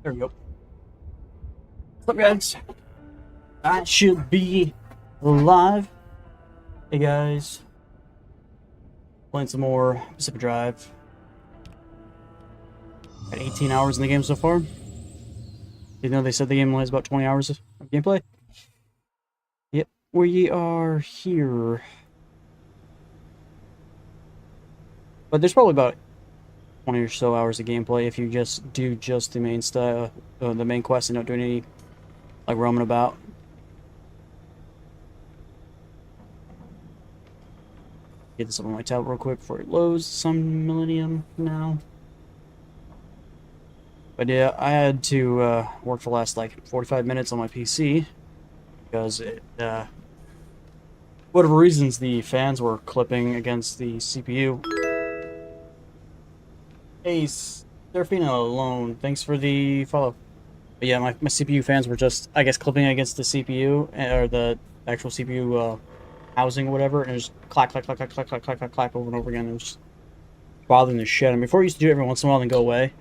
There we go. What's up, guys? I should be live. Hey, guys. Playing some more Pacific Drive. Got 18 hours in the game so far. You know, they said the game only has about 20 hours of gameplay. Yep, we are here. But there's probably about 20 or so hours of gameplay if you just do the main style, the main quest, and don't do any like roaming about. Get this up on my tablet real quick before it loads. Some Millennium now. But yeah, I had to work for the last like 45 minutes on my PC because it, whatever reasons, the fans were clipping against the CPU. Hey, Serafina alone, thanks for the follow. But yeah, my CPU fans were just, I guess, clipping against the CPU or the actual CPU housing or whatever, and it was clack, clack, clack, clack, clack, clack, clack, clack, clack over and over again. It was just bothering the shit. I mean, before I used to do it every once in a while and then go away.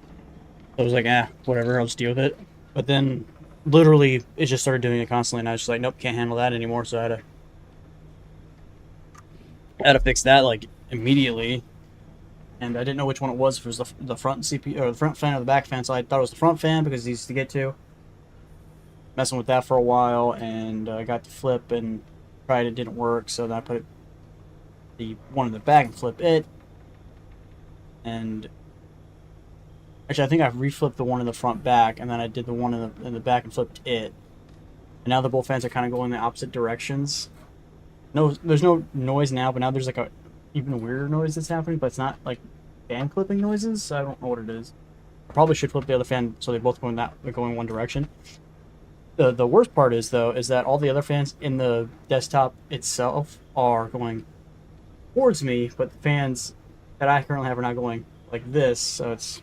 I was like, whatever, I'll just deal with it. But then, literally, it just started doing it constantly, and I was just like, nope, can't handle that anymore. So I had to fix that like immediately. And I didn't know which one it was. If it was the front CPU or the front fan or the back fan. So I thought it was the front fan because it's easy to get to. Messing with that for a while, and I got the flip and tried it, didn't work. So then I put the one in the back and flip it. And actually, I think I reflipped the one in the front back, and then I did the one in the back and flipped it. And now the both fans are kind of going in the opposite directions. No, there's no noise now, but now there's like a even weirder noise that's happening, but it's not like fan clipping noises. So I don't know what it is. I probably should flip the other fan so they both go in going one direction. The worst part is though is that all the other fans in the desktop itself are going towards me, but the fans that I currently have are not going like this. So it's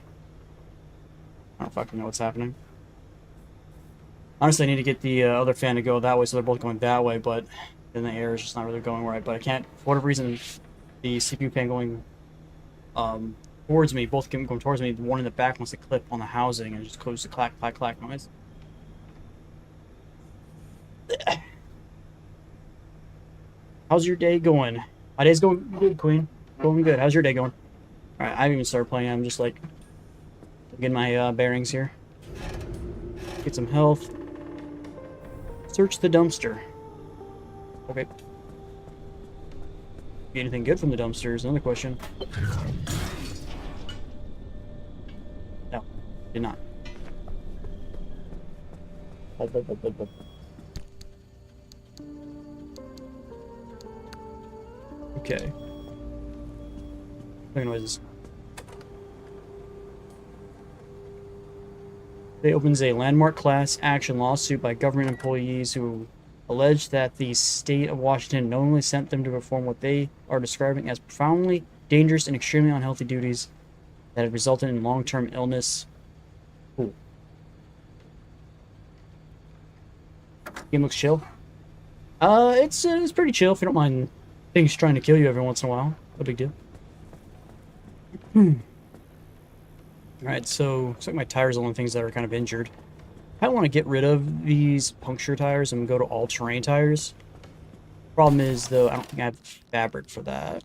I don't fucking know what's happening. Honestly, I need to get the other fan to go that way so they're both going that way, but then the air is just not really going right. But I can't, for whatever reason, the CPU fan going towards me, both going towards me, the one in the back wants to clip on the housing and just close the clack, clack, clack noise. How's your day going? My day's going good, Queen. Going good. How's your day going? Alright, I haven't even started playing. I'm just like getting my bearings here. Get some health. Search the dumpster. Okay. Get anything good from the dumpster is another question. No, did not. Okay. What noises? It opens a landmark class action lawsuit by government employees who allege that the state of Washington knowingly sent them to perform what they are describing as profoundly dangerous and extremely unhealthy duties that have resulted in long-term illness. Cool. Game looks chill. It's pretty chill if you don't mind things trying to kill you every once in a while. No big deal. Alright, so looks like my tires are the only things that are kind of injured. I want to get rid of these puncture tires and go to all-terrain tires. Problem is, though, I don't think I have fabric for that.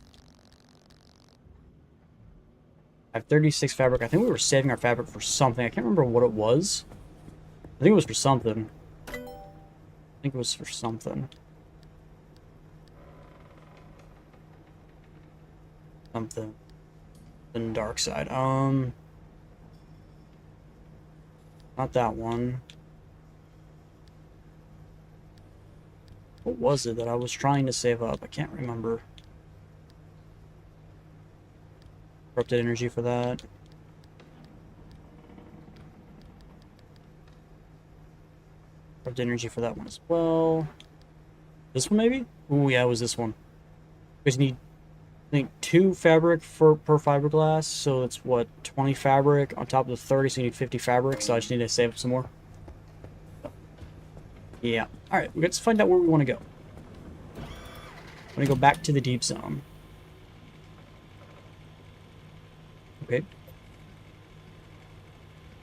I have 36 fabric. I think we were saving our fabric for something. I can't remember what it was. I think it was for something. Something. The dark side. Not that one. What was it that I was trying to save up? I can't remember. Corrupted energy for that. Corrupted energy for that one as well. This one maybe? Oh yeah, it was this one. You guys need, I think, 2 fabric per fiberglass, so that's what, 20 fabric on top of the 30, so you need 50 fabric, so I just need to save up some more. Yeah. Alright, let's find out where we want to go. I want to go back to the deep zone. Okay.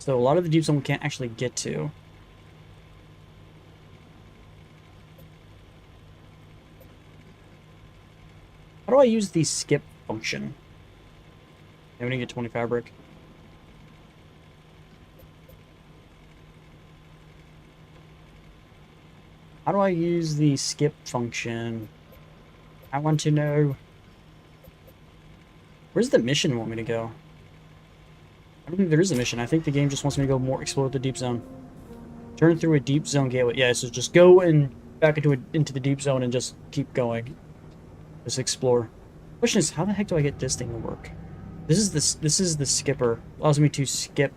So a lot of the deep zone we can't actually get to. How do I use the skip function? Yeah, we need to get 20 fabric. How do I use the skip function? I want to know. Where's the mission want me to go? I don't think there is a mission. I think the game just wants me to go more explore the deep zone. Turn through a deep zone gateway. Yeah, so just go and back into the deep zone and just keep going. Just explore. Question is, how the heck do I get this thing to work? This is the skipper. Allows me to skip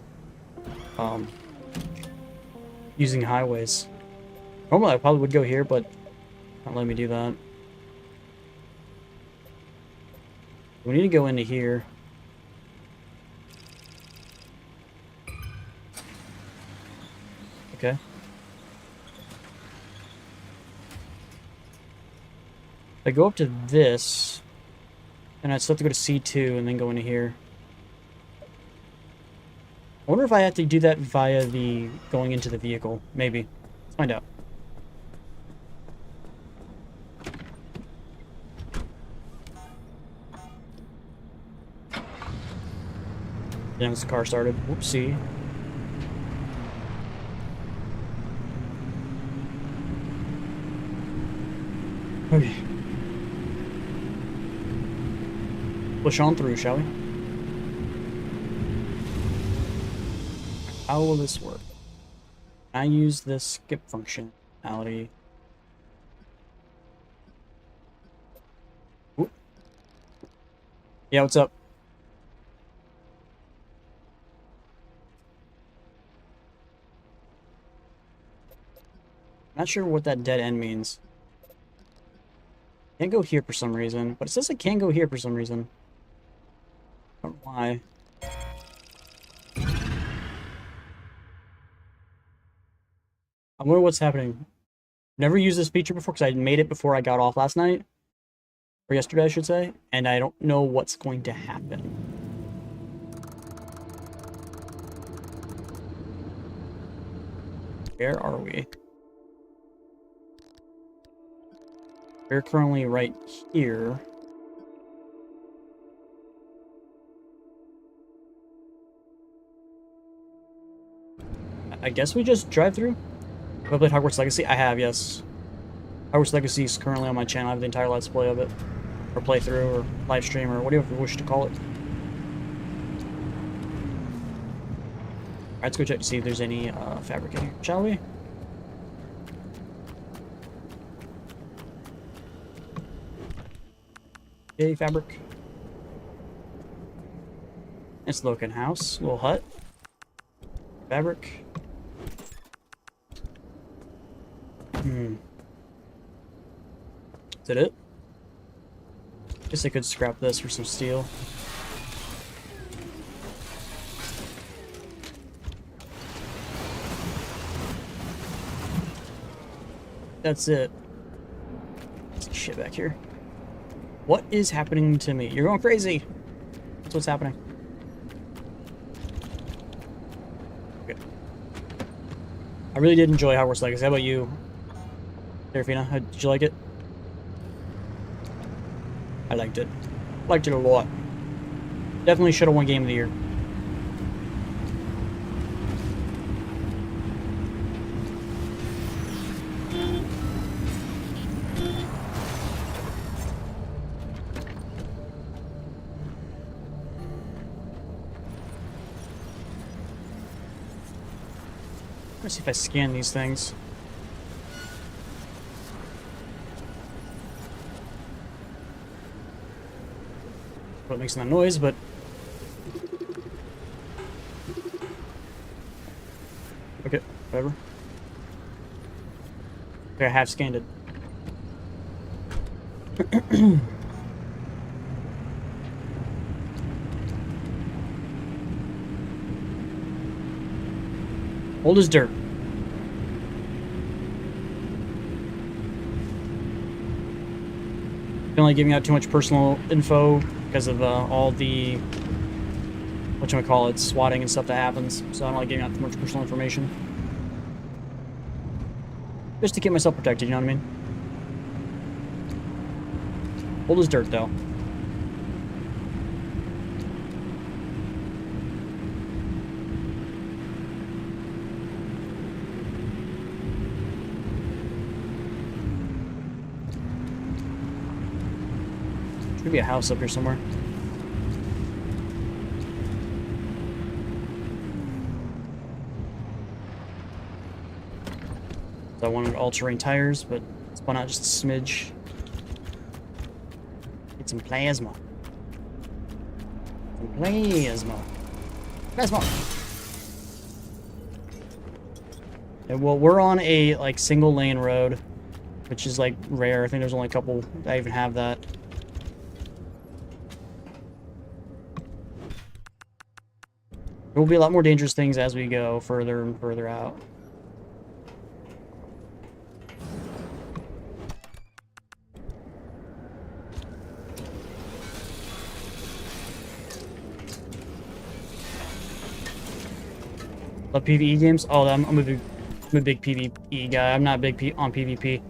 using highways. Normally I probably would go here, but not letting me do that. We need to go into here. Okay. If I go up to this, then I'd still have to go to C2 and then go into here. I wonder if I have to do that via the going into the vehicle. Maybe. Let's find out. Then the car started. Whoopsie. Okay. Push on through, shall we? How will this work? Can I use this skip functionality? Oop. Yeah, what's up? Not sure what that dead end means. Can't go here for some reason, but it says I can go here for some reason. I don't know why. I wonder what's happening. Never used this feature before because I made it before I got off last night. Or yesterday, I should say. And I don't know what's going to happen. Where are we? We're currently right here. I guess we just drive through? Have I played Hogwarts Legacy? I have, yes. Hogwarts Legacy is currently on my channel. I have the entire Let's Play of it. Or playthrough, or live stream, or whatever you wish to call it. Alright, let's go check to see if there's any fabric in here, shall we? Okay, fabric. Nice looking house, little hut. Fabric. Is that it? Guess I could scrap this for some steel. That's it. Let's get shit back here. What is happening to me? You're going crazy. That's what's happening. Okay. I really did enjoy Hogwarts Legacy. How about you, Serafina? Did you like it? I liked it. Liked it a lot. Definitely should have won Game of the Year. Let's see if I scan these things. What makes that noise, but okay, whatever. Okay, I have scanned it. Old as dirt. Don't like giving out too much personal info because of all the whatchamacallit, swatting and stuff that happens, so I don't like giving out too much personal information. Just to keep myself protected, you know what I mean? Old as dirt, though. Should be a house up here somewhere. So I wanted all-terrain tires, but spun out just a smidge. Get some plasma. Some plasma. Plasma. Yeah, well, we're on a like single lane road, which is like rare. I think there's only a couple that even have that. There will be a lot more dangerous things as we go further and further out. Love PvE games? Oh, I'm a big PvE guy. I'm not big on PvP.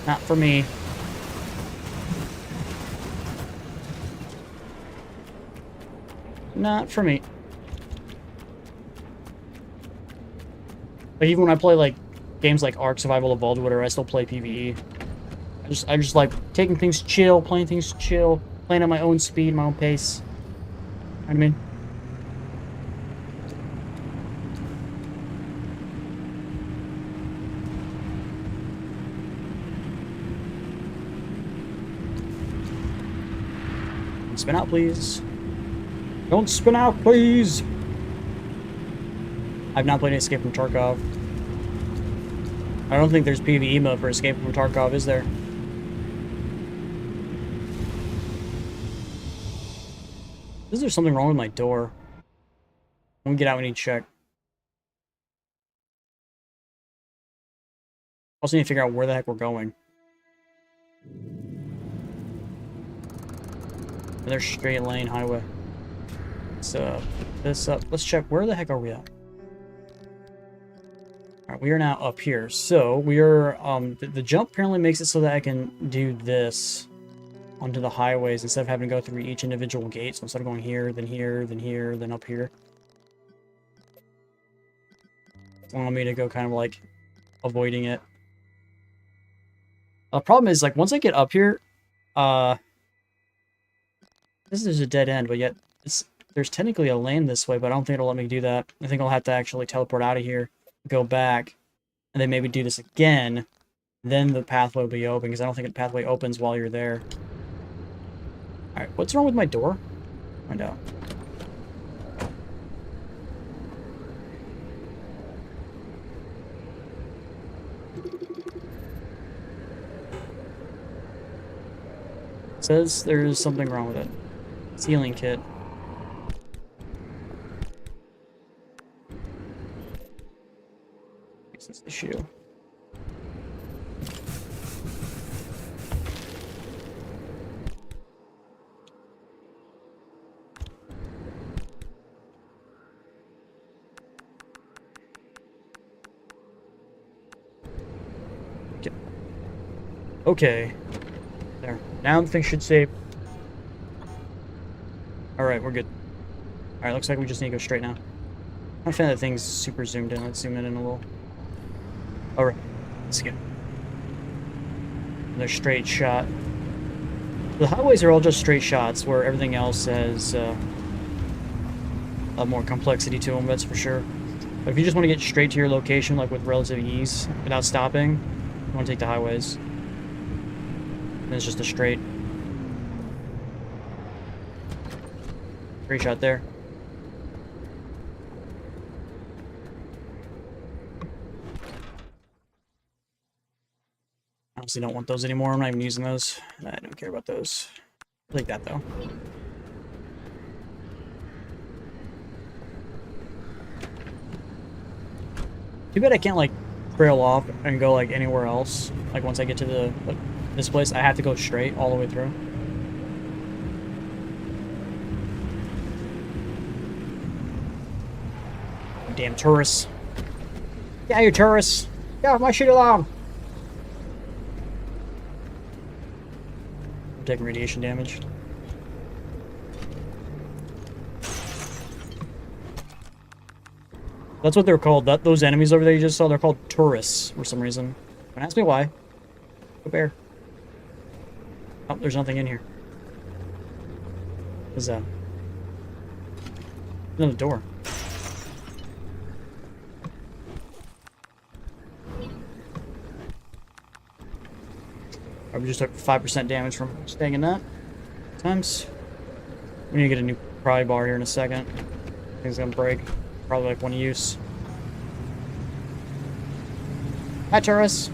Not for me. Not for me. But even when I play like games like Ark Survival Evolved or whatever, I still play PvE. I just like taking things chill, playing things chill, playing at my own speed, my own pace. You know what I mean? Spin out, please. Don't spin out, please! I've not played Escape from Tarkov. I don't think there's PvE mode for Escape from Tarkov, is there? Is there something wrong with my door? When we get out, we need to check. Also need to figure out where the heck we're going. Another straight lane highway. So this up. Let's check. Where the heck are we at? Alright, we are now up here. So we are the jump apparently makes it so that I can do this onto the highways instead of having to go through each individual gate. So instead of going here, then here, then here, then up here. It's allowing me to go kind of like avoiding it. The problem is like once I get up here, this is a dead end, but yet there's technically a lane this way, but I don't think it'll let me do that. I think I'll have to actually teleport out of here, go back, and then maybe do this again. Then the pathway will be open, because I don't think the pathway opens while you're there. Alright, what's wrong with my door? Find out. It says there's something wrong with it. Sealing kit. This is the shoe. Okay. There. Now the thing should save. Alright, we're good. Alright, looks like we just need to go straight now. I find that thing's super zoomed in. Let's zoom in a little. Alright, let's go. Another straight shot. The highways are all just straight shots, where everything else has a more complexity to them, that's for sure. But if you just want to get straight to your location, like with relative ease, without stopping, you want to take the highways. And it's just a straight shot there. Honestly, don't want those anymore. I'm not even using those. I don't care about those. I like that though. Too bad I can't like trail off and go like anywhere else. Like once I get to this place, I have to go straight all the way through. Damn tourists. Yeah, you tourists. Get off my shitty lawn. I'm taking radiation damage. That's what they're called. Those enemies over there you just saw, they're called tourists for some reason. Don't ask me why. Go bear. Oh, there's nothing in here. What's that? Another door. We just took 5% damage from staying in that. Times. We need to get a new pry bar here in a second. I think it's gonna break. Probably like one use. Hi, tourists.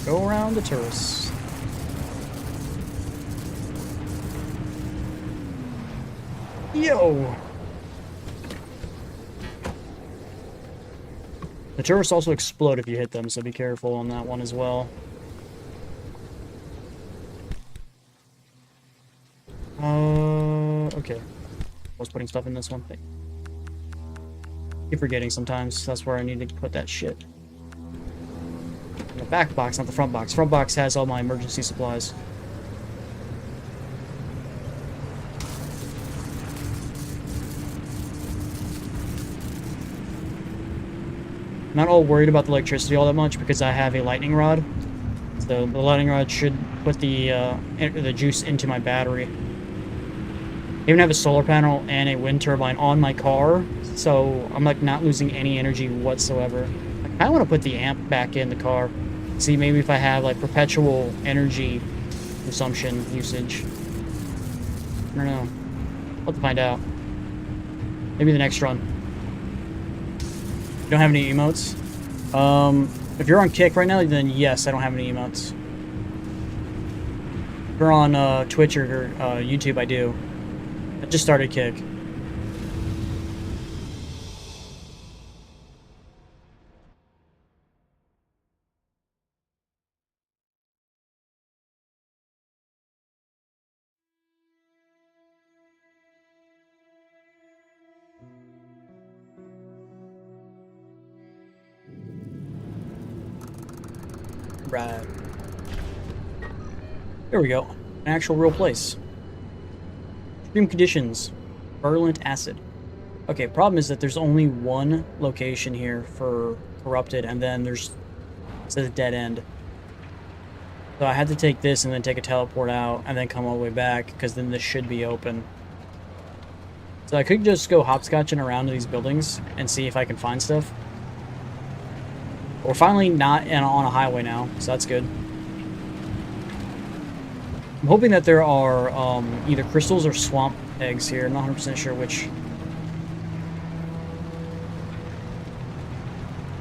Go around the tourists. Yo! The tourists also explode if you hit them, so be careful on that one as well. Okay. I was putting stuff in this one thing. Keep forgetting sometimes. That's where I need to put that shit. In the back box, not the front box. Front box has all my emergency supplies. I'm not all worried about the electricity all that much because I have a lightning rod. So the lightning rod should put the juice into my battery. I even have a solar panel and a wind turbine on my car, so I'm like not losing any energy whatsoever. I kind of want to put the amp back in the car. See maybe if I have like perpetual energy consumption usage. I don't know. I'll have to find out. Maybe the next run. You don't have any emotes? If you're on Kick right now, then yes, I don't have any emotes. If you're on Twitch or YouTube, I do. I just started Kick. Right. There we go. An actual real place. Extreme conditions. Virulent acid. Okay, problem is that there's only one location here for corrupted, and then there's it says dead end. So I had to take this and then take a teleport out and then come all the way back because then this should be open. So I could just go hopscotching around to these buildings and see if I can find stuff. We're finally not on a highway now, so that's good. I'm hoping that there are either crystals or swamp eggs here. I'm not 100% sure which.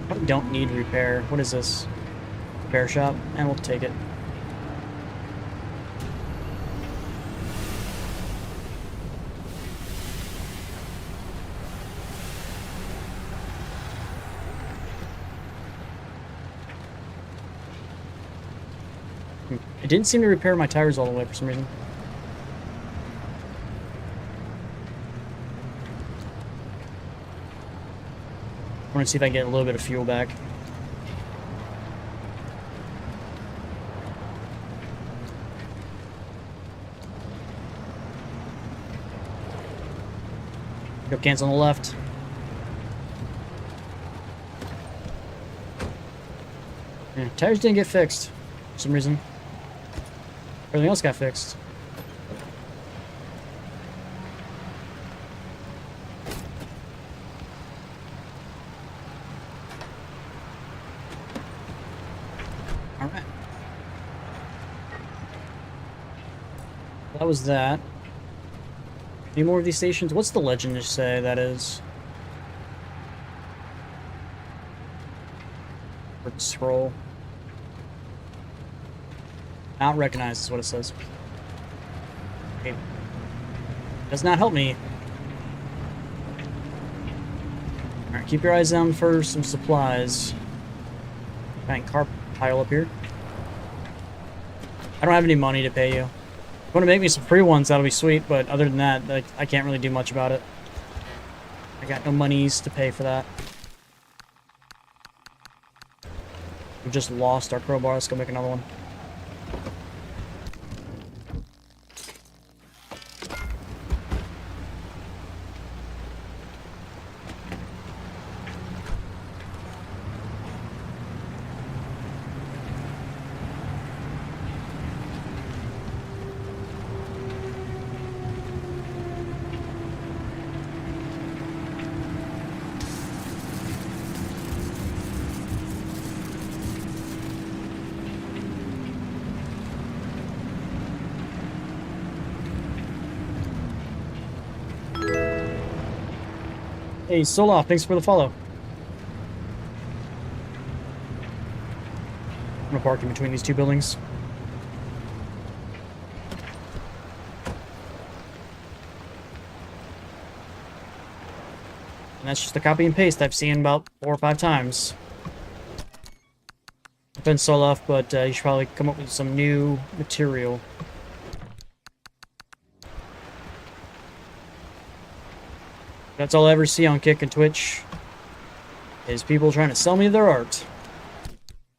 Probably don't need repair. What is this? Repair shop? And we'll take it. It didn't seem to repair my tires all the way for some reason. I want to see if I can get a little bit of fuel back. Go cancel on the left. Yeah, tires didn't get fixed for some reason. Everything else got fixed. Alright. That was that. Any more of these stations? What's the legend to say that is? Or scroll. Not recognized is what it says. Okay. Does not help me. Alright, keep your eyes down for some supplies. Giant car pile up here. I don't have any money to pay you. Want to make me some free ones, that'll be sweet, but other than that, like, I can't really do much about it. I got no monies to pay for that. We just lost our crowbar. Let's go make another one. Hey, Soloff, thanks for the follow. I'm gonna park in between these two buildings. And that's just a copy and paste I've seen about 4 or 5 times. I've been Soloff, but you should probably come up with some new material. That's all I ever see on Kick and Twitch, is people trying to sell me their art.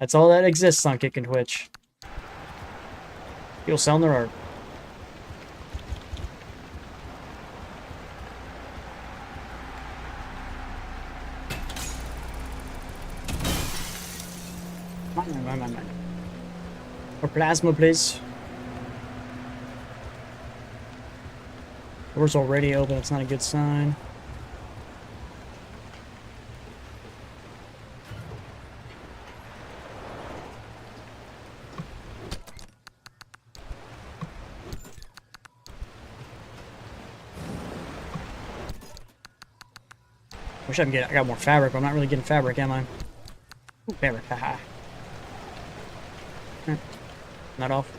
That's all that exists on Kick and Twitch. People selling their art. Or plasma, please. Door's already open, it's not a good sign. Wish I got more fabric, but I'm not really getting fabric, am I? Ooh, fabric, haha. Not off.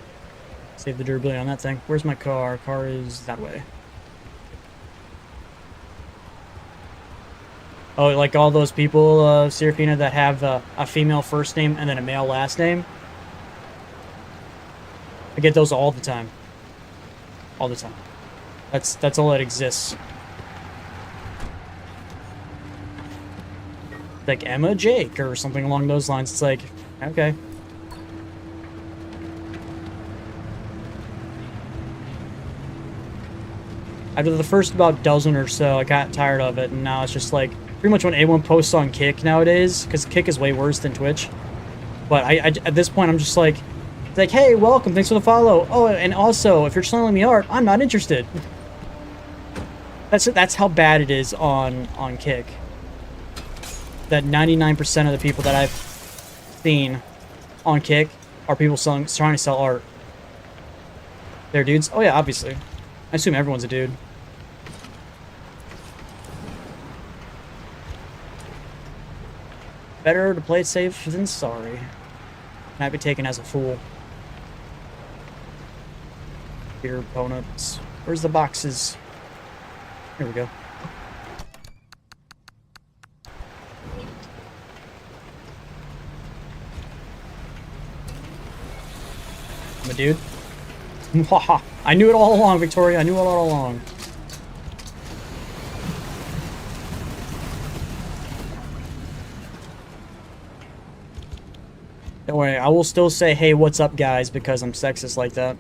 Save the durability on that thing. Where's my car? Car is that way. Oh, like all those people, Serafina, that have a female first name and then a male last name? I get those all the time. All the time. That's all that exists. Like Emma Jake or something along those lines. It's like, okay. After the first about dozen or so, I got tired of it, and now it's just like, pretty much when anyone posts on Kick nowadays, because Kick is way worse than Twitch. But I at this point, I'm just like, it's like, hey, welcome, thanks for the follow. Oh, and also, if you're selling me art, I'm not interested. That's how bad it is on Kick. That 99% of the people that I've seen on Kick are people trying to sell art. They're dudes? Oh yeah, obviously. I assume everyone's a dude. Better to play it safe than sorry. Not be taken as a fool. Your opponents. Where's the boxes? Here we go. I'm a dude. I knew it all along, Victoria. I knew it all along. Don't worry, I will still say, hey, what's up, guys, because I'm sexist like that.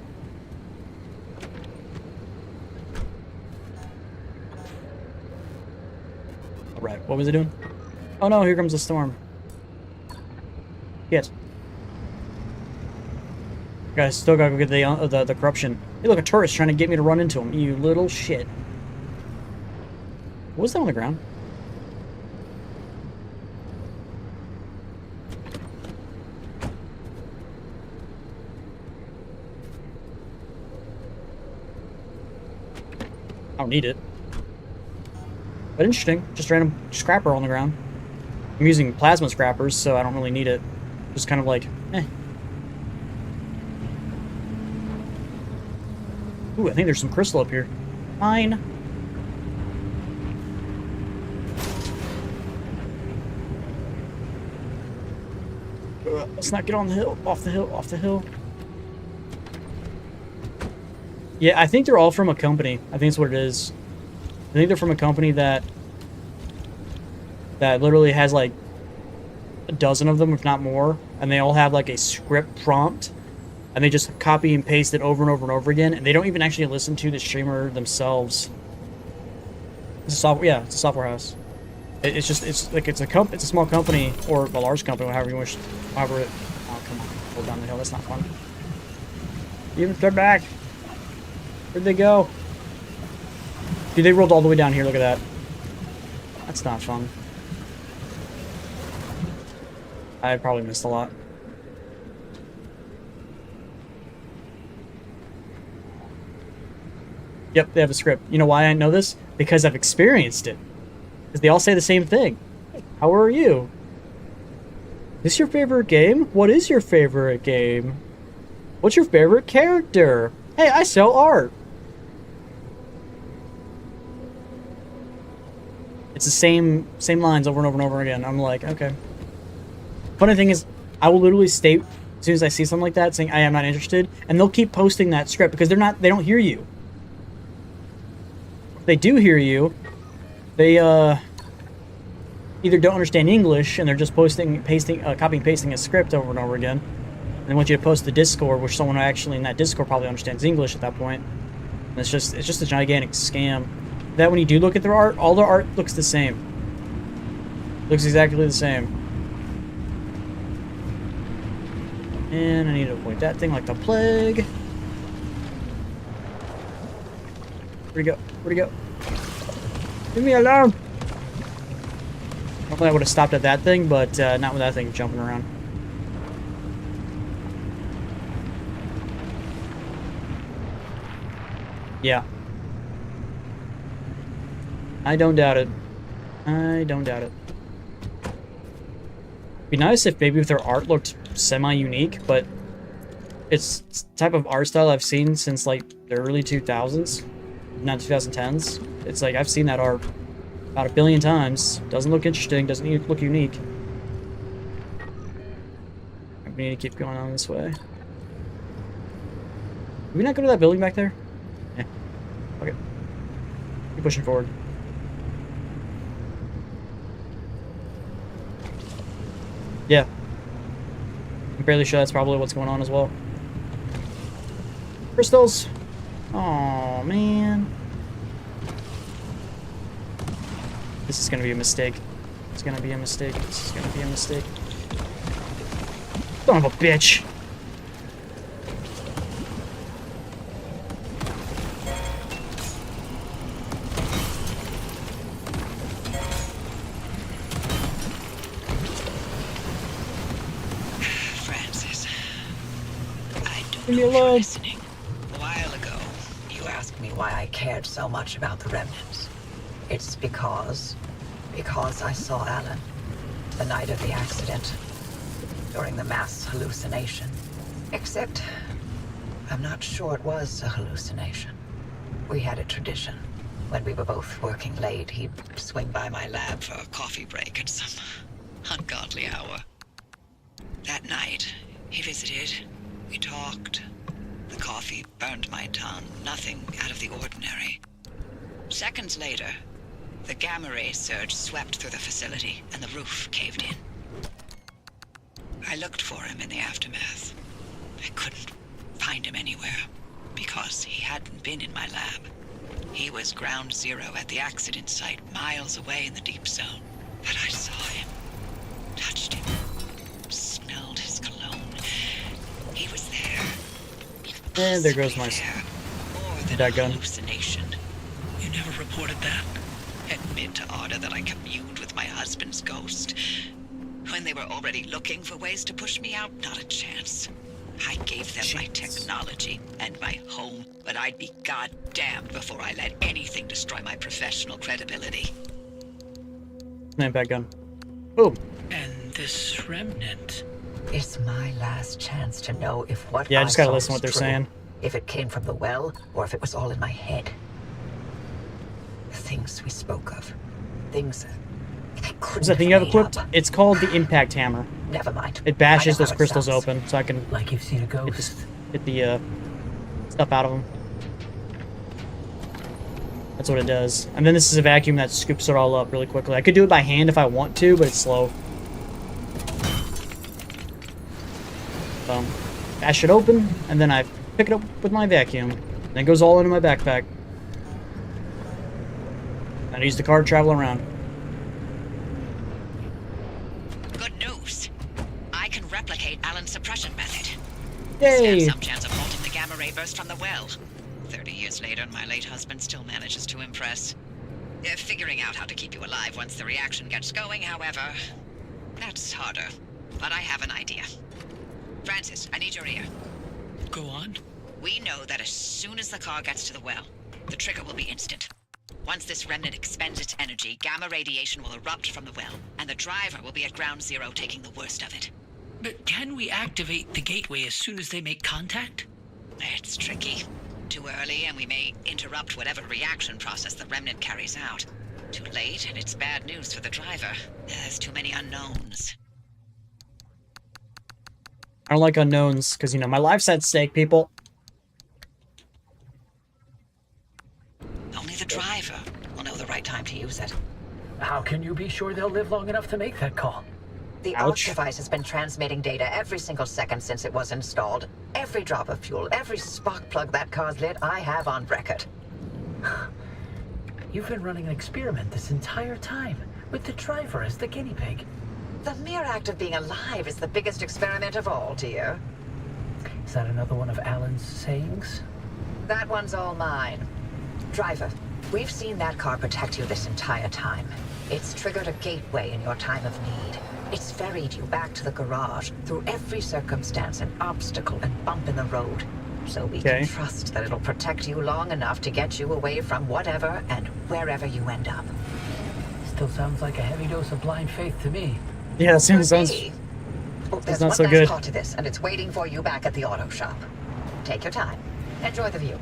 Alright, what was it doing? Oh no, here comes the storm. Yes. Guys, still gotta go get the corruption. Hey, look, a tourist trying to get me to run into him. You little shit. What was that on the ground? I don't need it. But interesting. Just random scrapper on the ground. I'm using plasma scrappers, so I don't really need it. Just kind of like, eh. Ooh, I think there's some crystal up here. Fine. Let's not get on the hill. Off the hill. Off the hill. Yeah, I think they're all from a company. I think that's what it is. I think they're from a company that literally has like a dozen of them, if not more, and they all have like a script prompt, and they just copy and paste it over and over and over again, and they don't even actually listen to the streamer themselves. It's a software, yeah, it's a software house. It's a small company or a large company, however you wish, however it. Oh come on, hold down the hill. That's not fun. Even they're back. Where'd they go? Dude, they rolled all the way down here. Look at that. That's not fun. I probably missed a lot. Yep, they have a script. You know why I know this? Because I've experienced it. Because they all say the same thing. How are you? Is this your favorite game? What is your favorite game? What's your favorite character? Hey, I sell art. It's the same lines over and over and over again. I'm like, okay. Funny thing is, I will literally state as soon as I see something like that, saying I am not interested, and they'll keep posting that script because they don't hear you. If they do hear you, they either don't understand English and they're just copying and pasting a script over and over again. And they want you to post the Discord, which someone actually in that Discord probably understands English at that point. And it's just a gigantic scam. That when you do look at their art, all their art looks the same. Looks exactly the same. And I need to avoid that thing like the plague. Where'd he go? Where'd he go? Leave me alone! Hopefully I would have stopped at that thing, but not with that thing jumping around. Yeah. I don't doubt it. I don't doubt it. Be nice if maybe if their art looked semi-unique, but it's the type of art style I've seen since like the early 2000s, not 2010s. It's like I've seen that art about 1 billion times. Doesn't look interesting, doesn't look unique. We need to keep going on this way. Did we not go to that building back there? Yeah. Okay. Keep pushing forward. Yeah. I'm fairly sure that's probably what's going on as well. Crystals! Oh man. This is gonna be a mistake. It's gonna be a mistake. This is gonna be a mistake. Son of a bitch! Leave me alone. Listening. A while ago, you asked me why I cared so much about the remnants. It's because I saw Alan the night of the accident, during the mass hallucination. Except, I'm not sure it was a hallucination. We had a tradition. When we were both working late, he'd swing by my lab for a coffee break at some ungodly hour. That night, he visited. We talked. The coffee burned my tongue. Nothing out of the ordinary. Seconds later, the gamma ray surge swept through the facility and the roof caved in. I looked for him in the aftermath. I couldn't find him anywhere because he hadn't been in my lab. He was ground zero at the accident site, miles away in the deep zone. But I saw him, touched him, smelled his cologne. He was there. And there goes my gun. Hallucination. You never reported that? Admit to Arda that I communed with my husband's ghost. When they were already looking for ways to push me out, not a chance. I gave them my technology and my home, but I'd be goddamned before I let anything destroy my professional credibility. Impact gun. Boom. And this remnant. It's my last chance to know if what I just gotta listen to what they're saying. If it came from the well, or if it was all in my head. The things we spoke of. Things I couldn't Is that thing you have equipped? up. It's called the impact hammer. Never mind. It bashes I know those how it crystals sounds. open, so I can Like you've seen a ghost. hit the stuff out of them. That's what it does. And then this is a vacuum that scoops it all up really quickly. I could do it by hand if I want to, but it's slow. That should open, and then I pick it up with my vacuum. And it goes all into my backpack. And I use the car to travel around. Good news. I can replicate Alan's suppression method. Yay! Stand some chance of halting the gamma ray burst from the well. 30 years later, my late husband still manages to impress. Figuring out how to keep you alive once the reaction gets going, however, that's harder. But I have an idea. Francis, I need your ear. Go on. We know that as soon as the car gets to the well, the trigger will be instant. Once this remnant expends its energy, gamma radiation will erupt from the well, and the driver will be at ground zero taking the worst of it. But can we activate the gateway as soon as they make contact? It's tricky. Too early, and we may interrupt whatever reaction process the remnant carries out. Too late, and it's bad news for the driver. There's too many unknowns. I don't like unknowns, because, you know, my life's at stake, people. Only the driver will know the right time to use it. How can you be sure they'll live long enough to make that call? The ARC device has been transmitting data every single second since it was installed. Every drop of fuel, every spark plug that car's lit, I have on record. You've been running an experiment this entire time, with the driver as the guinea pig. The mere act of being alive is the biggest experiment of all, dear. Is that another one of Alan's sayings? That one's all mine. Driver, we've seen that car protect you this entire time. It's triggered a gateway in your time of need. It's ferried you back to the garage through every circumstance and obstacle and bump in the road. So we can trust that it'll protect you long enough to get you away from whatever and wherever you end up. Still sounds like a heavy dose of blind faith to me. Yeah, it sounds Oh, there's not one so last good. call to this, and it's waiting for you back at the auto shop. Take your time. Enjoy the view.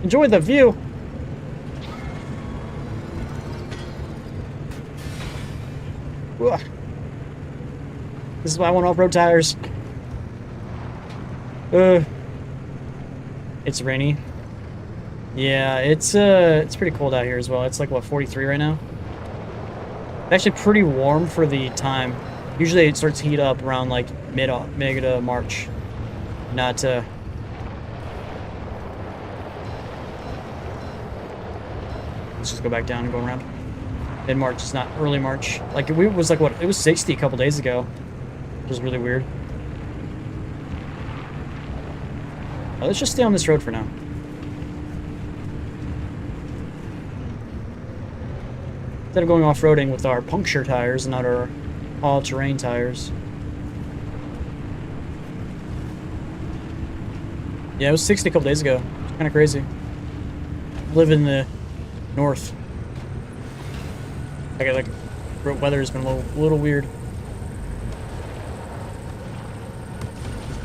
Enjoy the view. Ugh. This is why I want off-road tires. It's rainy. Yeah, it's pretty cold out here as well. It's like, what, 43 right now? Actually pretty warm for the time. Usually it starts to heat up around like mid March. Not let's just go back down and go around. Mid March, it's not early March. Like it was like, what, it was 60 a couple days ago. Which was really weird. Let's just stay on this road for now. Instead of going off-roading with our puncture tires and not our all-terrain tires. Yeah, it was 60 a couple days ago. It's kind of crazy. Live in the north. Like weather has been a little weird.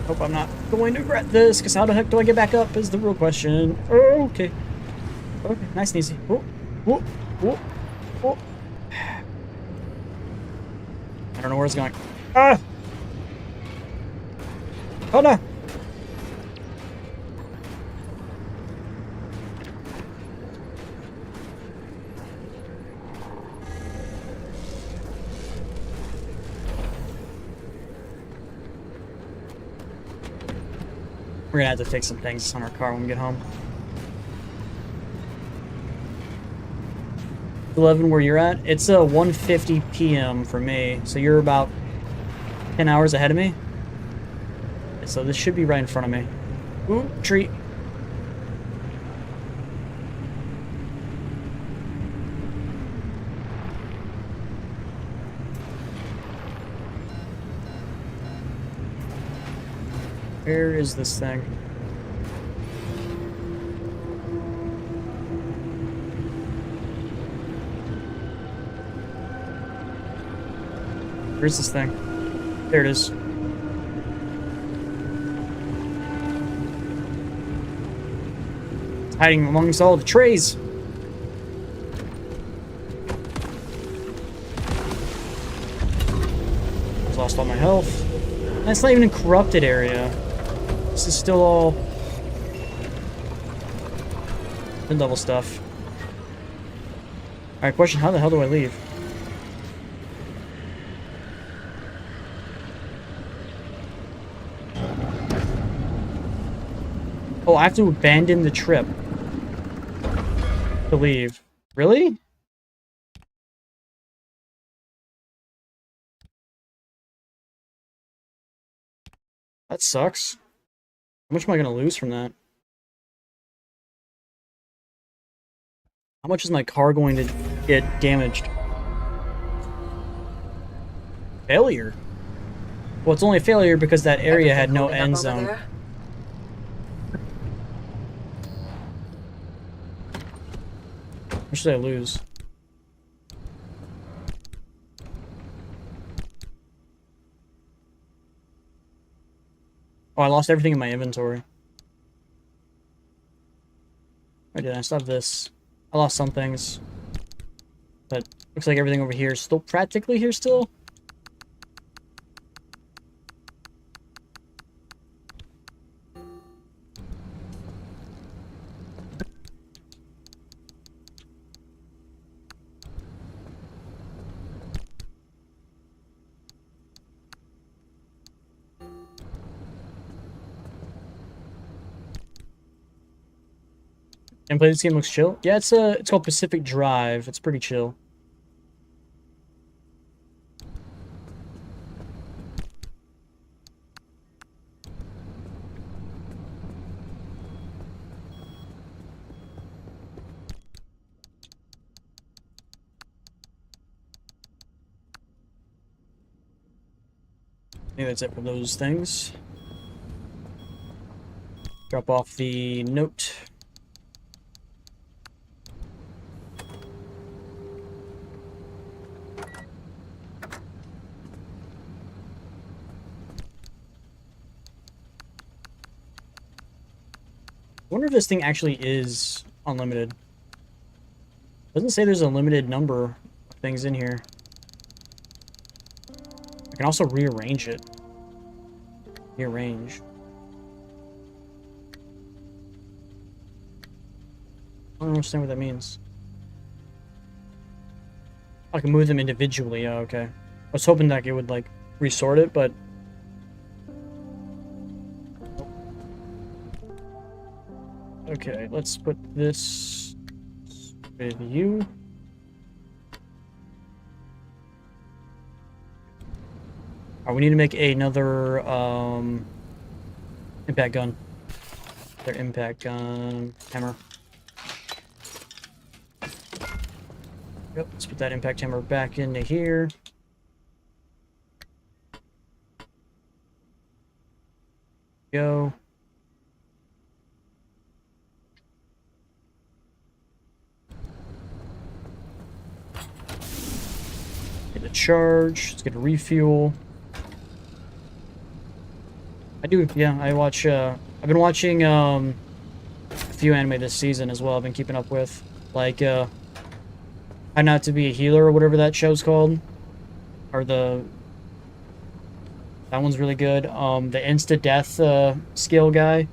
Hope I'm not going to regret this, because how the heck do I get back up is the real question. Oh, okay. Okay, nice and easy. Whoa, whoa, whoa, whoa. I don't know where it's going. Ah! Oh no! We're gonna have to fix some things on our car when we get home. 11 where you're at? It's 1:50 p.m. for me, so you're about 10 hours ahead of me. So this should be right in front of me. Ooh, tree. Where is this thing? Where's this thing? There it is. It's hiding amongst all the trays. I've lost all my health. That's not even a corrupted area. This is still all mid-level stuff. Alright, question, how the hell do I leave? Oh, I have to abandon the trip to leave. Really? That sucks. How much am I gonna lose from that? How much is my car going to get damaged? Failure. Well, it's only a failure because that area had no Everything end holding up over zone. there? How much did I lose? Oh, I lost everything in my inventory. I did. I still have this. I lost some things. But looks like everything over here is still practically here still. And play this game looks chill. Yeah, it's called Pacific Drive. It's pretty chill. I think that's it for those things. Drop off the note. I wonder if this thing actually is unlimited. Doesn't say there's a limited number of things in here. I can also rearrange it. Rearrange. I don't understand what that means. I can move them individually. Oh, okay. I was hoping that it would, like, resort it, but... Okay, let's put this with you. Oh, we need to make another, impact gun. Their impact gun hammer. Yep, let's put that impact hammer back into here. Go. Get a charge. Let's get a refuel. I do, yeah, I watch, I've been watching, a few anime this season as well. I've been keeping up with, like, How Not to Be a Healer or whatever that show's called. Or that one's really good. The insta-death, skill guy.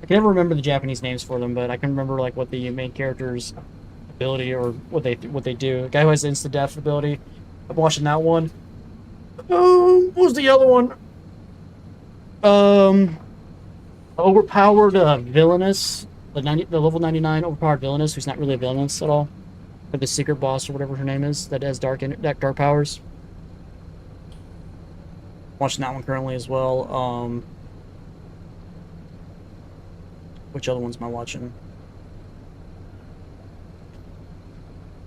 I can never remember the Japanese names for them, but I can remember, like, what the main character's ability or what they do. The guy who has the insta-death ability. I'm watching that one. What was the other one? Overpowered villainous, the level 99 overpowered villainous, who's not really a villainous at all, but the secret boss or whatever her name is that has dark powers. Watching that one currently as well. Which other ones am I watching?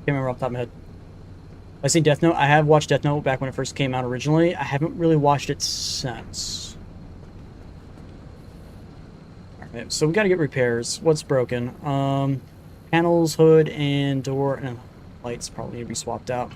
Can't remember off the top of my head. I see Death Note. I have watched Death Note back when it first came out originally. I haven't really watched it since. Alright, so we gotta get repairs. What's broken? Panels, hood, and door, and lights probably need to be swapped out.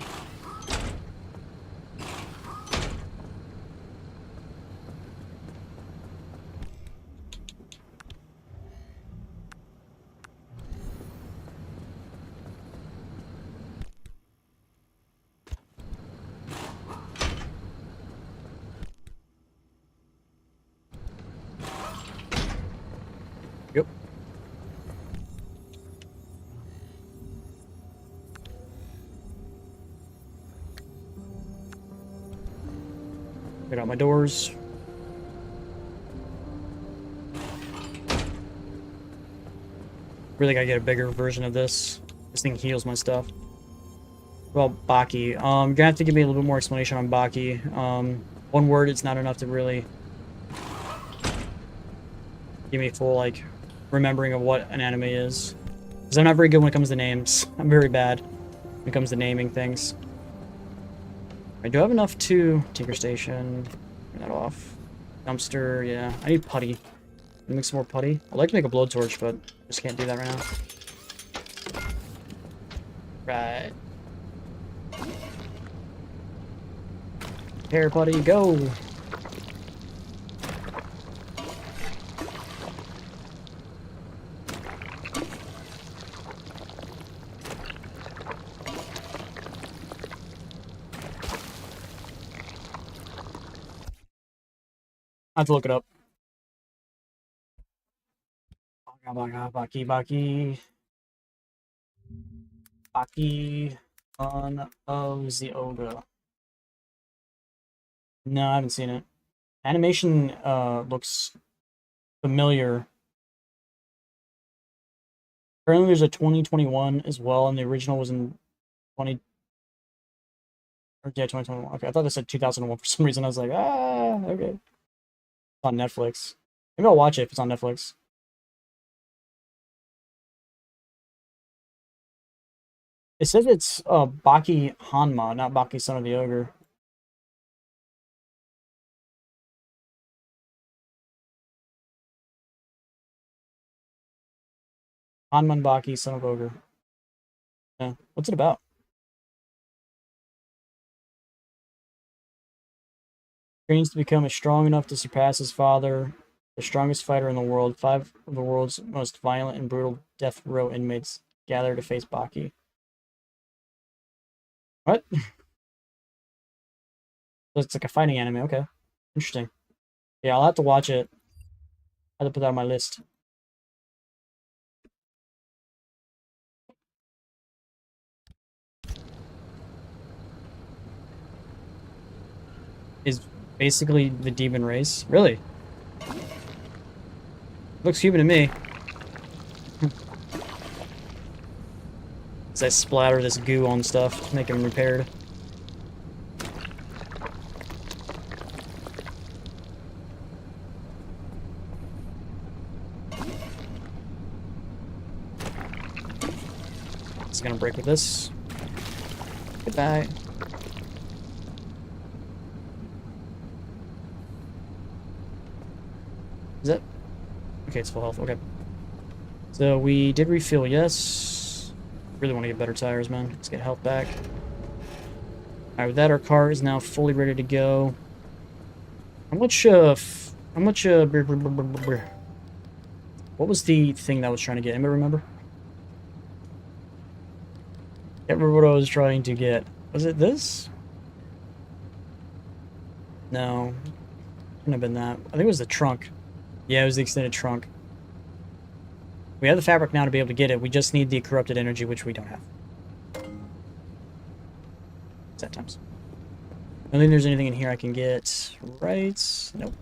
Yep. Get out my doors. Really gotta get a bigger version of this. This thing heals my stuff. Well, Baki. You're gonna have to give me a little bit more explanation on Baki. One word, it's not enough to really give me full, like, remembering of what an anime is. Because I'm not very good when it comes to names. I'm very bad when it comes to naming things. I do have enough to Tinker Station. Turn that off. Dumpster, yeah. I need putty. Make some more putty. I'd like to make a blowtorch, but just can't do that right now. Right. Hair putty, go! I have to look it up. Baki. Baki on of the Ogre. No, I haven't seen it. Animation looks familiar. Currently there's a 2021 as well, and the original was in 2021. Okay, I thought they said 2001 for some reason. I was like, okay. It's on Netflix. Maybe I'll watch it if it's on Netflix. It says it's Baki Hanma, not Baki Son of the Ogre. Hanman Baki, Son of Ogre. Yeah. What's it about? Trains to become strong enough to surpass his father, the strongest fighter in the world. 5 of the world's most violent and brutal death row inmates gather to face Baki. What? It's like a fighting anime, okay. Interesting. Yeah, I'll have to watch it. I have to put that on my list. Is basically the demon race. Really? Looks human to me. As I splatter this goo on stuff to make them repaired. It's gonna break with this. Goodbye. Is it? Okay, it's full health. Okay. So we did refill, yes. Really want to get better tires, man. Let's get health back. Alright, with that, our car is now fully ready to go. How much, what was the thing that I was trying to get? Anybody remember? Can't remember what I was trying to get. Was it this? No. Couldn't have been that. I think it was the trunk. Yeah, it was the extended trunk. We have the fabric now to be able to get it. We just need the corrupted energy, which we don't have. Sad times. I don't think there's anything in here I can get. Right? Nope.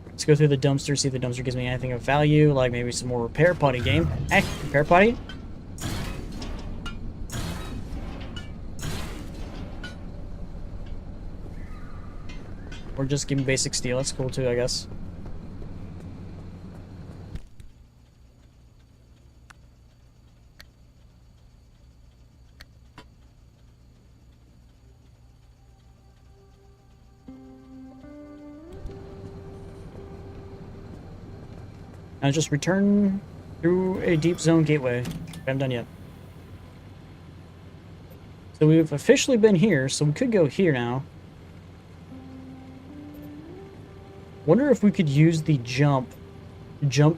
Let's go through the dumpster, see if the dumpster gives me anything of value, like maybe some more repair putty game. Hey, repair putty? Or just give me basic steel. That's cool too, I guess. Now just return through a deep zone gateway. I haven't done yet. So we've officially been here, so we could go here now. Wonder if we could use the jump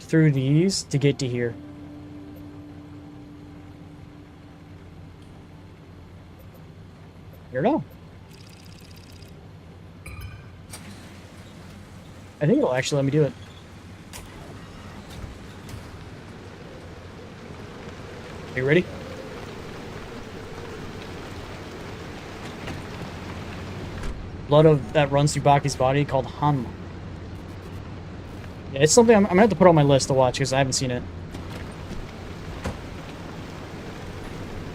through these to get to here. I don't know. I think it'll actually let me do it. Are you ready? blood of that runs through Baki's body called Hanma. Yeah, it's something I'm gonna have to put on my list to watch because I haven't seen it.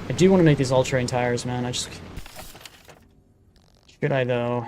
I do want to make these all-terrain tires, man. Should I though?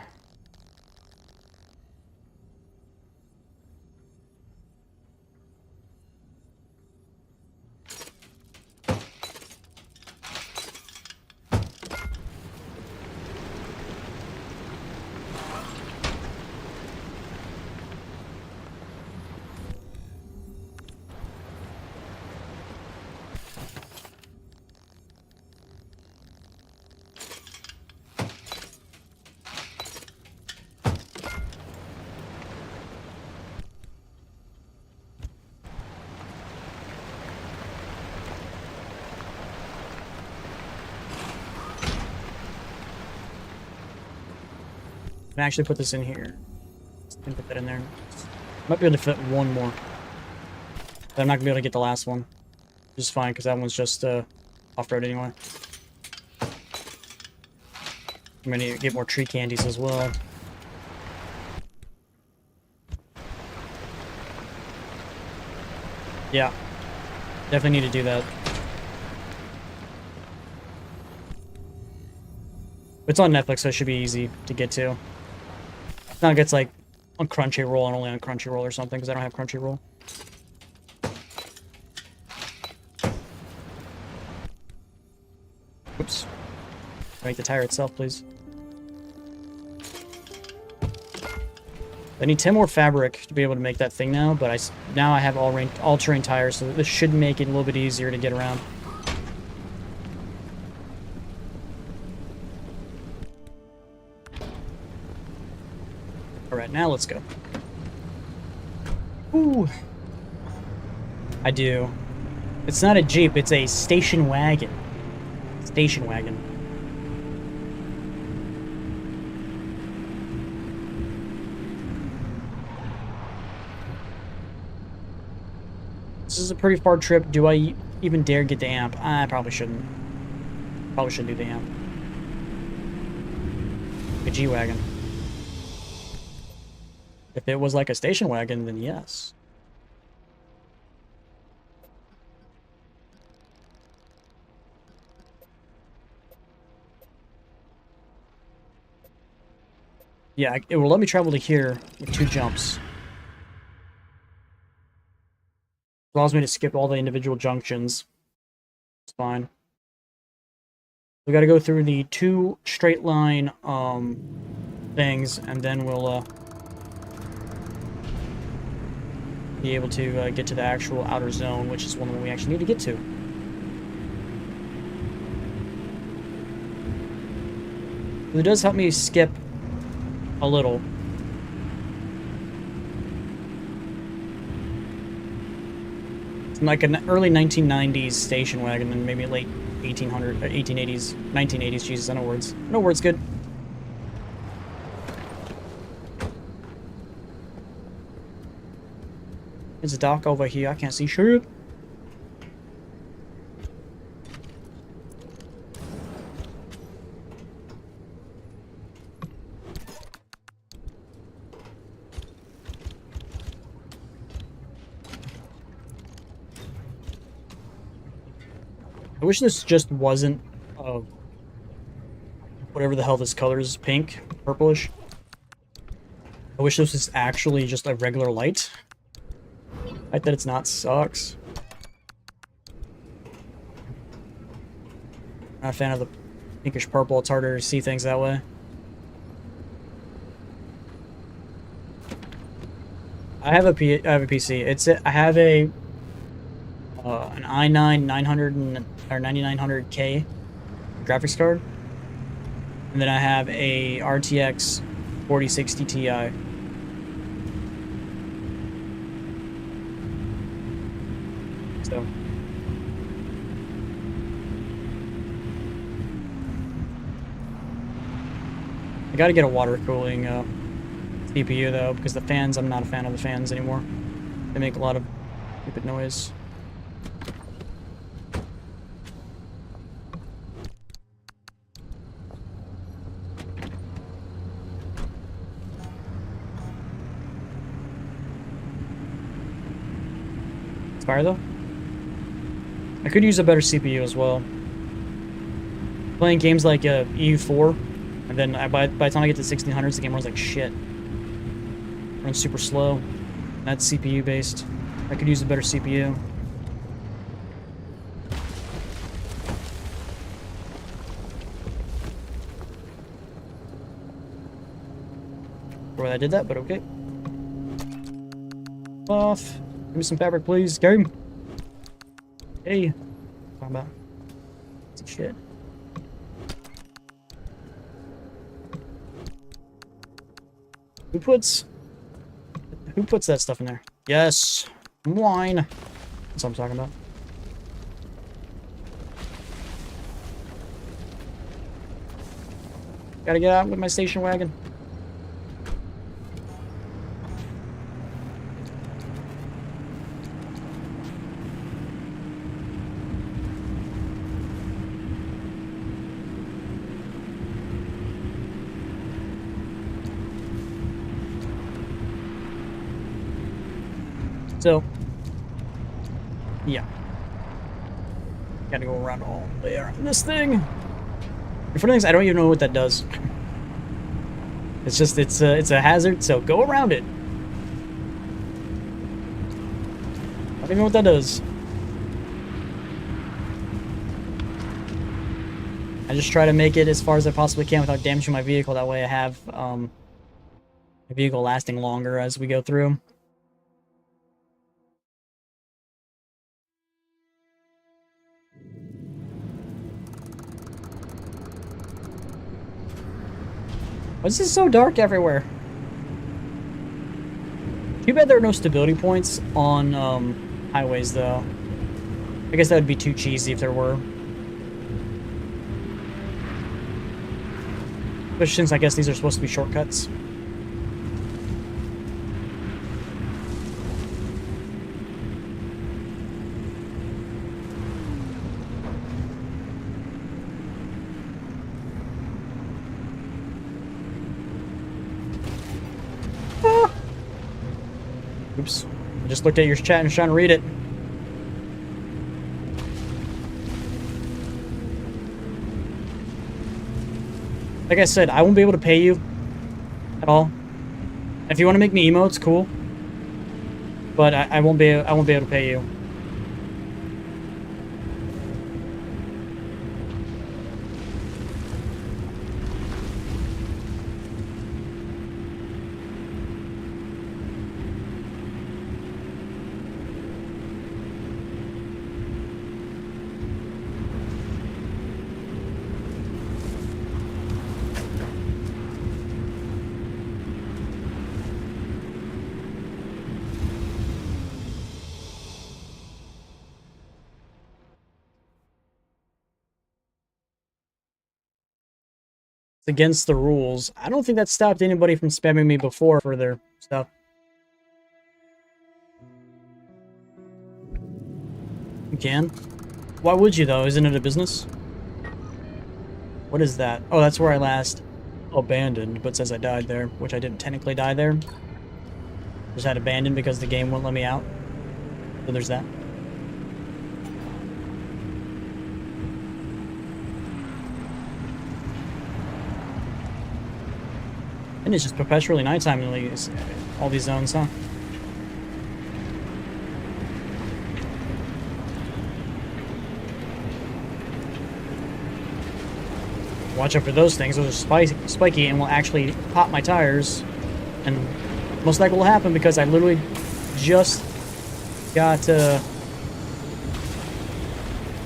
I can actually put this in here. Can put that in there. Might be able to fit one more. But I'm not gonna be able to get the last one. Which is fine, because that one's just off-road anyway. I'm gonna get more tree candies as well. Yeah. Definitely need to do that. It's on Netflix, so it should be easy to get to. It's not like it's like on Crunchyroll and only on Crunchyroll or something, because I don't have Crunchyroll. Oops. Make the tire itself, please. I need 10 more fabric to be able to make that thing now, but now I have all-terrain tires, so this should make it a little bit easier to get around. Alright, now let's go. Ooh. I do. It's not a Jeep, it's a station wagon. Station wagon. This is a pretty far trip. Do I even dare get the amp? I probably shouldn't. Probably shouldn't do the amp. A G-Wagon. If it was like a station wagon, then yes. Yeah, it will let me travel to here with 2 jumps. Allows me to skip all the individual junctions. It's fine. We got to go through the 2 straight line things, and then we'll be able to get to the actual outer zone, which is one that we actually need to get to. It does help me skip a little. It's like an early 1990s station wagon, and maybe late 1880s, 1980s. Jesus, I know words. No words, good. There's a dock over here. I can't see shit. I wish this just wasn't whatever the hell this color is, pink, purplish. I wish this was actually just a regular light. The fact that it's not sucks. Not a fan of the pinkish purple. It's harder to see things that way. I have a PC. I have an i9 900 or 9900K graphics card, and then I have a RTX 4060 Ti. So I gotta get a water cooling CPU though, because the fans, I'm not a fan of the fans anymore. They make a lot of stupid noise. fire though. I could use a better CPU as well. Playing games like EU4, and then by the time I get to 1600s, the game runs like shit. Runs super slow. That's CPU based. I could use a better CPU. Where I did that, but okay. Off. Give me some fabric, please. Game. Hey. Talking about. Some shit. Who puts that stuff in there? Yes. Wine. That's what I'm talking about. Gotta get out with my station wagon. So, yeah. Gotta go around all the way around this thing. The funny thing is, I don't even know what that does. It's just, it's a hazard, so go around it. I don't even know what that does. I just try to make it as far as I possibly can without damaging my vehicle. That way I have my vehicle lasting longer as we go through. Why is this so dark everywhere? Too bad there are no stability points on highways, though. I guess that would be too cheesy if there were. Especially since I guess these are supposed to be shortcuts. Oops. I just looked at your chat and was trying to read it. Like I said, I won't be able to pay you at all. If you want to make me emotes, cool. But I won't be able to pay you. Against the rules. I don't think that stopped anybody from spamming me before for their stuff. You can? Why would you, though? Isn't it a business? What is that? Oh, that's where I last abandoned, but says I died there, which I didn't technically die there. Just had abandoned because the game wouldn't let me out. So there's that. And it's just perpetually nighttime in all these zones, huh? Watch out for those things. Those are spiky and will actually pop my tires. And most likely will happen because I literally just got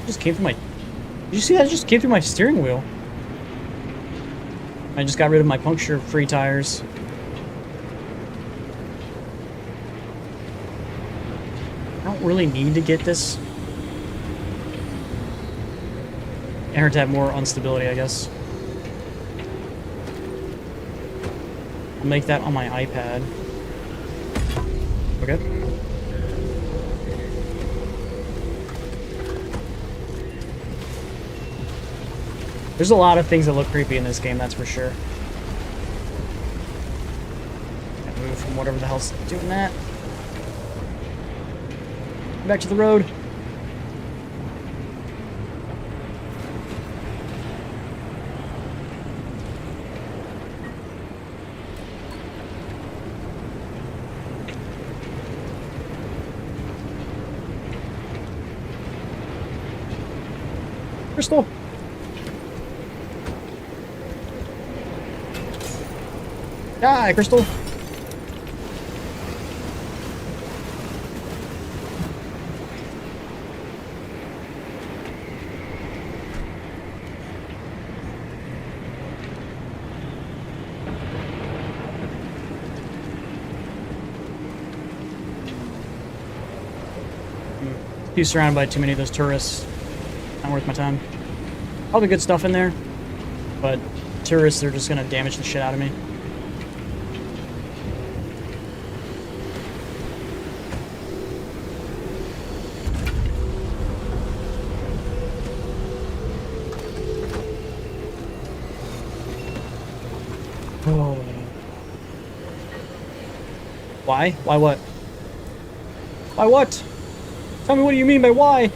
just came through my... Did you see that? It just came through my steering wheel. I just got rid of my puncture-free tires. I don't really need to get this. And her to have more instability, I guess. I'll make that on my iPad. Okay. There's a lot of things that look creepy in this game, that's for sure. Gotta move from whatever the hell's doing that. Back to the road. Crystal. Die, Crystal. Too surrounded by too many of those tourists. Not worth my time. All the good stuff in there, but tourists are just gonna damage the shit out of me. Oh. Why? Why what? Why what? Tell me what do you mean by why?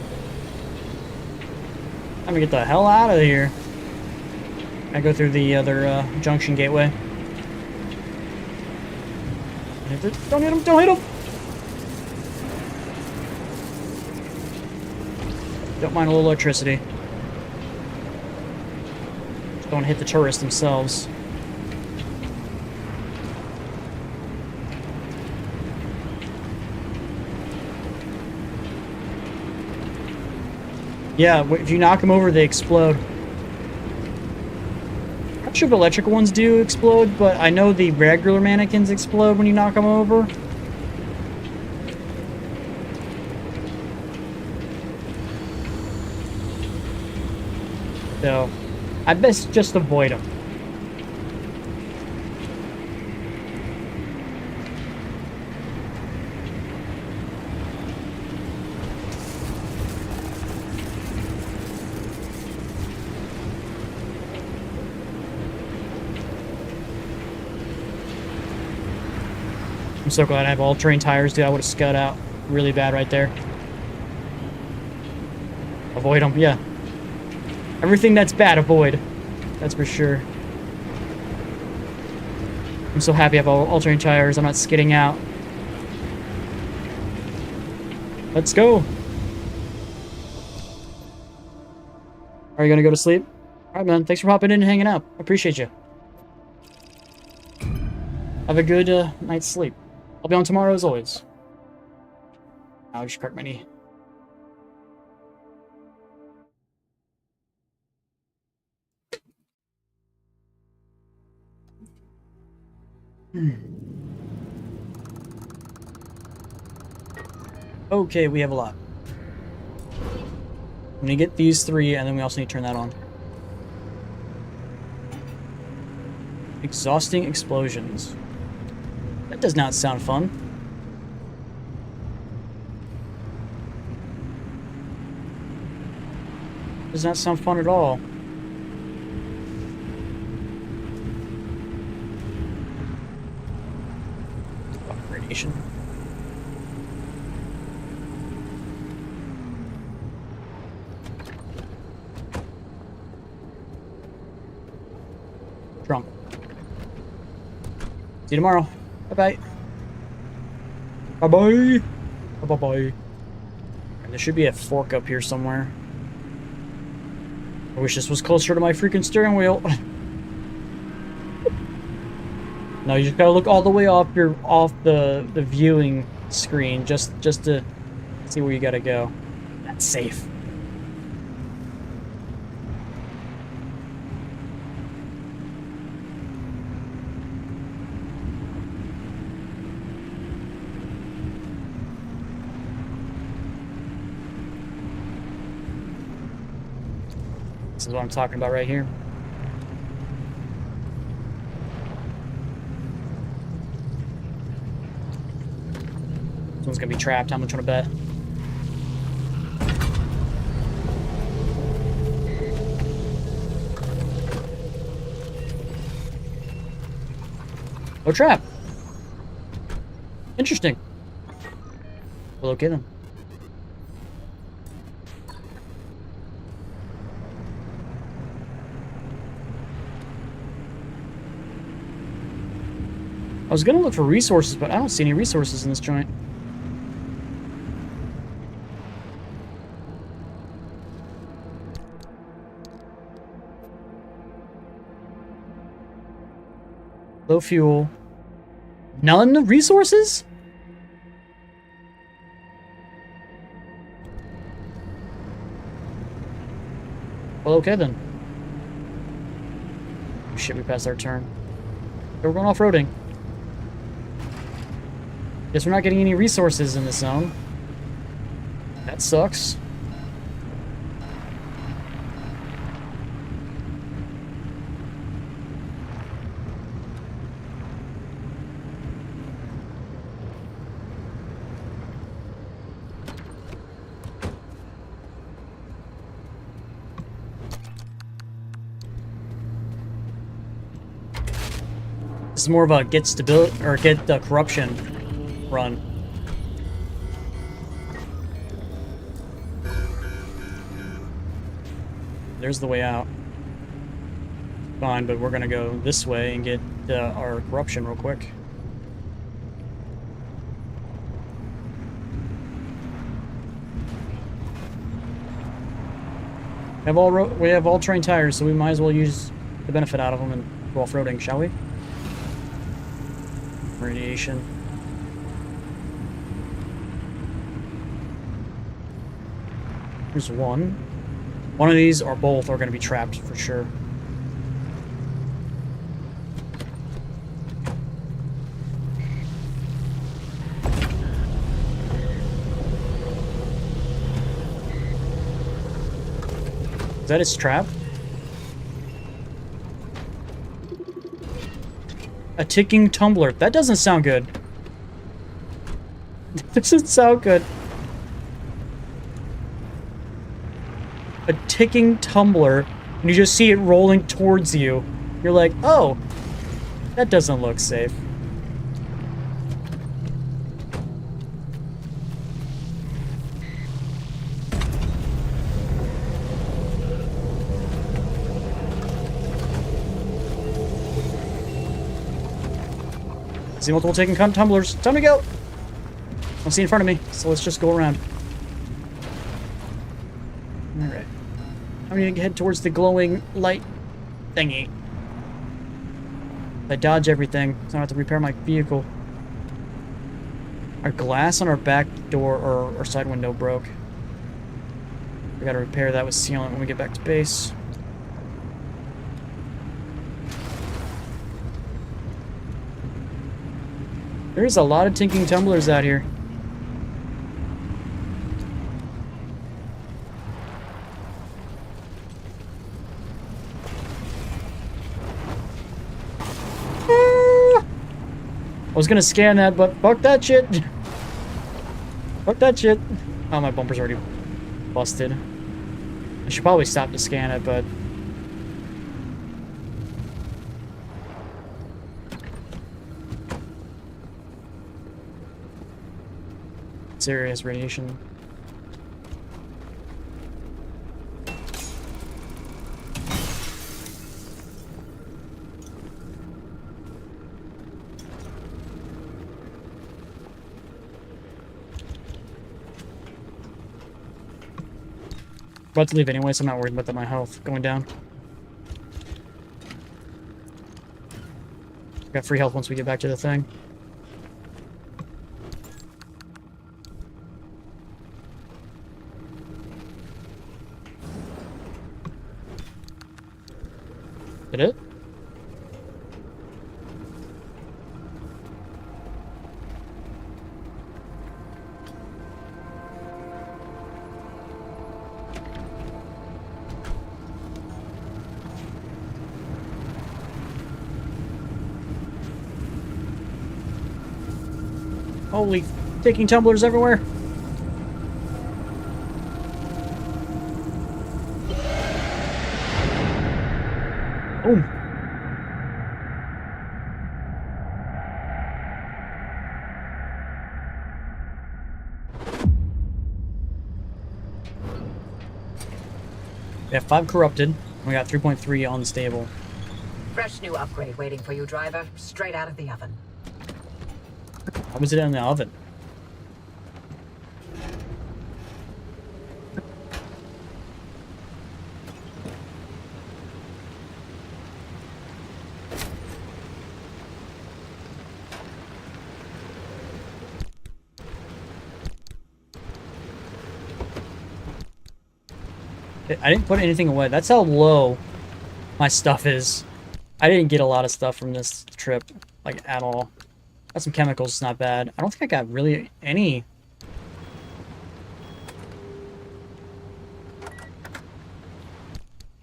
I'm gonna get the hell out of here. I go through the other junction gateway. Don't hit him! Don't hit him! Don't mind a little electricity. Just don't hit the tourists themselves. Yeah, if you knock them over, they explode. I'm not sure if electrical ones do explode, but I know the regular mannequins explode when you knock them over. So, I best just avoid them. I'm so glad I have all-terrain tires, dude. I would have scud out really bad right there. Avoid them, yeah. Everything that's bad, avoid. That's for sure. I'm so happy I have all-terrain tires. I'm not skidding out. Let's go. Are you gonna go to sleep? Alright, man. Thanks for hopping in and hanging out. I appreciate you. Have a good night's sleep. I'll be on tomorrow as always. I'll just crack my knee. Okay, we have a lot. I'm gonna get these 3, and then we also need to turn that on. Exhausting explosions. That does not sound fun. Does not sound fun at all. Radiation. Drunk. See you tomorrow. Bye-bye. Bye-bye. Bye-bye. And there should be a fork up here somewhere. I wish this was closer to my freaking steering wheel. No, you just gotta look all the way off the viewing screen just to see where you gotta go. That's safe. This is what I'm talking about right here. This one's gonna be trapped. How much you wanna bet? Oh, trap. Interesting. Well, okay then. was gonna look for resources, but I don't see any resources in this joint. Low fuel. None resources? Well, okay then. Shit, we passed our turn. We're going off-roading. Guess we're not getting any resources in this zone. That sucks. This is more of a get stability or get the corruption run. There's the way out. Fine, but we're gonna go this way and get our corruption real quick. We have all terrain tires, so we might as well use the benefit out of them and go off-roading, shall we? Radiation. Here's one. One of these or both are going to be trapped for sure. Is that its trap? A ticking tumbler. That doesn't sound good. That doesn't sound good. A ticking tumbler, and you just see it rolling towards you. You're like, oh, that doesn't look safe. See multiple taking tumblers. Time to go! I don't see in front of me, so let's just go around. Alright. I'm gonna head towards the glowing light thingy. I dodge everything, so I don't have to repair my vehicle. Our glass on our back door or side window broke. We gotta repair that with sealant when we get back to base. There's a lot of ticking tumblers out here. I was gonna scan that, but fuck that shit. Fuck that shit. Oh, my bumper's already busted. I should probably stop to scan it, but... serious radiation. About to leave anyway, so I'm not worried about my health going down. Got free health once we get back to the thing. Did it? Holy, taking tumblers everywhere. Boom. We have 5 corrupted. We got 3.3 unstable. Fresh new upgrade waiting for you, driver. Straight out of the oven. How was it in the oven? I didn't put anything away. That's how low my stuff is. I didn't get a lot of stuff from this trip, like, at all. Got some chemicals, it's not bad. I don't think I got really any...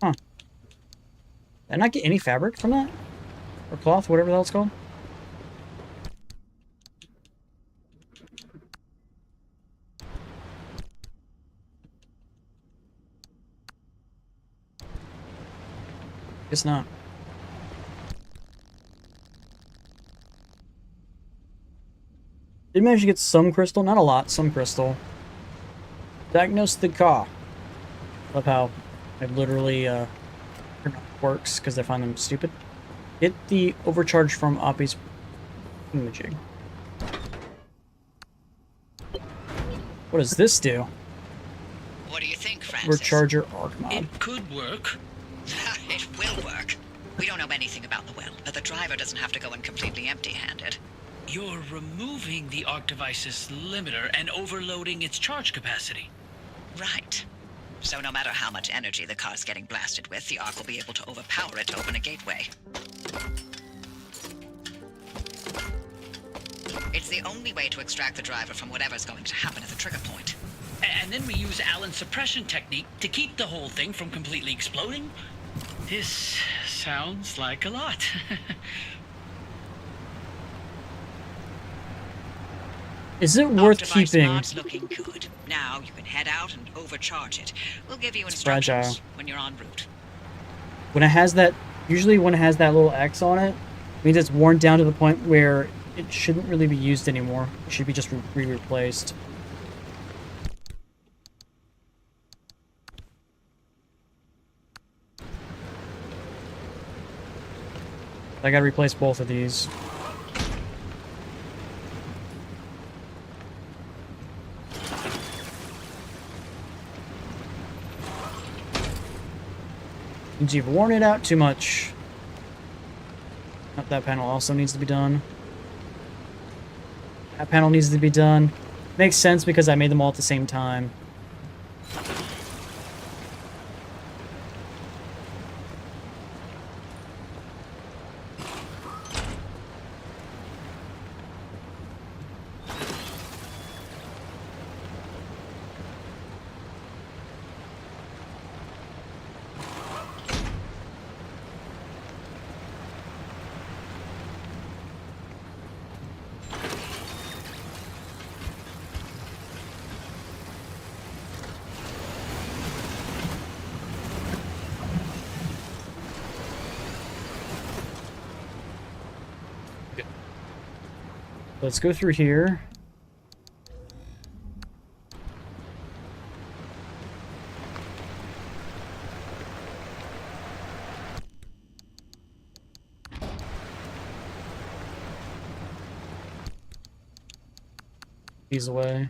Huh. Did I not get any fabric from that? Or cloth, whatever the hell it's called? Guess not. Did manage to get some crystal, not a lot, some crystal. Diagnose the car. Love how it literally works because they find them stupid. Get the overcharge from Oppie's imaging. What does this do? What do you think, Francis? Overcharger arc mod. It could work. It will work. We don't know anything about the well, but the driver doesn't have to go in completely empty-handed. You're removing the arc device's limiter and overloading its charge capacity. Right. So no matter how much energy the car's getting blasted with, the arc will be able to overpower it to open a gateway. It's the only way to extract the driver from whatever's going to happen at the trigger point. And then we use Allen's suppression technique to keep the whole thing from completely exploding? This sounds like a lot. Is it worth Optimize keeping? mod's looking good. Now you can head out and overcharge it. We'll give you instructions fragile. when you're en route. When it has that, usually when it has that little X on it, means it's worn down to the point where it shouldn't really be used anymore. It should be just replaced. I gotta replace both of these. Means you've worn it out too much. That panel also needs to be done. That panel needs to be done. Makes sense because I made them all at the same time. Let's go through here. These away.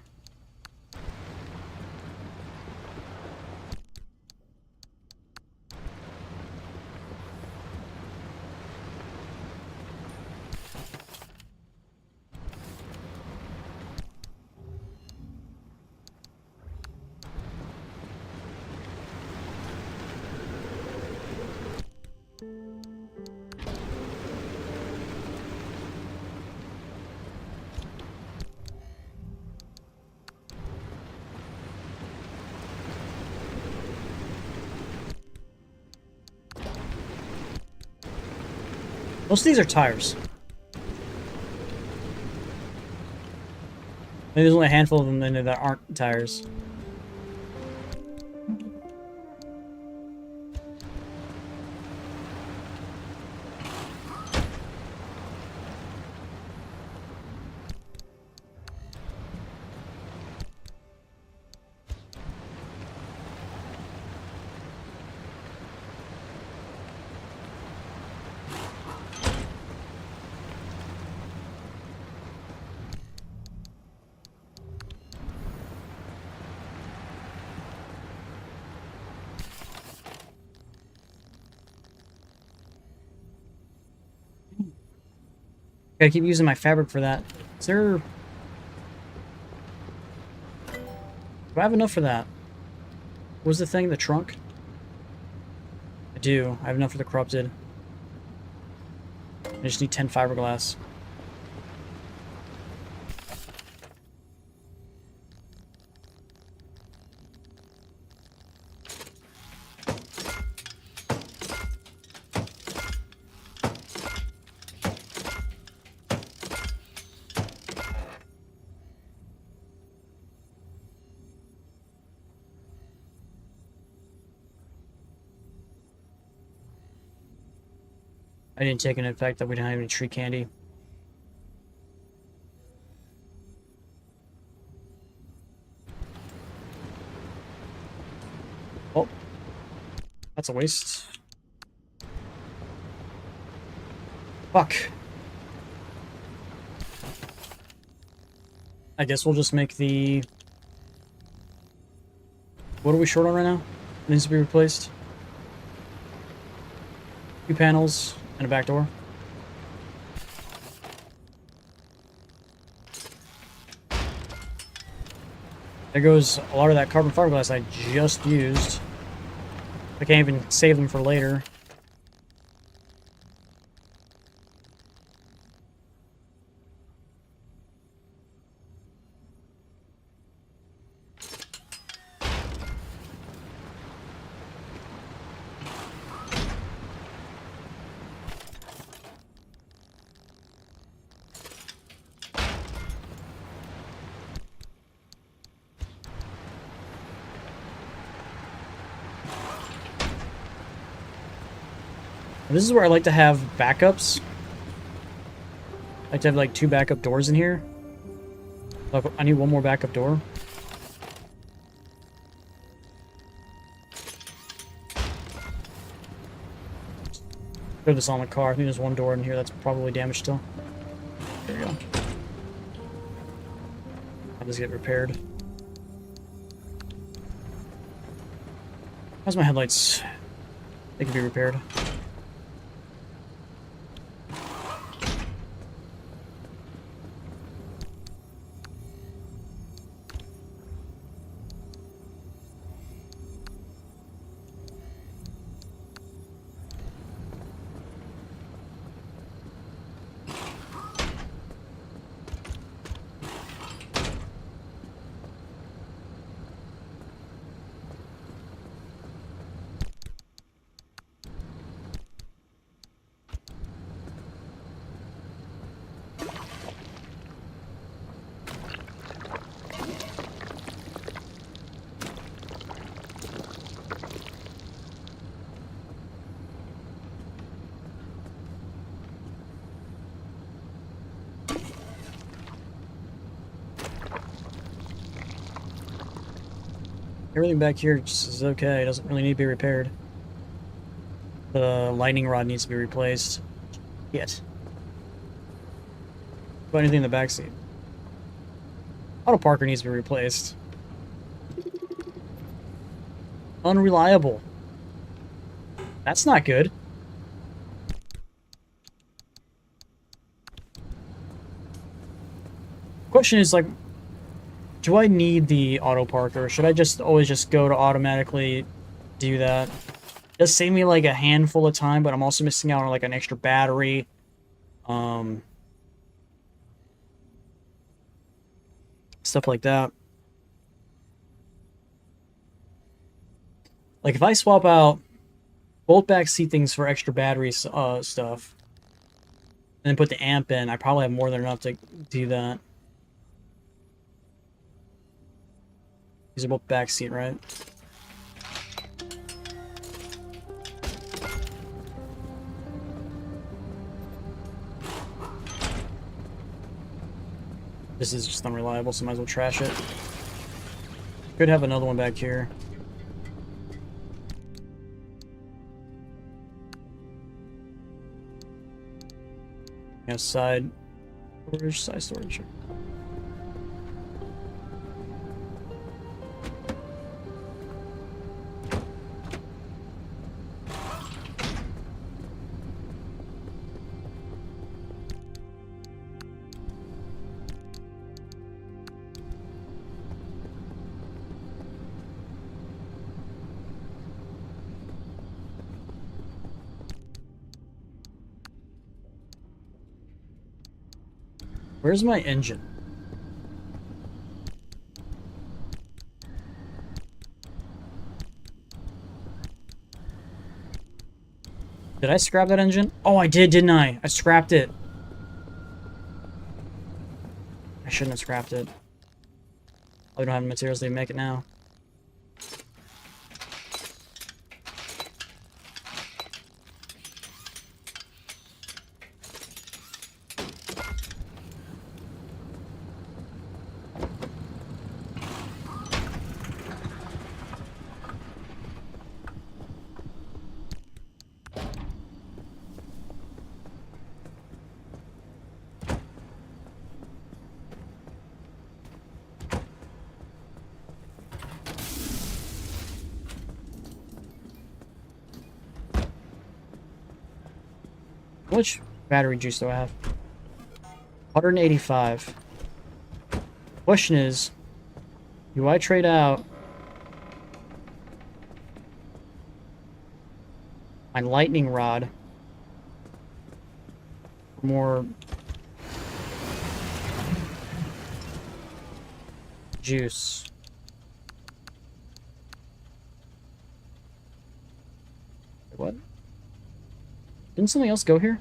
Most of these are tires. Maybe there's only a handful of them in there that aren't tires. Gotta keep using my fabric for that. Is there... Do I have enough for that? What was the thing? The trunk? I do. I have enough for the corrupted. I just need 10 fiberglass. I didn't take into effect that we didn't have any tree candy. Oh, that's a waste. Fuck. I guess we'll just make the... What are we short on right now? It needs to be replaced. 2 panels. And a back door. There goes a lot of that carbon fiberglass I just used. I can't even save them for later. This is where I like to have backups. I like to have like 2 backup doors in here. Look, I need 1 more backup door. Put this on the car. I think there's 1 door in here that's probably damaged still. There we go. Have this get repaired. How's my headlights? They can be repaired. Everything back here just is okay. It doesn't really need to be repaired. The lightning rod needs to be replaced. Yet. What about anything in the backseat? Auto parker needs to be replaced. Unreliable. That's not good. Question is, like, do I need the auto parker? Should I just always just go to automatically do that? It does save me like a handful of time, but I'm also missing out on like an extra battery. Stuff like that. Like if I swap out both back seat things for extra battery stuff, and then put the amp in, I probably have more than enough to do that. These are both back seat, right? This is just unreliable, so might as well trash it. Could have another one back here. Yeah, side storage. Where's my engine? Did I scrap that engine? Oh, I did, didn't I? I scrapped it. I shouldn't have scrapped it. I don't have the materials to make it now. How much battery juice do I have? 185. Question is, do I trade out my lightning rod for more juice? What? Didn't something else go here?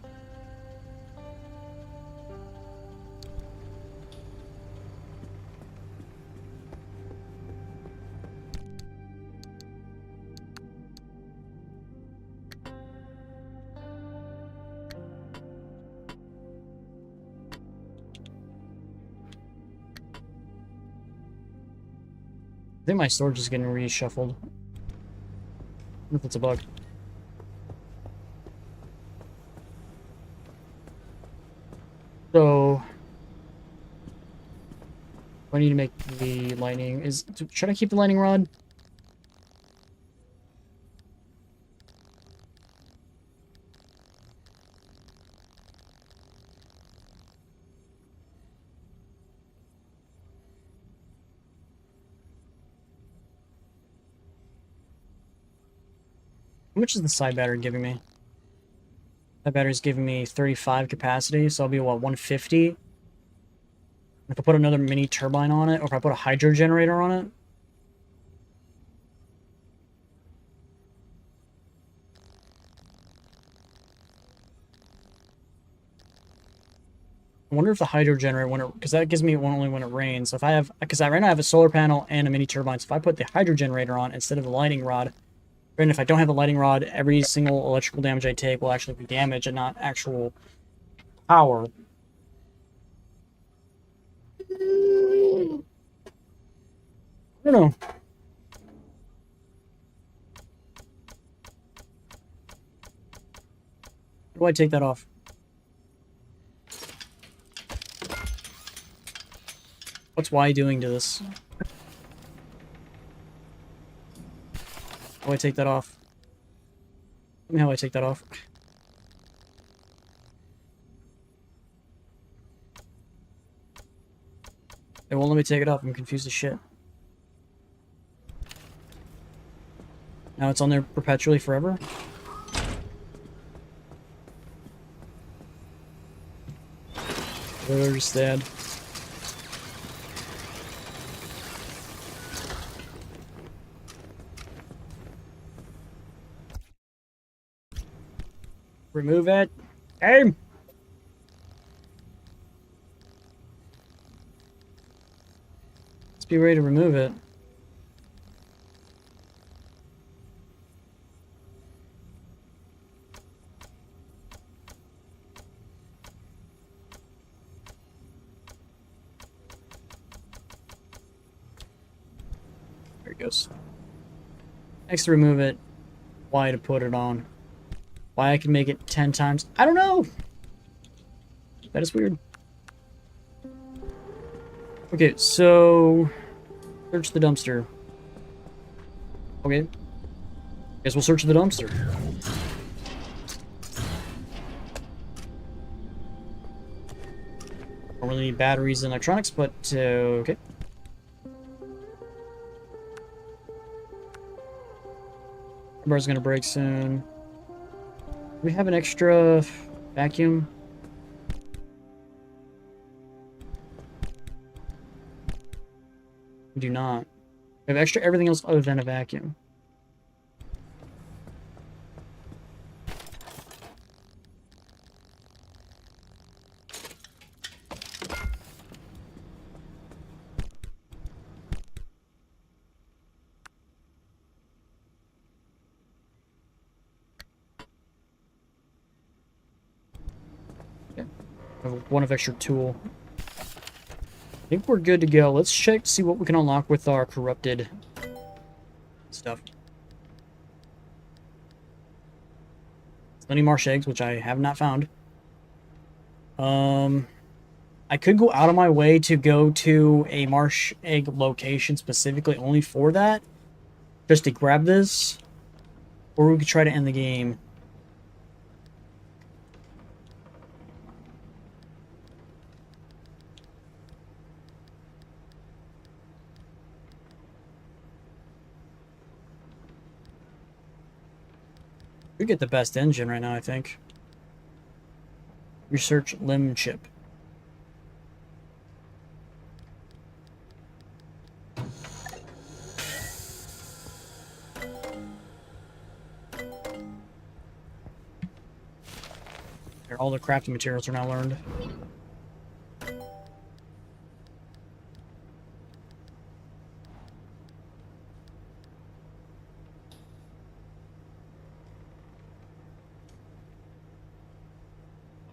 I think my storage is getting reshuffled. I don't know if it's a bug. So, I need to make the lightning. Should I keep the lightning rod? How much is the side battery giving me? That battery's giving me 35 capacity, so I'll be, what, 150? If I put another mini turbine on it, or if I put a hydro generator on it. I wonder if the hydro generator, because that gives me one only when it rains. So if I have, because right now I have a solar panel and a mini turbine, so if I put the hydro generator on instead of the lightning rod, and if I don't have the lightning rod, every single electrical damage I take will actually be damage and not actual power. I don't know. How do I take that off? What's Y doing to this? How do I take that off? Tell me how I take that off. It won't let me take it off. I'm confused as shit. Now it's on there perpetually forever? I don't understand. Remove it. Aim! Let's be ready to remove it. There it goes. Next to remove it, Y to put it on. Why I can make it 10 times? I don't know! That is weird. Okay, so... search the dumpster. Okay. Guess we'll search the dumpster. Don't really need batteries and electronics, but, okay. The bar's gonna break soon. We have an extra vacuum. do not. We have extra everything else other than a vacuum. One of extra tool. I think we're good to go. Let's check to see what we can unlock with our corrupted stuff. Plenty marsh eggs, which I have not found. I could go out of my way to go to a marsh egg location specifically only for that, just to grab this, or we could try to end the game. We get the best engine right now, I think. Research limb chip. Here, all the crafting materials are now learned.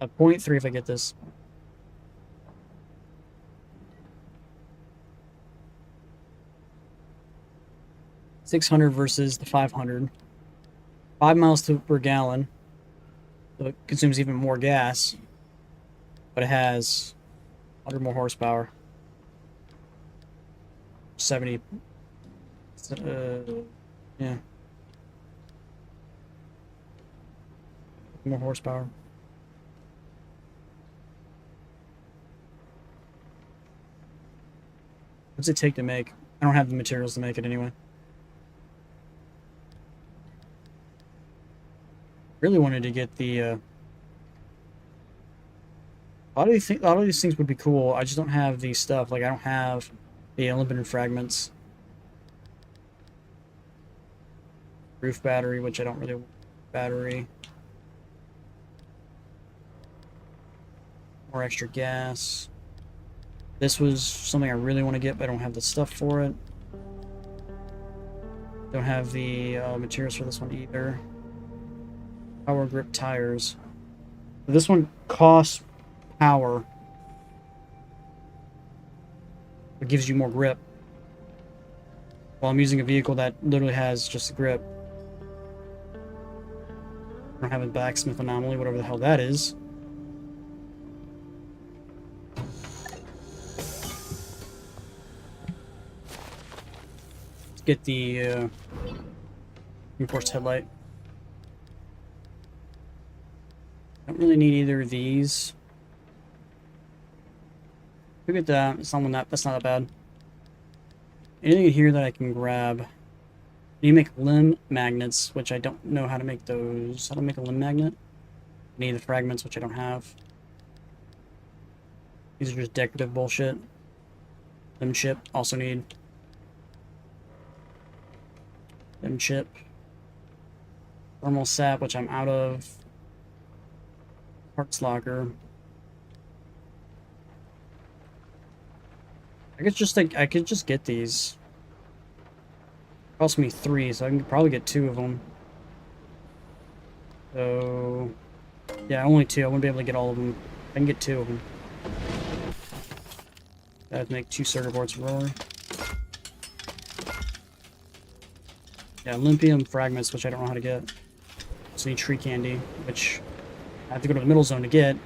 A 0.3 if I get this. $600 versus the 500. 5 miles per gallon. So it consumes even more gas. But it has 100 more horsepower. 70. Yeah. More horsepower. What's it take to make? I don't have the materials to make it anyway. Really wanted to get the a lot of these things would be cool. I just don't have the stuff. Like I don't have the unlimited fragments. Roof battery, which I don't really want. Battery. More extra gas. This was something I really want to get, but I don't have the stuff for it. Don't have the materials for this one either. Power grip tires. This one costs power. It gives you more grip. While I'm using a vehicle that literally has just a grip. I don't have a blacksmith anomaly, whatever the hell that is. Get the reinforced headlight. Don't really need either of these. Look at that. That's not that bad. Anything in here that I can grab? You make limb magnets, which I don't know how to make those. How to make a limb magnet? I need the fragments, which I don't have. These are just decorative bullshit. Limb chip, also need. Limb chip. Thermal sap, which I'm out of. Parts locker. I could just get these. Cost me 3, so I can probably get 2 of them. So yeah, only 2. I wouldn't be able to get all of them. I can get 2 of them. That'd make 2 circuit boards for roller. Yeah, Olympium fragments, which I don't know how to get. So I need tree candy, which I have to go to the middle zone to get.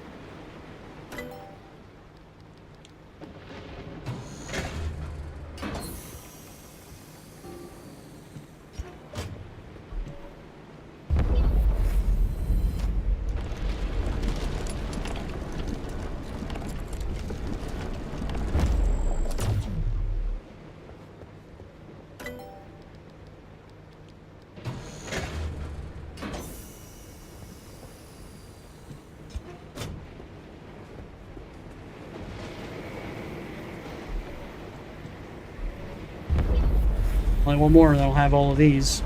Only one more and I'll have all of these.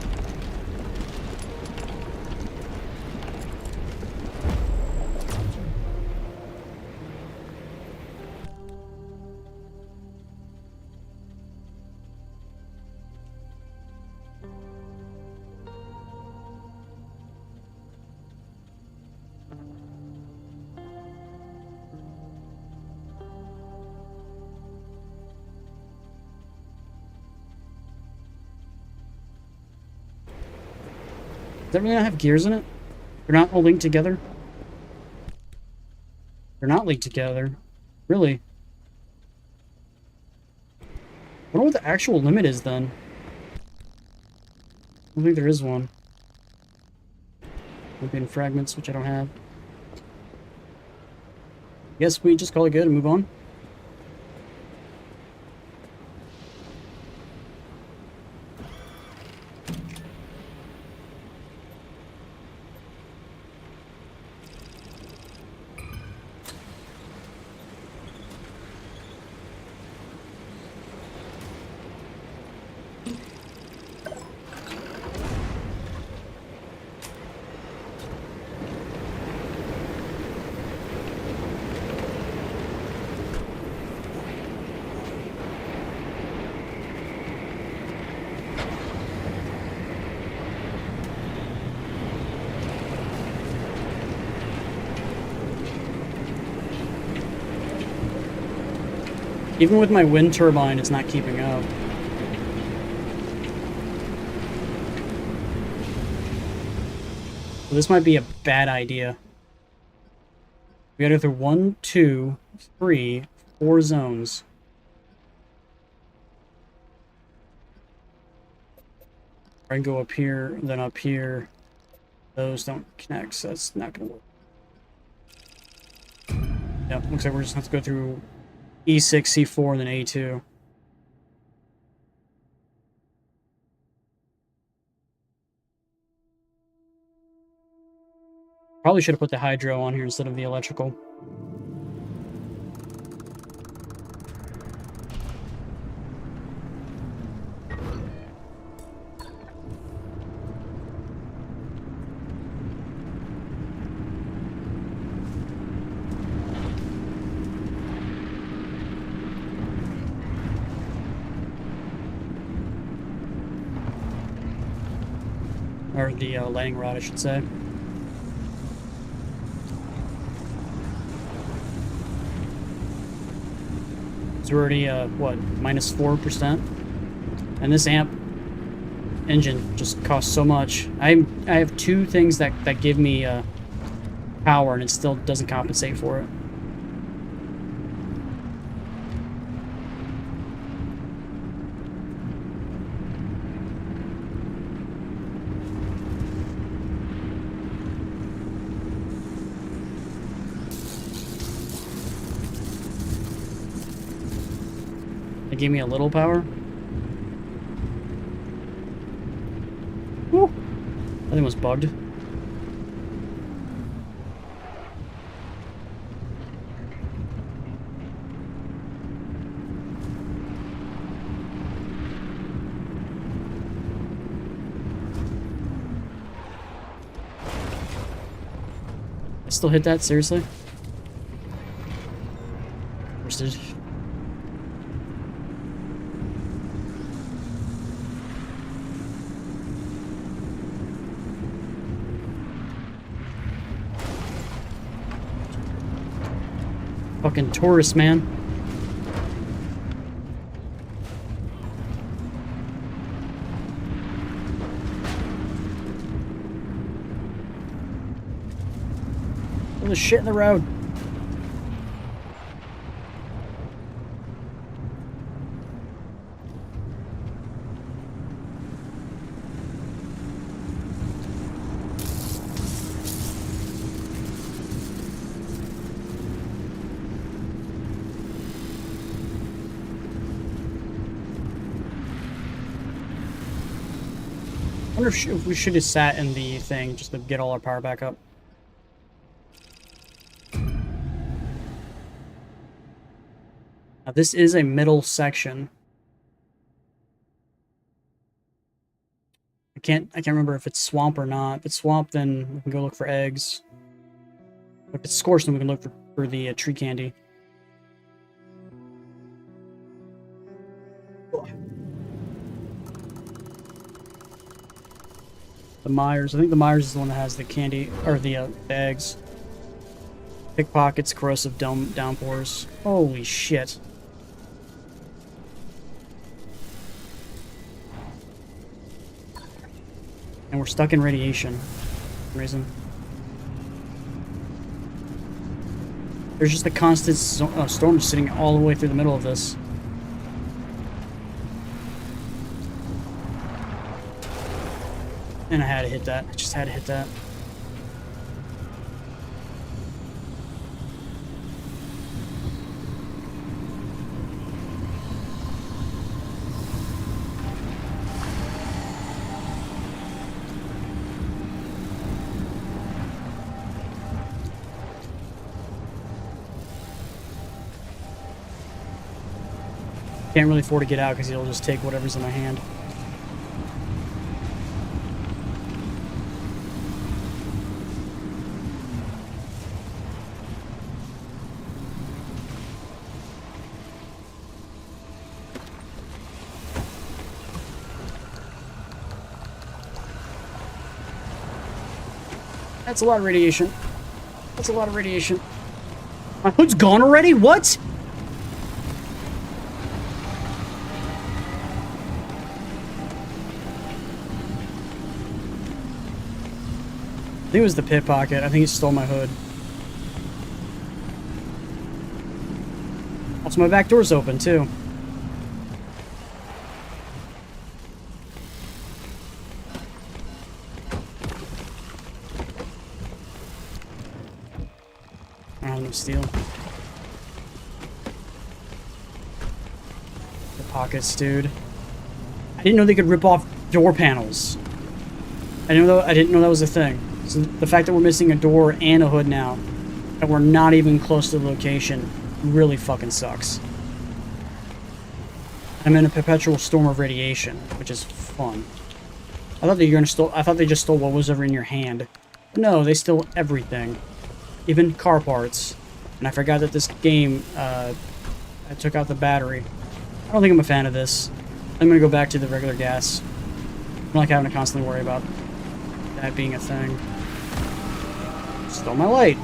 Does that really not have gears in it? They're not all linked together? They're not linked together. Really? I wonder what the actual limit is then. I don't think there is one. Maybe in fragments, which I don't have. Guess we just call it good and move on. Even with my wind turbine, it's not keeping up. So this might be a bad idea. We gotta go through 1, 2, 3, 4 zones. I can go up here, then up here. Those don't connect, so that's not gonna work. Yep, looks like we're just gonna have to go through E6, C4, and then A2. Probably should have put the hydro on here instead of the electrical. Or the landing rod, I should say. It's already, what, minus 4%? And this amp engine just costs so much. I have 2 things that give me power, and it still doesn't compensate for it. It gave me a little power. Woo! That thing was bugged. I still hit that? Seriously? Roasted. Fucking tourists, man. All the shit in the road. I wonder if we should have sat in the thing just to get all our power back up. Now this is a middle section. I can't remember if it's swamp or not. If it's swamp, then we can go look for eggs. If it's scorched, then we can look for the tree candy. The Myers. I think the Myers is the one that has the candy, or the eggs. Pickpockets, corrosive downpours. Holy shit. And we're stuck in radiation for some reason. There's just a constant storm sitting all the way through the middle of this. And I had to hit that. I just had to hit that. Can't really afford to get out because he'll just take whatever's in my hand. That's a lot of radiation. That's a lot of radiation. My hood's gone already? What? I think it was the pickpocket. I think he stole my hood. Also, my back door's open, too. I don't have no steel. The pockets, dude. I didn't know they could rip off door panels. I didn't know that was a thing. So the fact that we're missing a door and a hood now, and we're not even close to the location, really fucking sucks. I'm in a perpetual storm of radiation, which is fun. I thought they just stole what was ever in your hand. But no, they stole everything. Even car parts. And I forgot that this game, I took out the battery. I don't think I'm a fan of this. I'm gonna go back to the regular gas. I don't like having to constantly worry about that being a thing. Stole my light.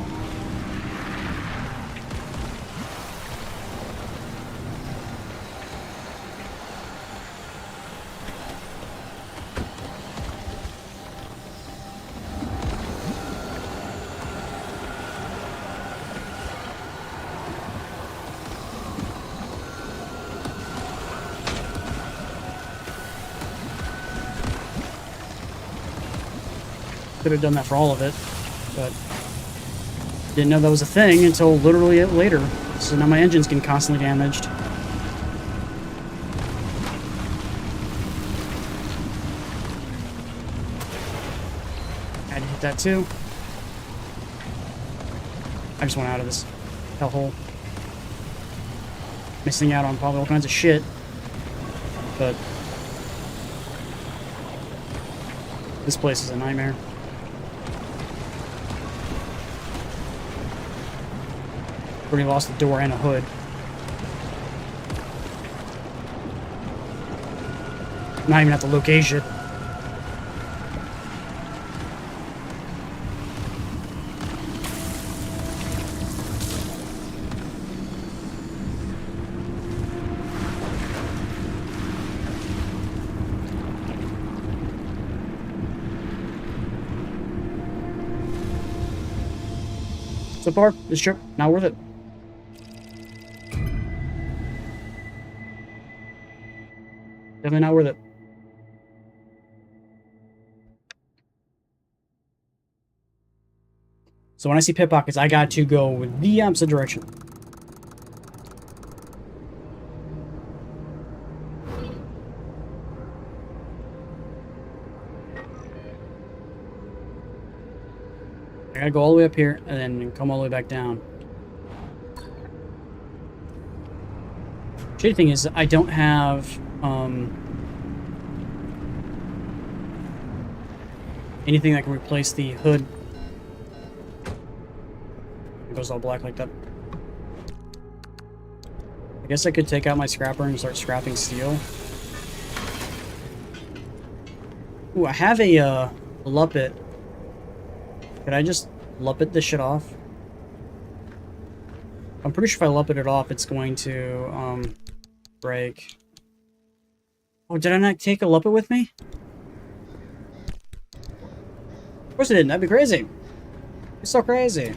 Could have done that for all of it, but didn't know that was a thing until literally later. So now my engine's getting constantly damaged. Had to hit that too. I just went out of this hellhole. Missing out on probably all kinds of shit, but this place is a nightmare. Already lost the door and a hood. Not even at the location. So far, this trip, not worth it. Definitely not worth it. So when I see pickpockets, I got to go with the opposite direction. I gotta go all the way up here and then come all the way back down. Shitty thing is, I don't have, Anything that can replace the hood. It goes all black like that. I guess I could take out my scrapper and start scrapping steel. Ooh, I have a Luppet. Could I just Luppet this shit off? I'm pretty sure if I Luppet it off, it's going to break. Oh, did I not take a Luppet with me? Of course I didn't. That'd be crazy. It's so crazy.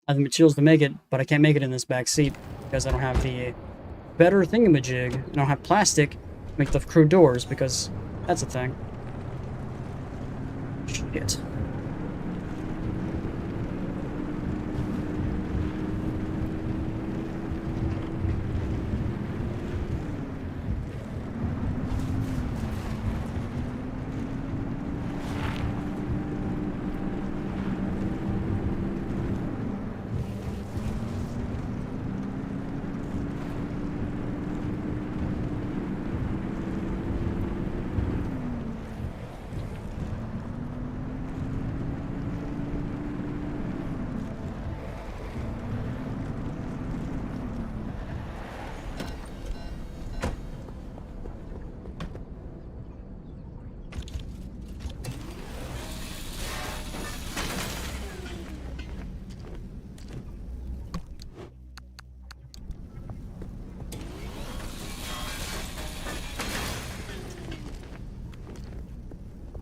I have the materials to make it, but I can't make it in this back seat because I don't have the better thingamajig. I don't have plastic to make the crew doors because that's a thing. Shit.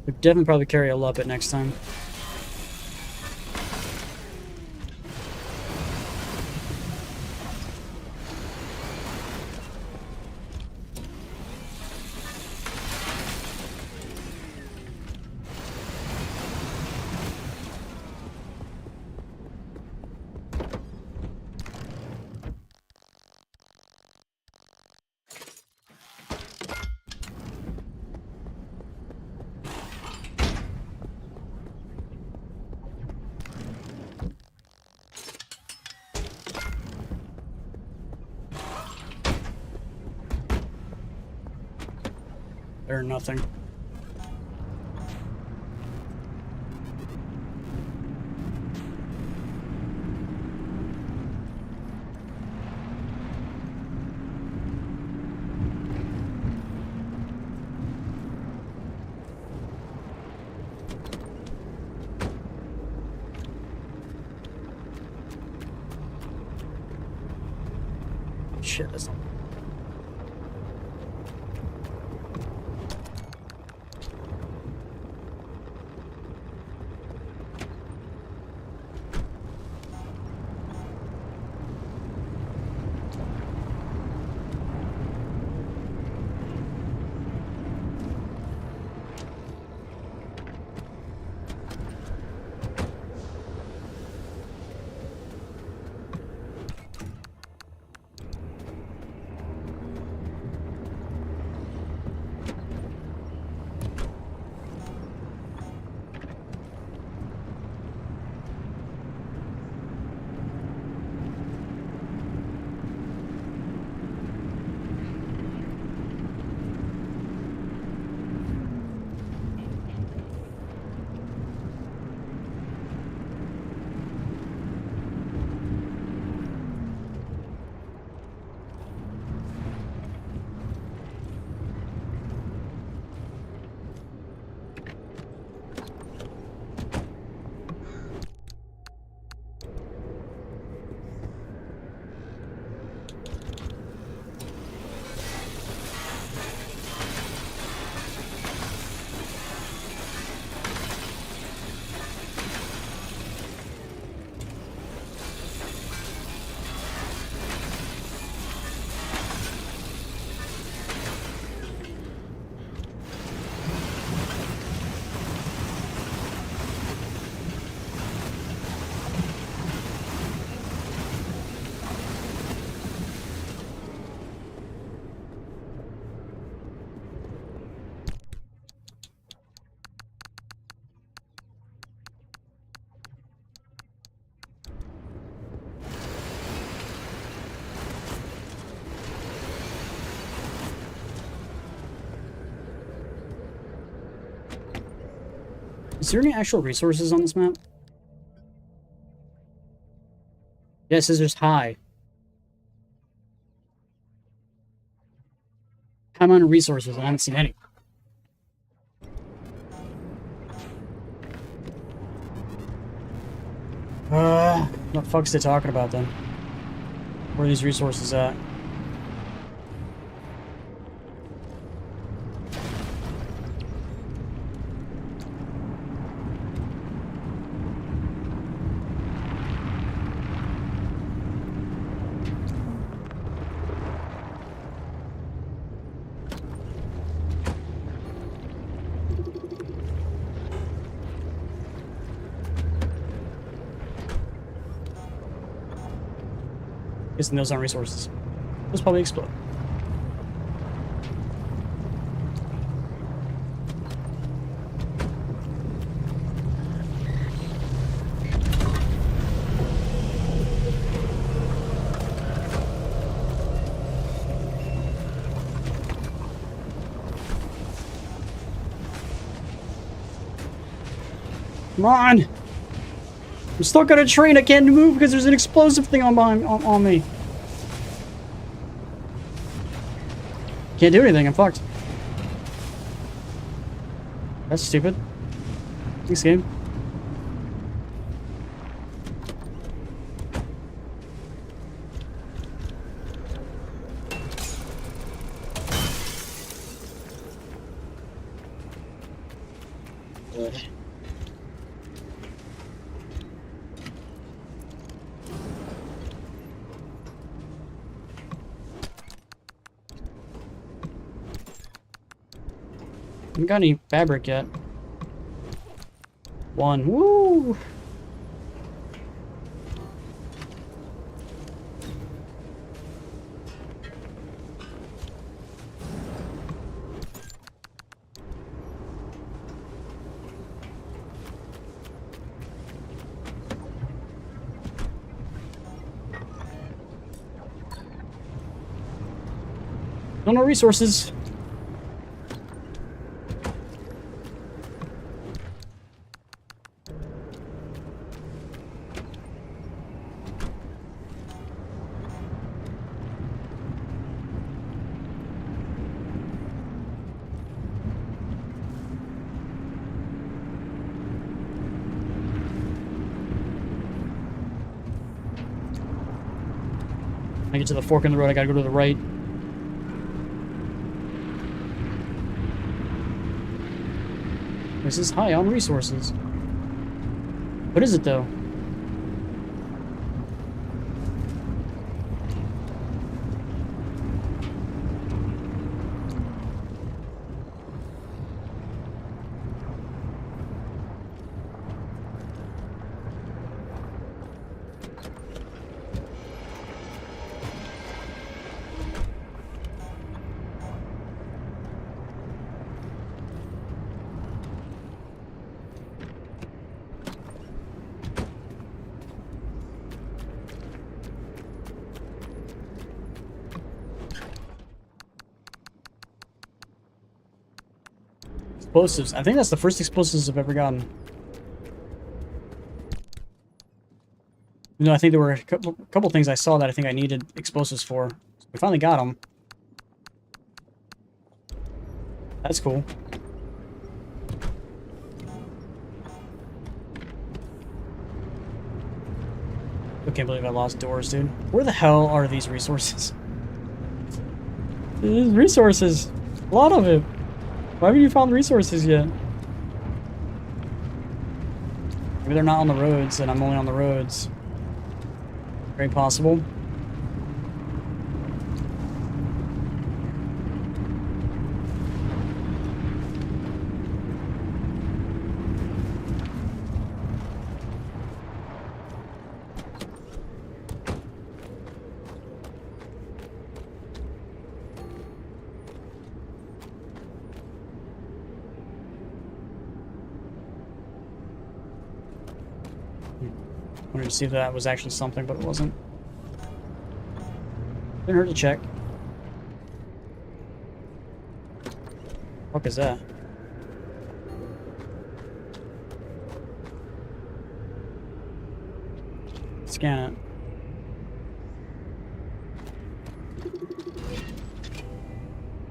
We'll definitely probably carry a Luppet next time. Or nothing. Shit, that's not. Is there any actual resources on this map? Yeah, it says there's high. High amount of resources, and I haven't seen any. What the fuck's they talking about then? Where are these resources at? Guessing those aren't resources. Those probably explode. Come on! I'm stuck on a train. I can't move because there's an explosive thing on me. Can't do anything. I'm fucked. That's stupid. Thanks, game. Haven't got any fabric yet. One. Woo! No resources. I get to the fork in the road, I gotta go to the right. This is high on resources. What is it though? Explosives. I think that's the first explosives I've ever gotten. You know, I think there were a couple things I saw that I think I needed explosives for. So we finally got them. That's cool. I can't believe I lost doors, dude. Where the hell are these resources? These resources. A lot of it. Why haven't you found resources yet? Maybe they're not on the roads and I'm only on the roads. Very possible. Wanted to see if that was actually something, but it wasn't. Didn't hurt to check. What is that? Scan it.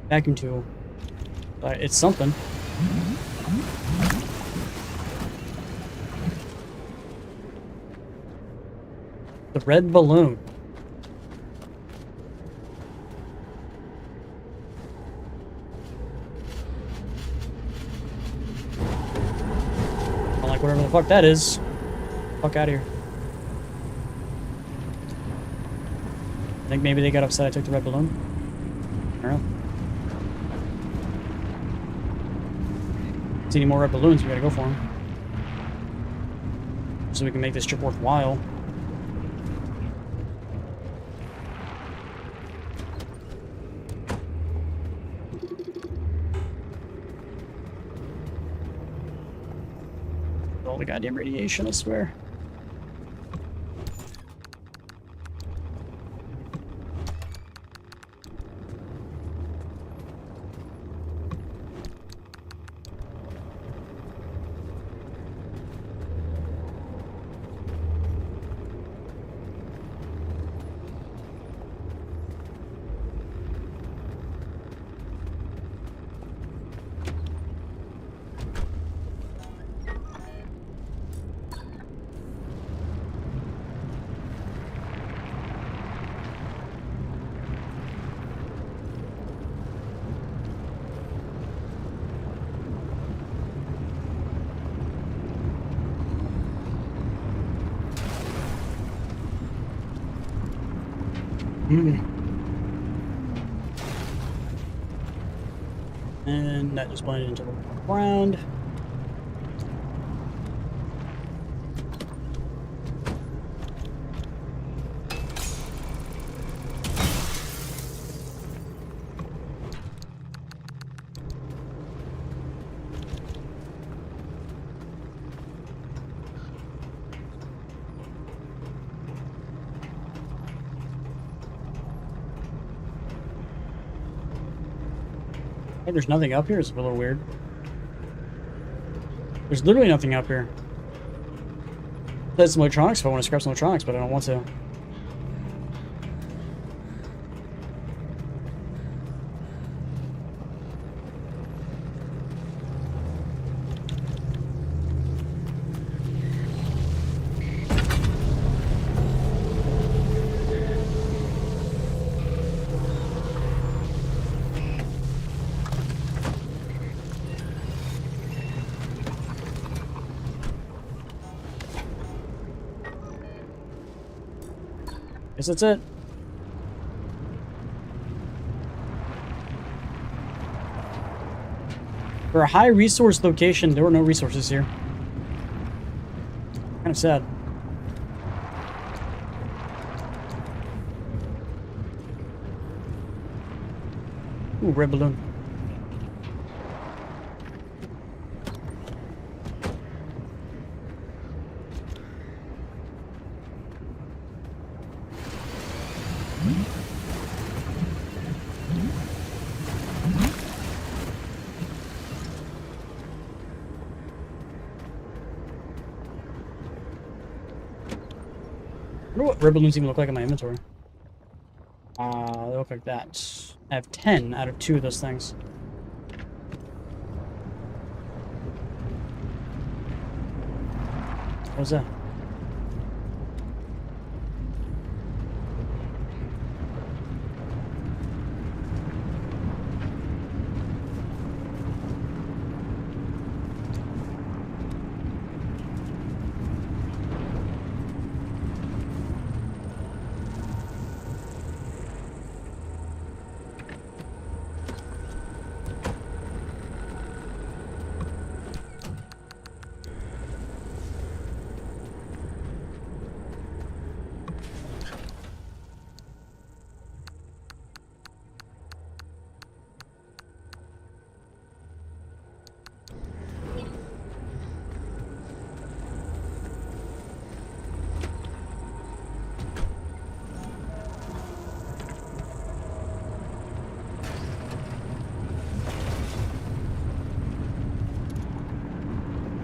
Vacuum tool. It's something. The red balloon. I don't like whatever the fuck that is. Fuck out of here. I think maybe they got upset I took the red balloon. I don't know. See any more red balloons, we gotta go for them. So we can make this trip worthwhile. All the goddamn radiation, I swear. And that just blended into the ground. Hey, there's nothing up here. It's a little weird. There's literally nothing up here. There's some electronics if I want to scrap some electronics, but I don't want to. Guess that's it. For a high resource location, there were no resources here. Kind of sad. Ooh, red balloon. I wonder what red balloons even look like in my inventory. They look like that. I have 10 out of 2 of those things. What was that?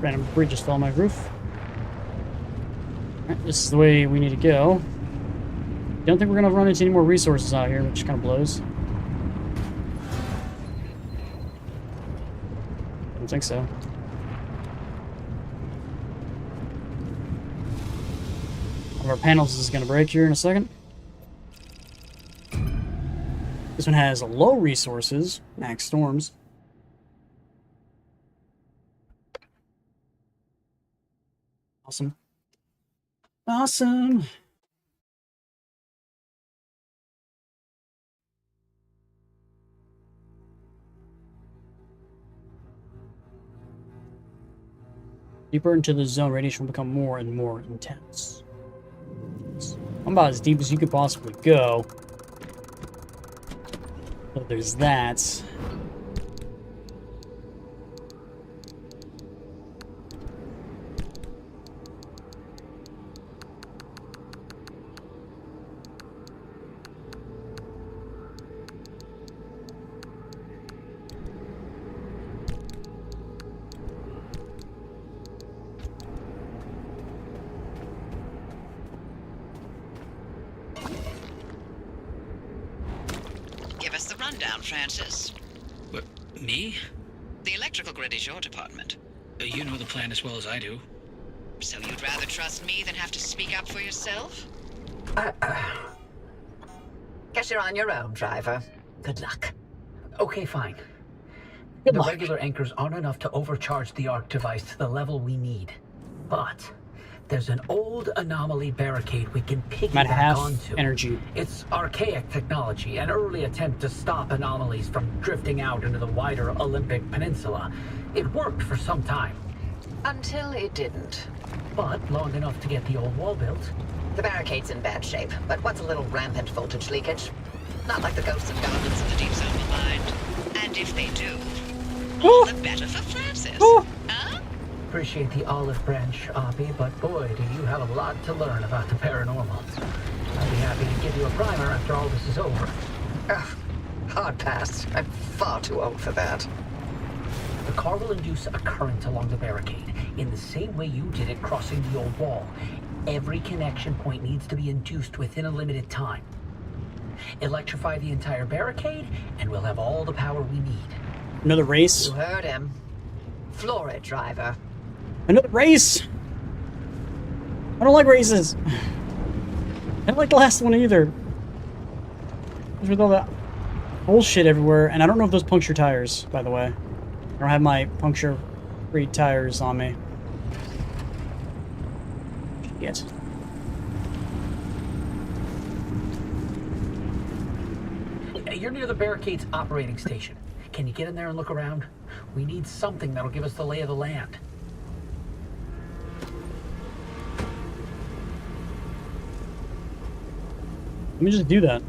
Random debris just fell on my roof. Alright, this is the way we need to go. Don't think we're gonna run into any more resources out here, which kind of blows. Don't think so. One of our panels is gonna break here in a second. This one has low resources, max storms. Awesome. Awesome. Deeper into the zone, radiation will become more and more intense. I'm about as deep as you could possibly go. So there's that. Give us the rundown, Francis. What, me? The electrical grid is your department. You know the plan as well as I do. So you'd rather trust me than have to speak up for yourself? Guess you're on your own, driver. Good luck. Okay, fine. Good The luck. regular anchors aren't enough to overcharge the arc device to the level we need. But there's an old anomaly barricade we can Might piggyback have onto. energy. It's archaic technology, an early attempt to stop anomalies from drifting out into the wider Olympic Peninsula. It worked for some time, Until it didn't. but long enough to get the old wall built. The barricade's in bad shape, but what's a little rampant voltage leakage? Not like the ghosts and goblins The deep zone will mind. And if they do, Oh. all the better for Francis. Oh. Huh? Appreciate the olive branch, Abby, but boy, do you have a lot to learn about the paranormal. I'll be happy to give you a primer after all this is over. Ugh, hard pass. I'm far too old for that. The car will induce a current along the barricade, in the same way you did it crossing the old wall. Every connection point needs to be induced within a limited time. Electrify the entire barricade, and we'll have all the power we need. Another race. You heard him. Floor it, driver. Another race! I don't like races. I don't like the last one either. With all that bullshit everywhere, and I don't know if those puncture tires, by the way. I don't have my puncture-free tires on me. Shit. You're near the barricade's operating station. Can you get in there and look around? We need something that'll give us the lay of the land. Let me just do that.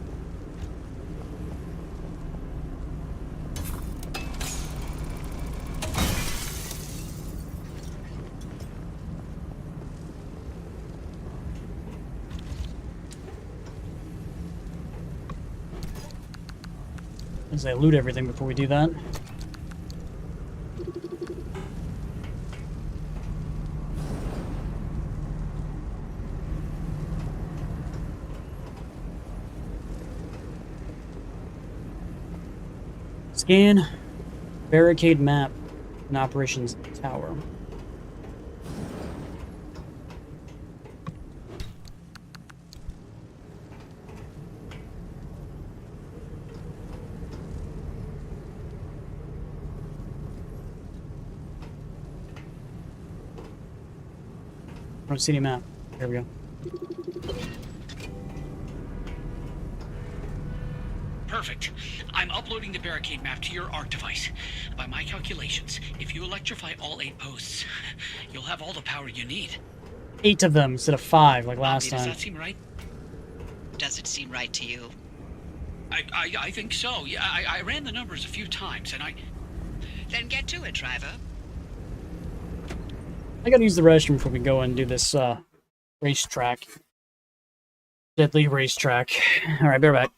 As I loot everything before we do that. Scan barricade map and operations tower. Front city map. There we go. Perfect. I'm uploading the barricade map to your ARC device. By my calculations, if you electrify all 8 posts, you'll have all the power you need. 8 of them instead of 5 like last Does time. that seem right? Does it seem right to you? I think so. Yeah, I ran the numbers a few times, and Then get to it, driver. I gotta use the restroom before we go and do this racetrack. Deadly racetrack. Alright, bear back.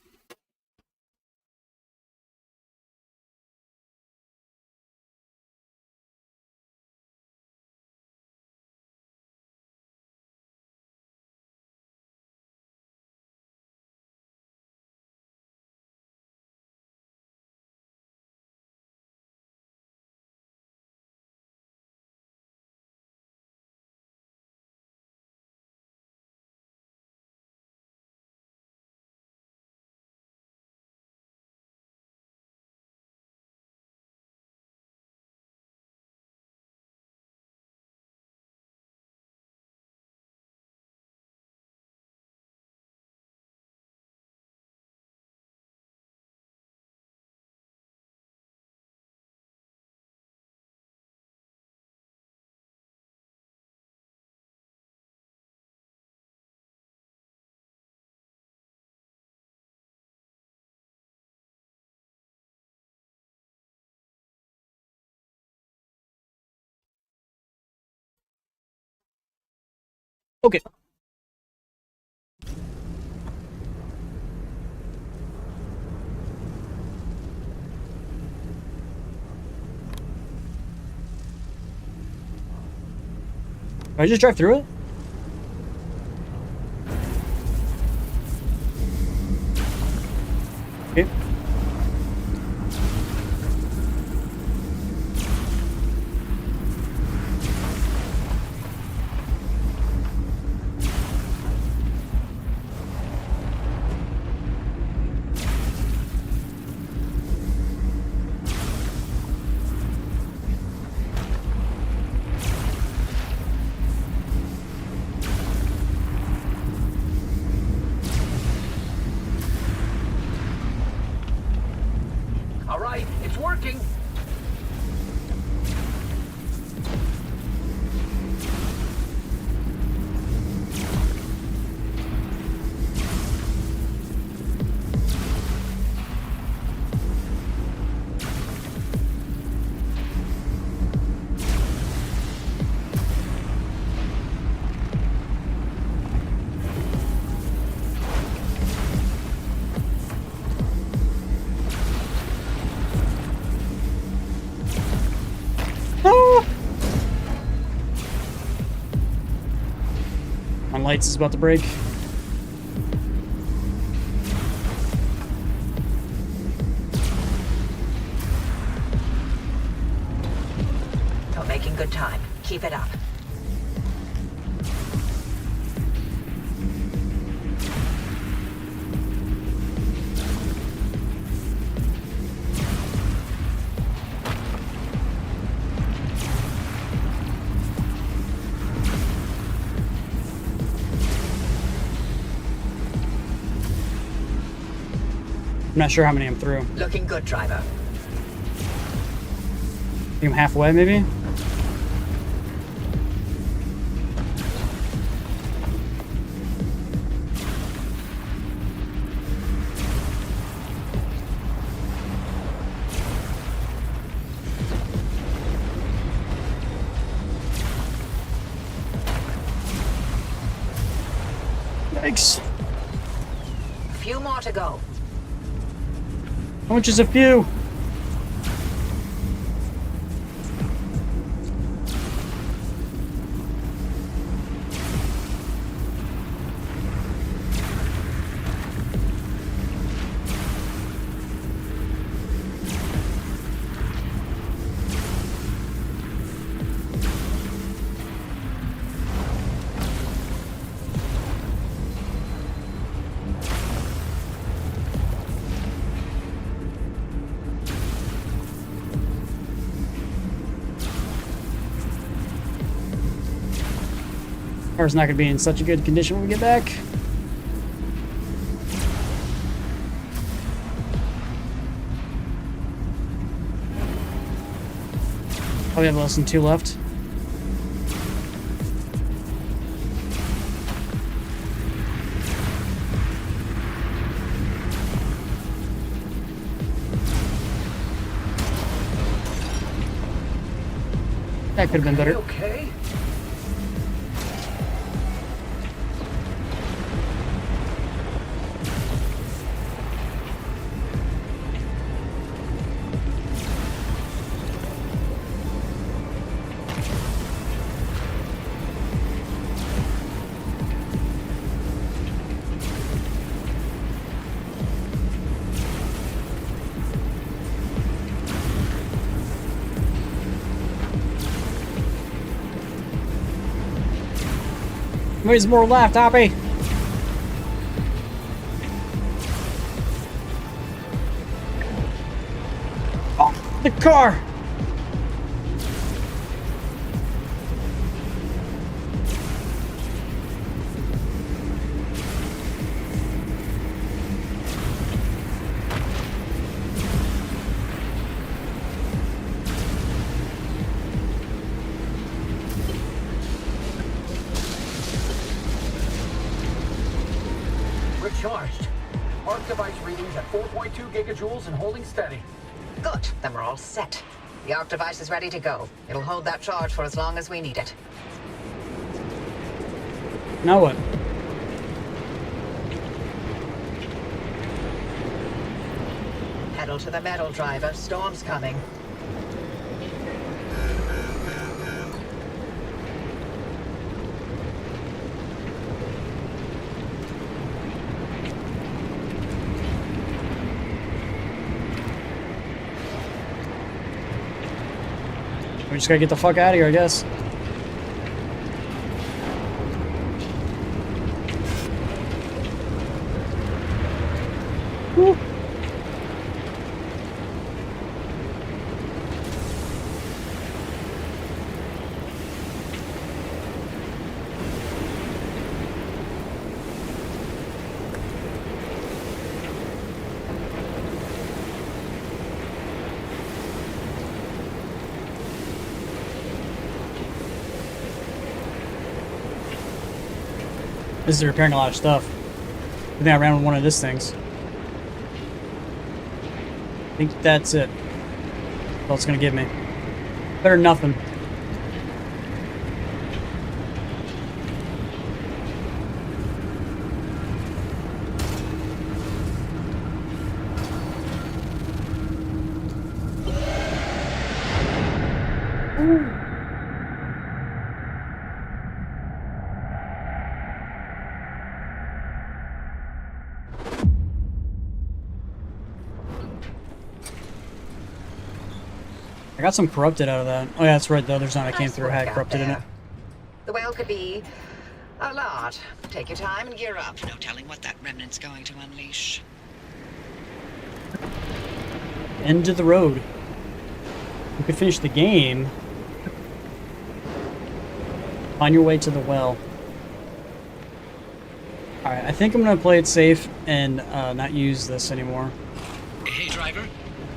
Okay. Did I just drive through it? Okay. All right, it's working. My lights is about to break. You're making good time. Keep it up. I'm not sure how many I'm through. I Looking good, driver. think I'm halfway, maybe? Yikes. A few more to go. How much is a few? Car's not gonna be in such a good condition when we get back. Probably have less than 2 left. That could have been better. Okay. There's more left, Hoppy. Oh, the car. Charged. Arc device readings at 4.2 gigajoules and holding steady. Good. Then we're all set. The arc device is ready to go. It'll hold that charge for as long as we need it. Now what? Pedal to the metal, driver. Storm's coming. We just gotta get the fuck out of here, I guess. Woo. This is repairing a lot of stuff. I think I ran with one of these things. I think that's it. What else it's gonna give me? Better than nothing. I got some corrupted out of that. Oh yeah, that's right. The other zone I came Nice through work had out corrupted in it. there. The whale could be a lot. Take your time and gear up. No telling what that remnant's going to unleash. End of the road. You could finish the game. Find your way to the well. Alright, I think I'm gonna play it safe and not use this anymore. Hey, driver.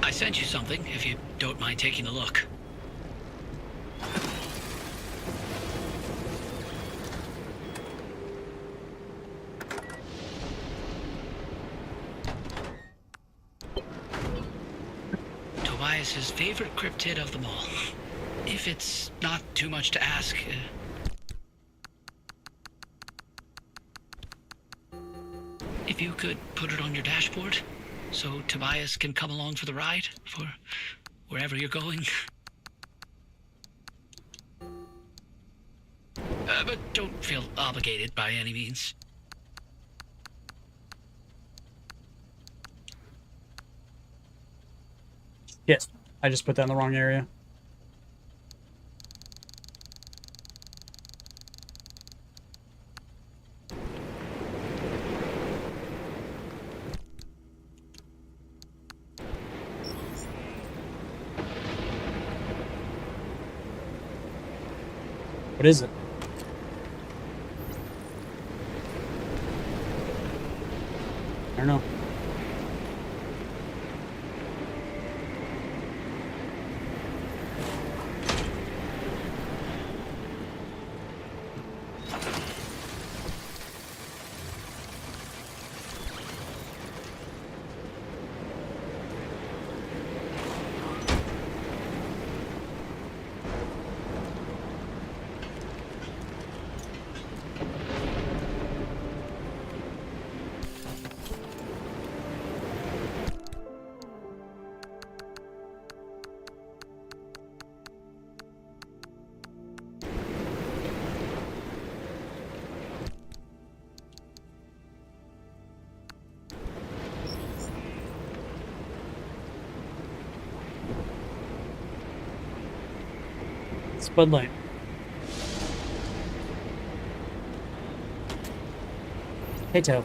I sent you something, if you don't mind taking a look. Tobias's favorite cryptid of them all. If it's not too much to ask, if you could put it on your dashboard, so Tobias can come along for the ride, for wherever you're going. But don't feel obligated by any means. Yes, I just put that in the wrong area. What is it? I don't know. It's Bud Light. Hey, Toe.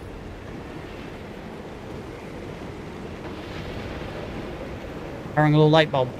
Powering a little light bulb.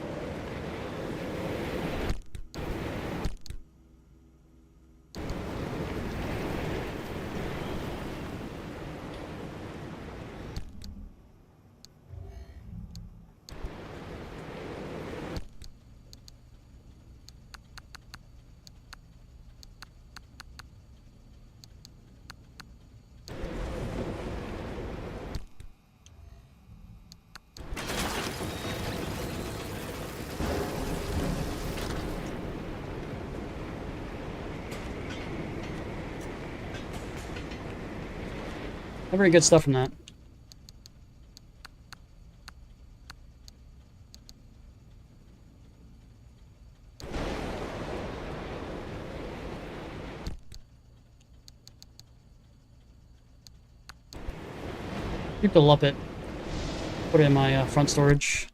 Not very good stuff from that. People up it. Put it in my front storage.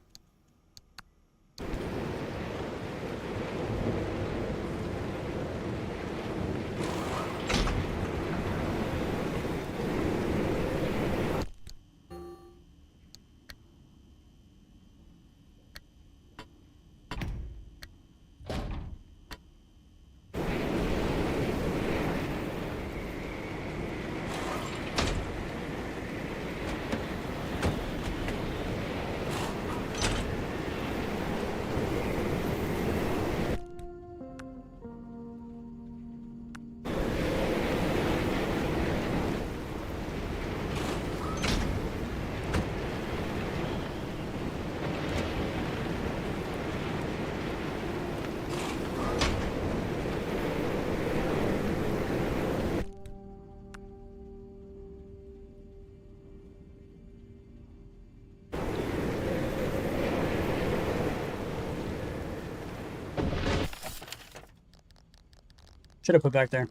Should have put back there.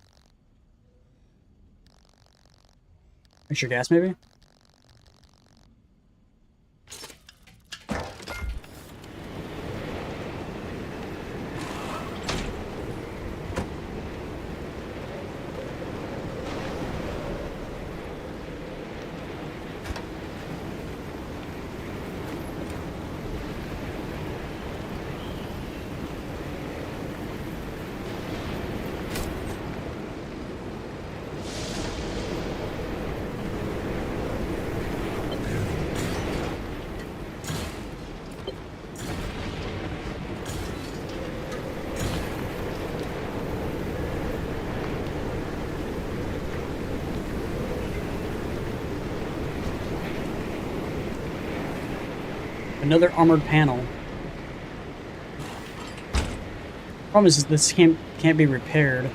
Extra gas, maybe? Another armored panel. Problem is this can't be repaired.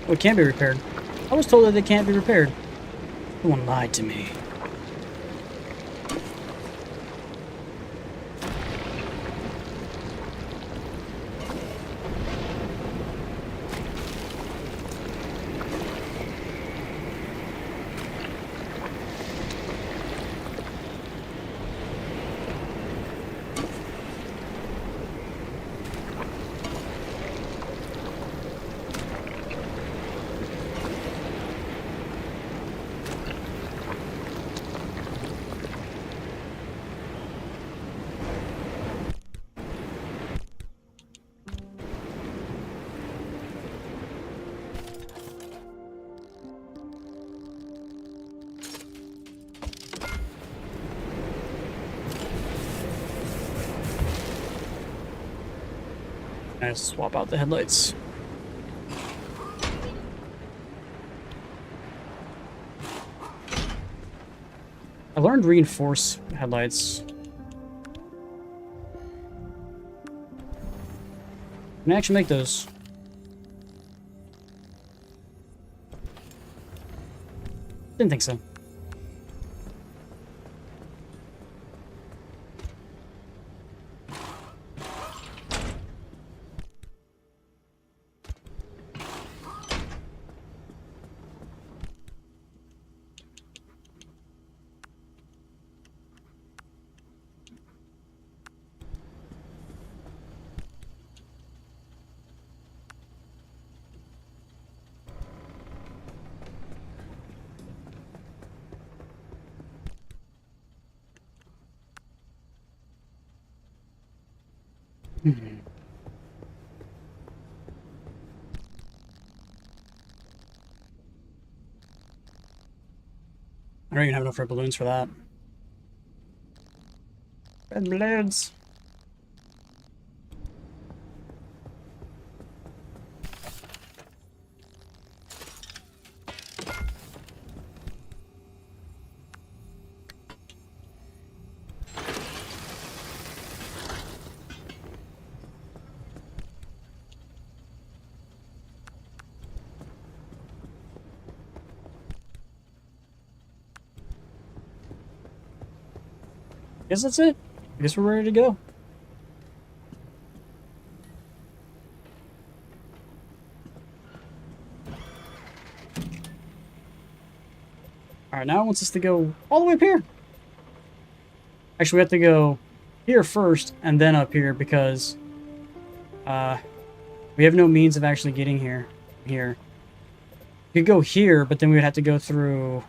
Oh, it can't be repaired. I was told that it can't be repaired. Someone lied to me. I swap out the headlights. I learned reinforce headlights. Can I actually make those? Didn't think so. I don't even have enough red balloons for that. Red balloons. Guess that's it. I guess we're ready to go. Alright, now it wants us to go all the way up here. Actually, we have to go here first and then up here because we have no means of actually getting here. We could go here, but then we would have to go through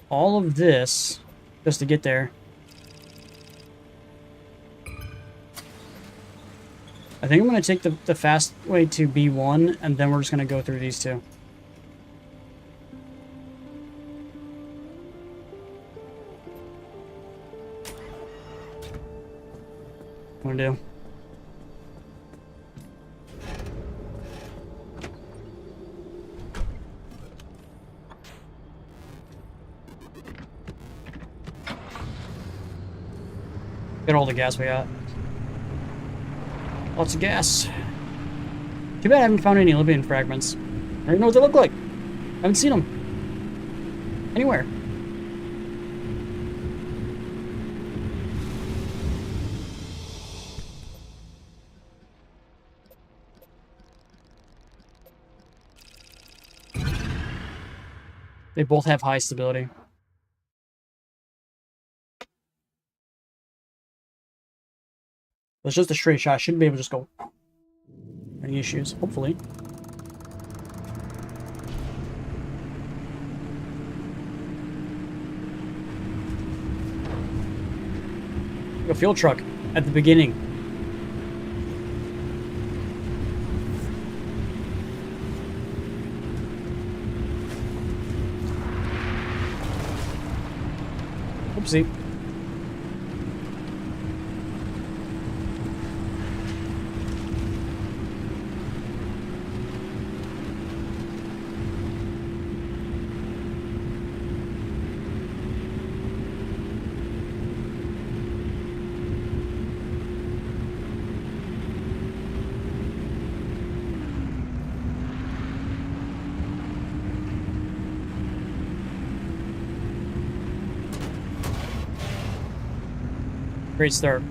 all of this just to get there. I think I'm going to take the fast way to B1, and then we're just going to go through these two. What do I do? Get all the gas we got. Lots of gas. Too bad I haven't found any Olympian fragments. I don't even know what they look like. I haven't seen them anywhere. They both have high stability. It's just a straight shot. I shouldn't be able to just go. Any issues? Hopefully. A fuel truck at the beginning. Oopsie. Great start.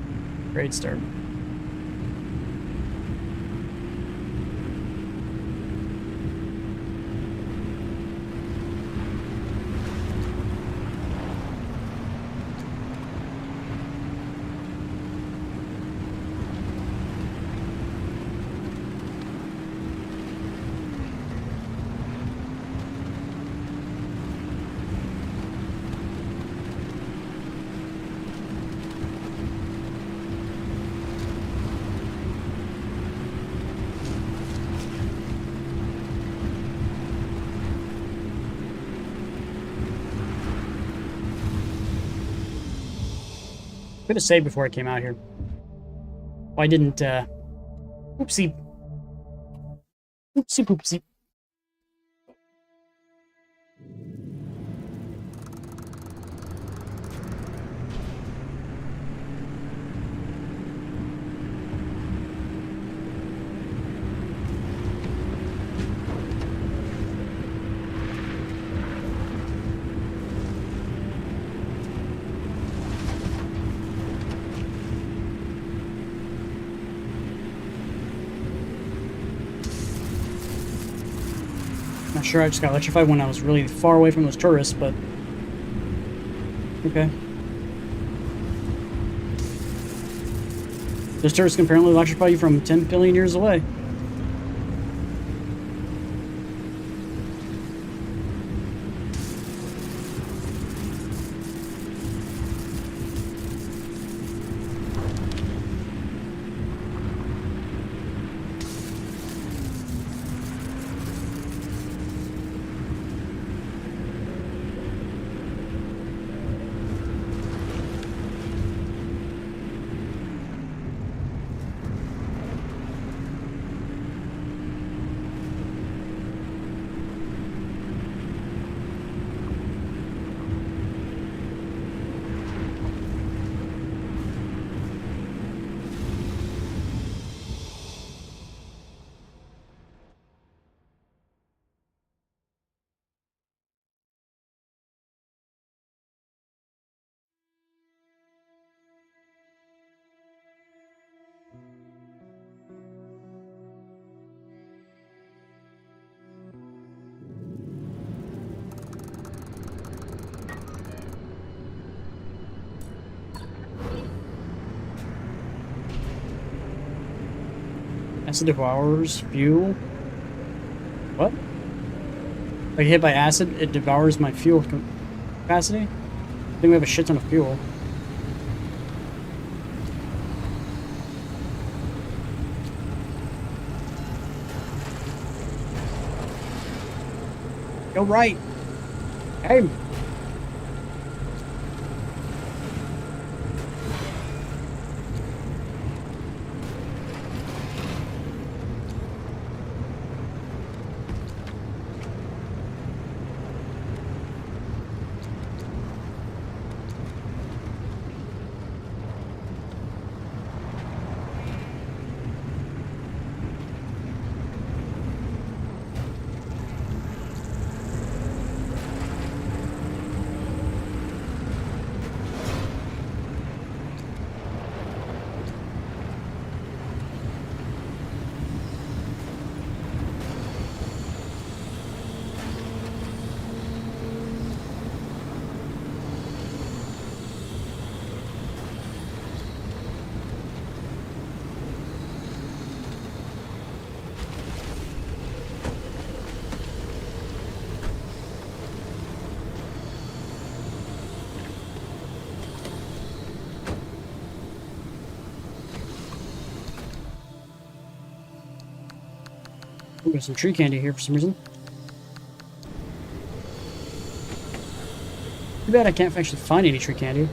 Great start. Could have saved before I came out here. Why didn't, Oopsie. Oopsie poopsie. Not sure, I just got electrified when I was really far away from those tourists, but... Okay. Those tourists can apparently electrify you from 10 billion years away. Acid devours fuel. What? Like hit by acid, it devours my fuel capacity? I think we have a shit ton of fuel. Go right. Hey. Ooh, there's some tree candy here for some reason. Too bad I can't actually find any tree candy.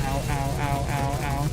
Ow, ow, ow, ow, ow.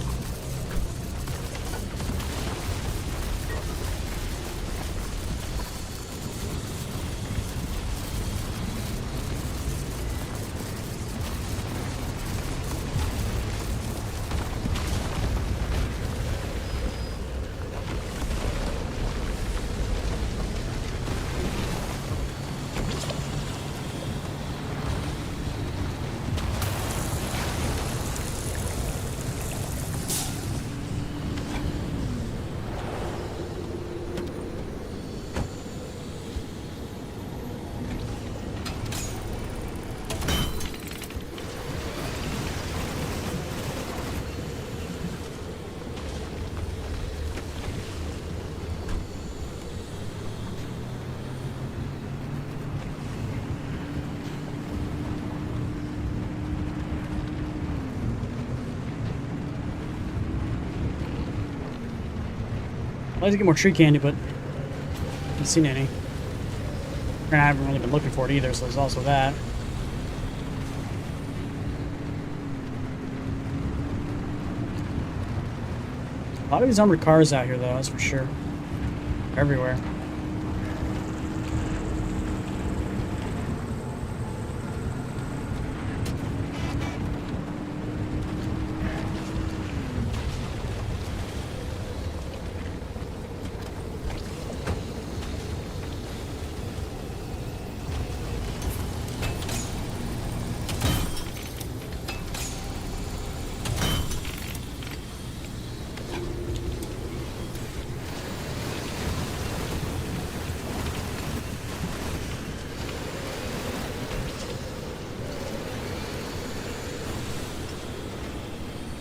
I'd like to get more tree candy, but I haven't seen any. And I haven't really been looking for it either, so there's also that. A lot of these armored cars out here, though, that's for sure. Everywhere.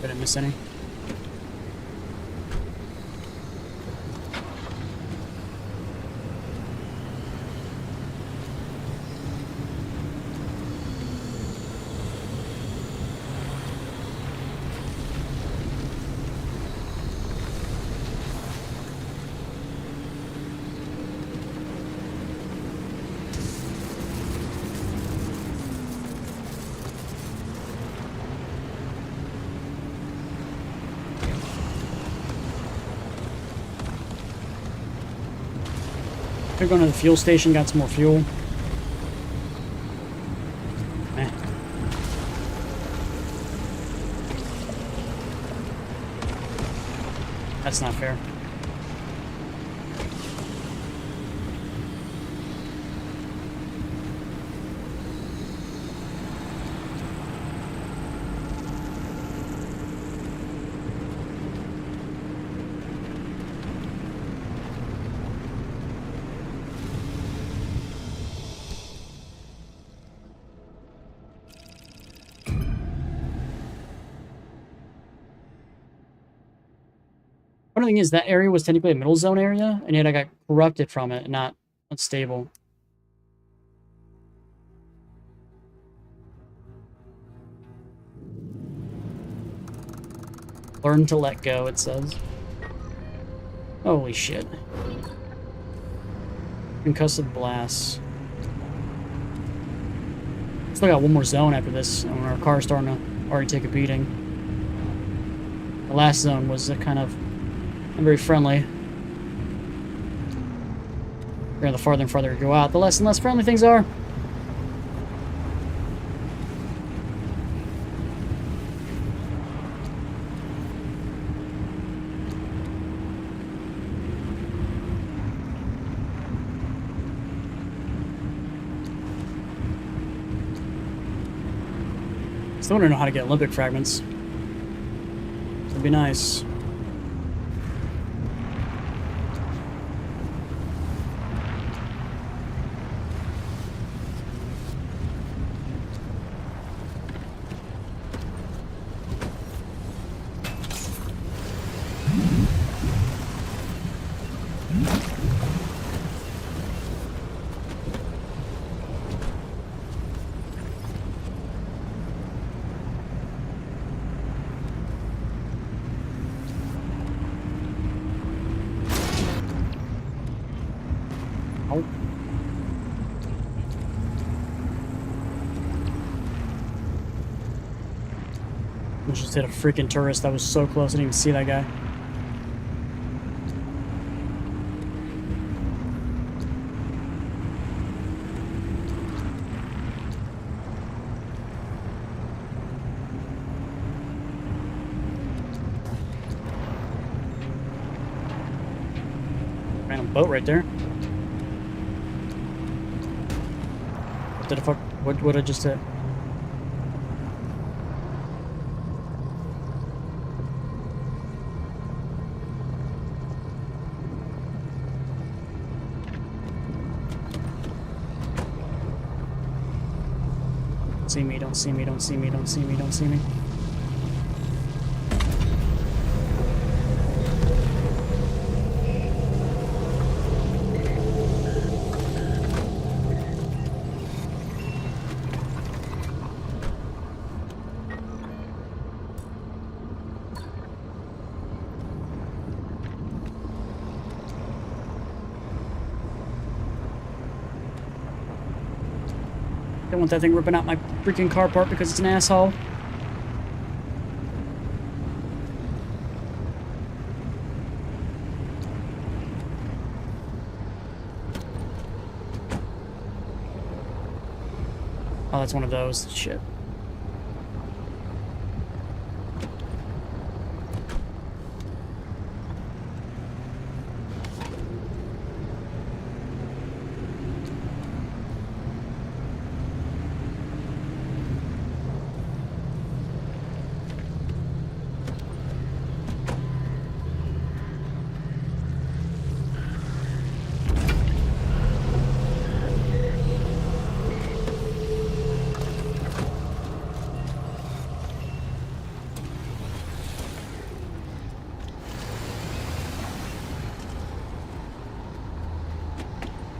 Didn't miss any. We're going to the fuel station, got some more fuel. Eh. That's not fair. Funny thing is, that area was technically a middle zone area, and yet I got corrupted from it, not unstable. Learn to let go, it says. Holy shit. Concussive blast. Still got one more zone after this, and our car's starting to already take a beating. The last zone was kind of not very friendly. The farther and farther you go out, the less and less friendly things are. Still want to know how to get Olympic fragments. That'd be nice. Oh. I just hit a freaking tourist that was so close, I didn't even see that guy. Random boat right there. What the fuck? What would I just hit? See me, don't see me, don't see me, don't see me, don't see me. Don't want that thing ripping out my freaking car part because it's an asshole. Oh, that's one of those. Shit.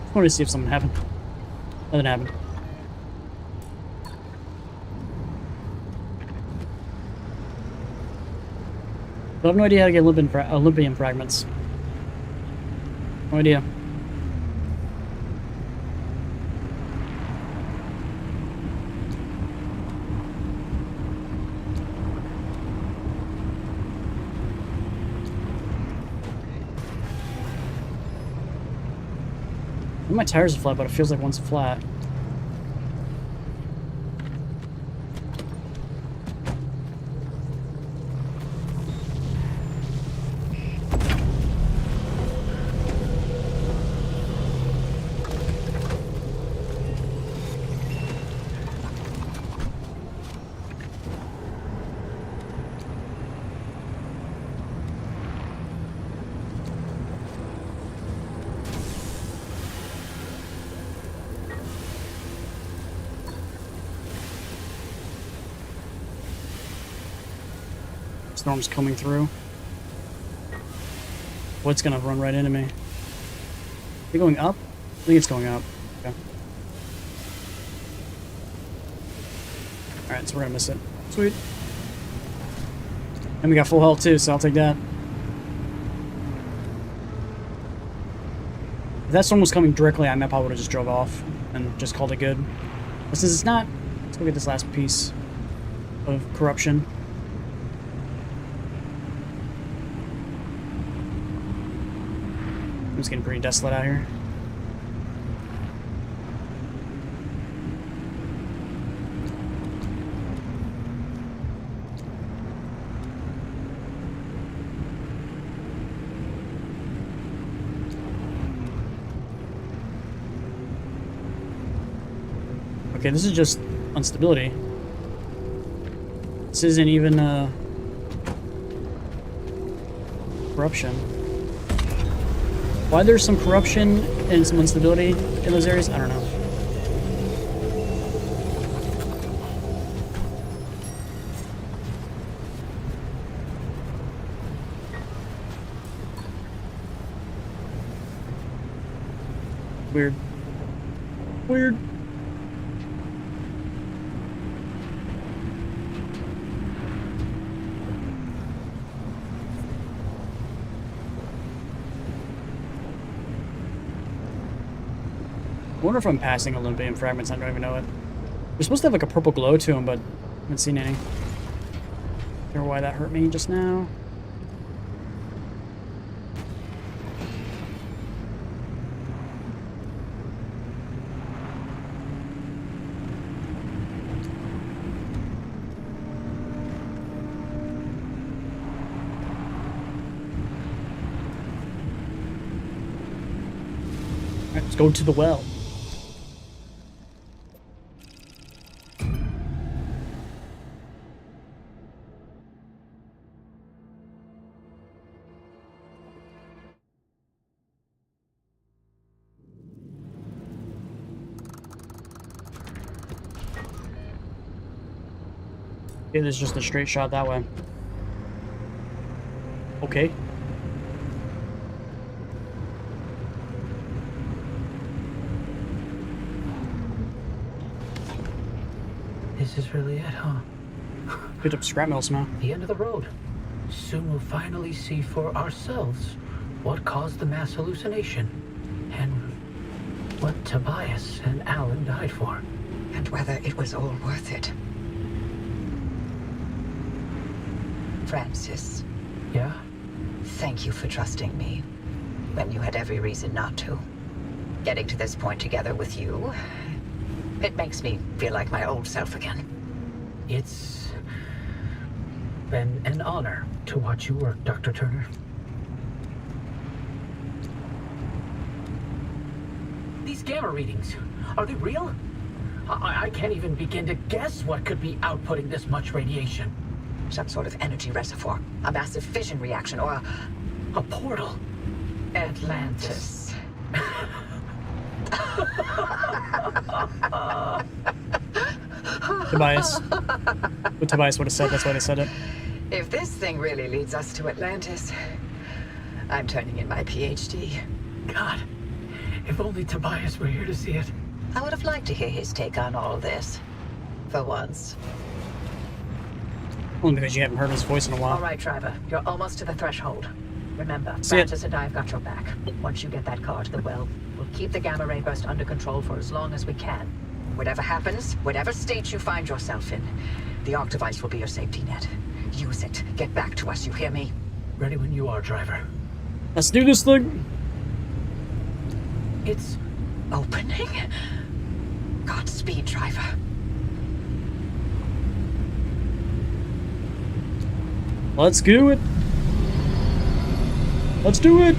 I wanted to see if something happened. Nothing happened. I have no idea how to get Olympian fragments. No idea. My tires are flat, but it feels like one's flat. Storm's coming through. What's gonna run right into me? Is it going up? I think it's going up. Okay. Alright, so we're gonna miss it. Sweet. And we got full health too, so I'll take that. If that storm was coming directly at me, I probably would have just drove off and just called it good. But since it's not, let's go get this last piece of corruption. It's getting pretty desolate out here. Okay, this is just instability. This isn't even corruption. Why there's some corruption and some instability in those areas, I don't know. Weird. Weird. I wonder if I'm passing Olympian fragments, I don't even know it. They're supposed to have like a purple glow to them, but I haven't seen any. Don't know why that hurt me just now. Alright, let's go to the well. Okay, there's just a straight shot that way. Okay. This is really it, huh? Picked up scrap metal somehow. The end of the road. Soon we'll finally see for ourselves what caused the mass hallucination and what Tobias and Alan died for. And whether it was all worth it. Francis, Yeah? thank you for trusting me when you had every reason not to. Getting to this point together with you, it makes me feel like my old self again. It's been an honor to watch you work, Dr. Turner. These gamma readings, are they real? I can't even begin to guess what could be outputting this much radiation. Some sort of energy reservoir, a massive fission reaction, or A portal. Atlantis. Tobias. What Tobias would have said, that's why they said it. If this thing really leads us to Atlantis, I'm turning in my PhD. God, if only Tobias were here to see it. I would have liked to hear his take on all this. For once. Only because you haven't heard his voice in a while. All right, Driver. You're almost to the threshold. Remember, See it. Francis and I have got your back. Once you get that car to the well, we'll keep the gamma ray burst under control for as long as we can. Whatever happens, whatever state you find yourself in, the Arc device will be your safety net. Use it. Get back to us, you hear me? Ready when you are, Driver. Let's do this thing. It's Opening? Godspeed, Driver. Let's do it. Let's do it.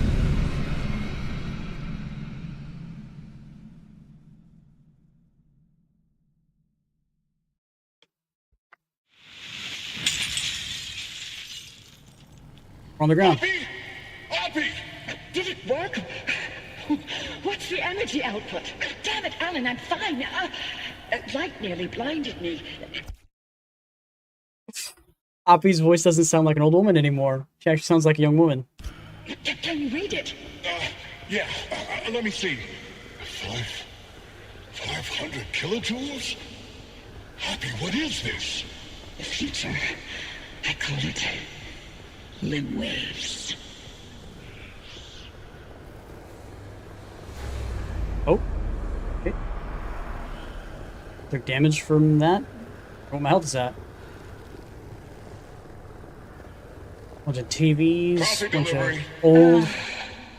We're on the ground. Oppie! Oppie! Did it work? What's the energy output? Damn it, Alan, I'm fine. Light nearly blinded me. Oppie's voice doesn't sound like an old woman anymore. She actually sounds like a young woman. Can you read it? Yeah, let me see. 500 kilojoules? Happy, what is this? The future. I call it limb waves. Oh. Okay. Took damage from that. What my health is at? Bunch of TVs, Coffee bunch of delivery. old.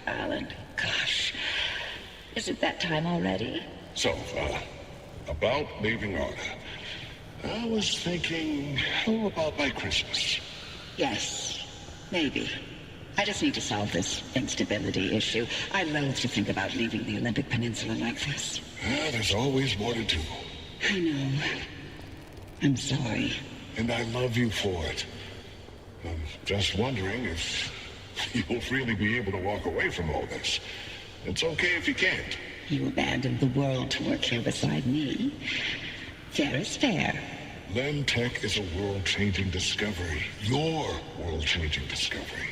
Alan, gosh. Is it that time already? So, about leaving Arda. I was thinking, how about by Christmas? Yes, maybe. I just need to solve this instability issue. I loathe to think about leaving the Olympic Peninsula like this. There's always more to do. I know. I'm sorry. And I love you for it. I'm just wondering if you'll really be able to walk away from all this. It's okay if you can't. You abandoned the world to work here beside me. Fair is fair. Lem Tech is a world-changing discovery. Your world-changing discovery.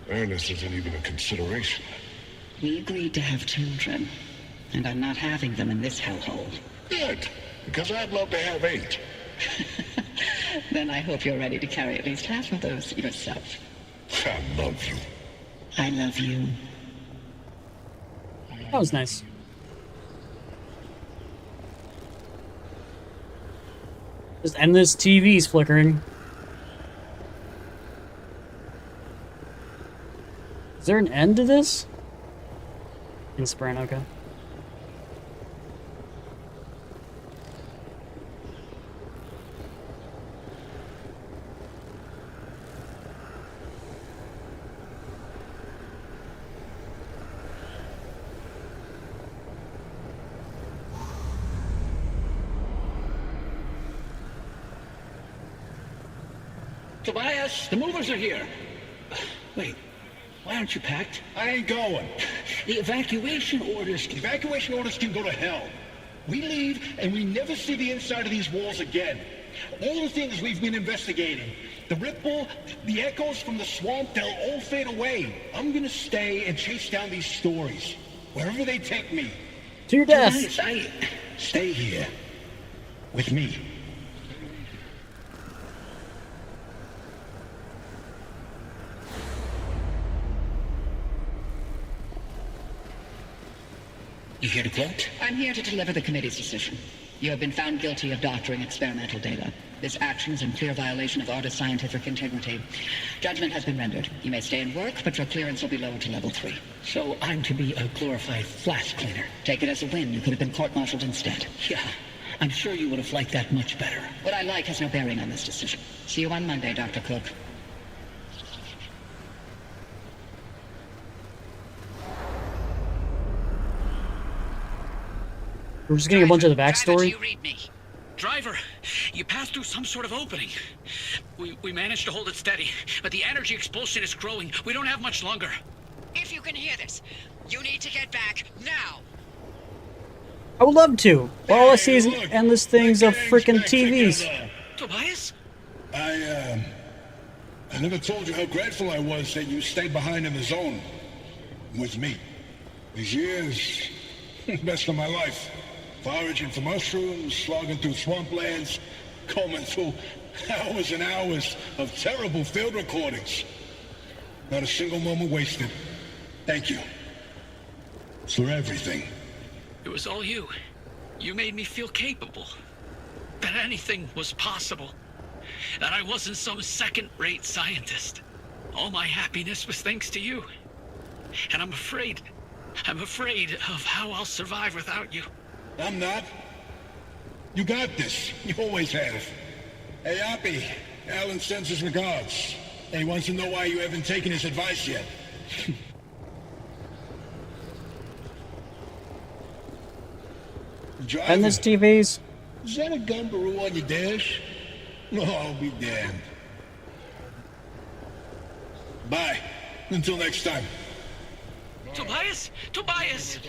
Fairness isn't even a consideration. We agreed to have children, and I'm not having them in this hellhole. Good, because I'd love to have 8. Then I hope you're ready to carry at least half of those yourself. I love you. I love you. That was nice. Just endless TVs flickering. Is there an end to this? In Sprint, okay. Tobias, the movers are here. Wait, why aren't you packed? I ain't going. The evacuation orders... Evacuation orders can go to hell. We leave, and we never see the inside of these walls again. All the things we've been investigating, the ripple, the echoes from the swamp, they'll all fade away. I'm gonna stay and chase down these stories, wherever they take me. To your death! Tobias, stay here. With me. You here to quote? I'm here to deliver the committee's decision. You have been found guilty of doctoring experimental data. This action is in clear violation of Arda's scientific integrity. Judgment has been rendered. You may stay and work, but your clearance will be lowered to level 3. So I'm to be a glorified flash cleaner. Take it as a win. You could have been court-martialed instead. Yeah, I'm sure you would have liked that much better. What I like has no bearing on this decision. See you on Monday, Dr. Cook. We're just getting a bunch of the Driver, do backstory. you read me? Driver, you passed through some sort of opening. We managed to hold it steady, but the energy expulsion is growing. We don't have much longer. If you can hear this, you need to get back now. I would love to. But all I see is Look, endless things of the gang's freaking back TVs. together. Tobias? I never told you how grateful I was that you stayed behind in the zone. With me. These years, best of my life. Foraging for mushrooms, slogging through swamplands, combing through hours and hours of terrible field recordings. Not a single moment wasted. Thank you. For everything. It was all you. You made me feel capable. That anything was possible. That I wasn't some second-rate scientist. All my happiness was thanks to you. And I'm afraid of how I'll survive without you. I'm not. You got this. You always have. Hey, Oppie. Alan sends his regards. And he wants to know why you haven't taken his advice yet. Driver, Endless TVs. is that a Gumbaroo on your dash? No, I'll be damned. Bye. Until next time. Tobias? Tobias!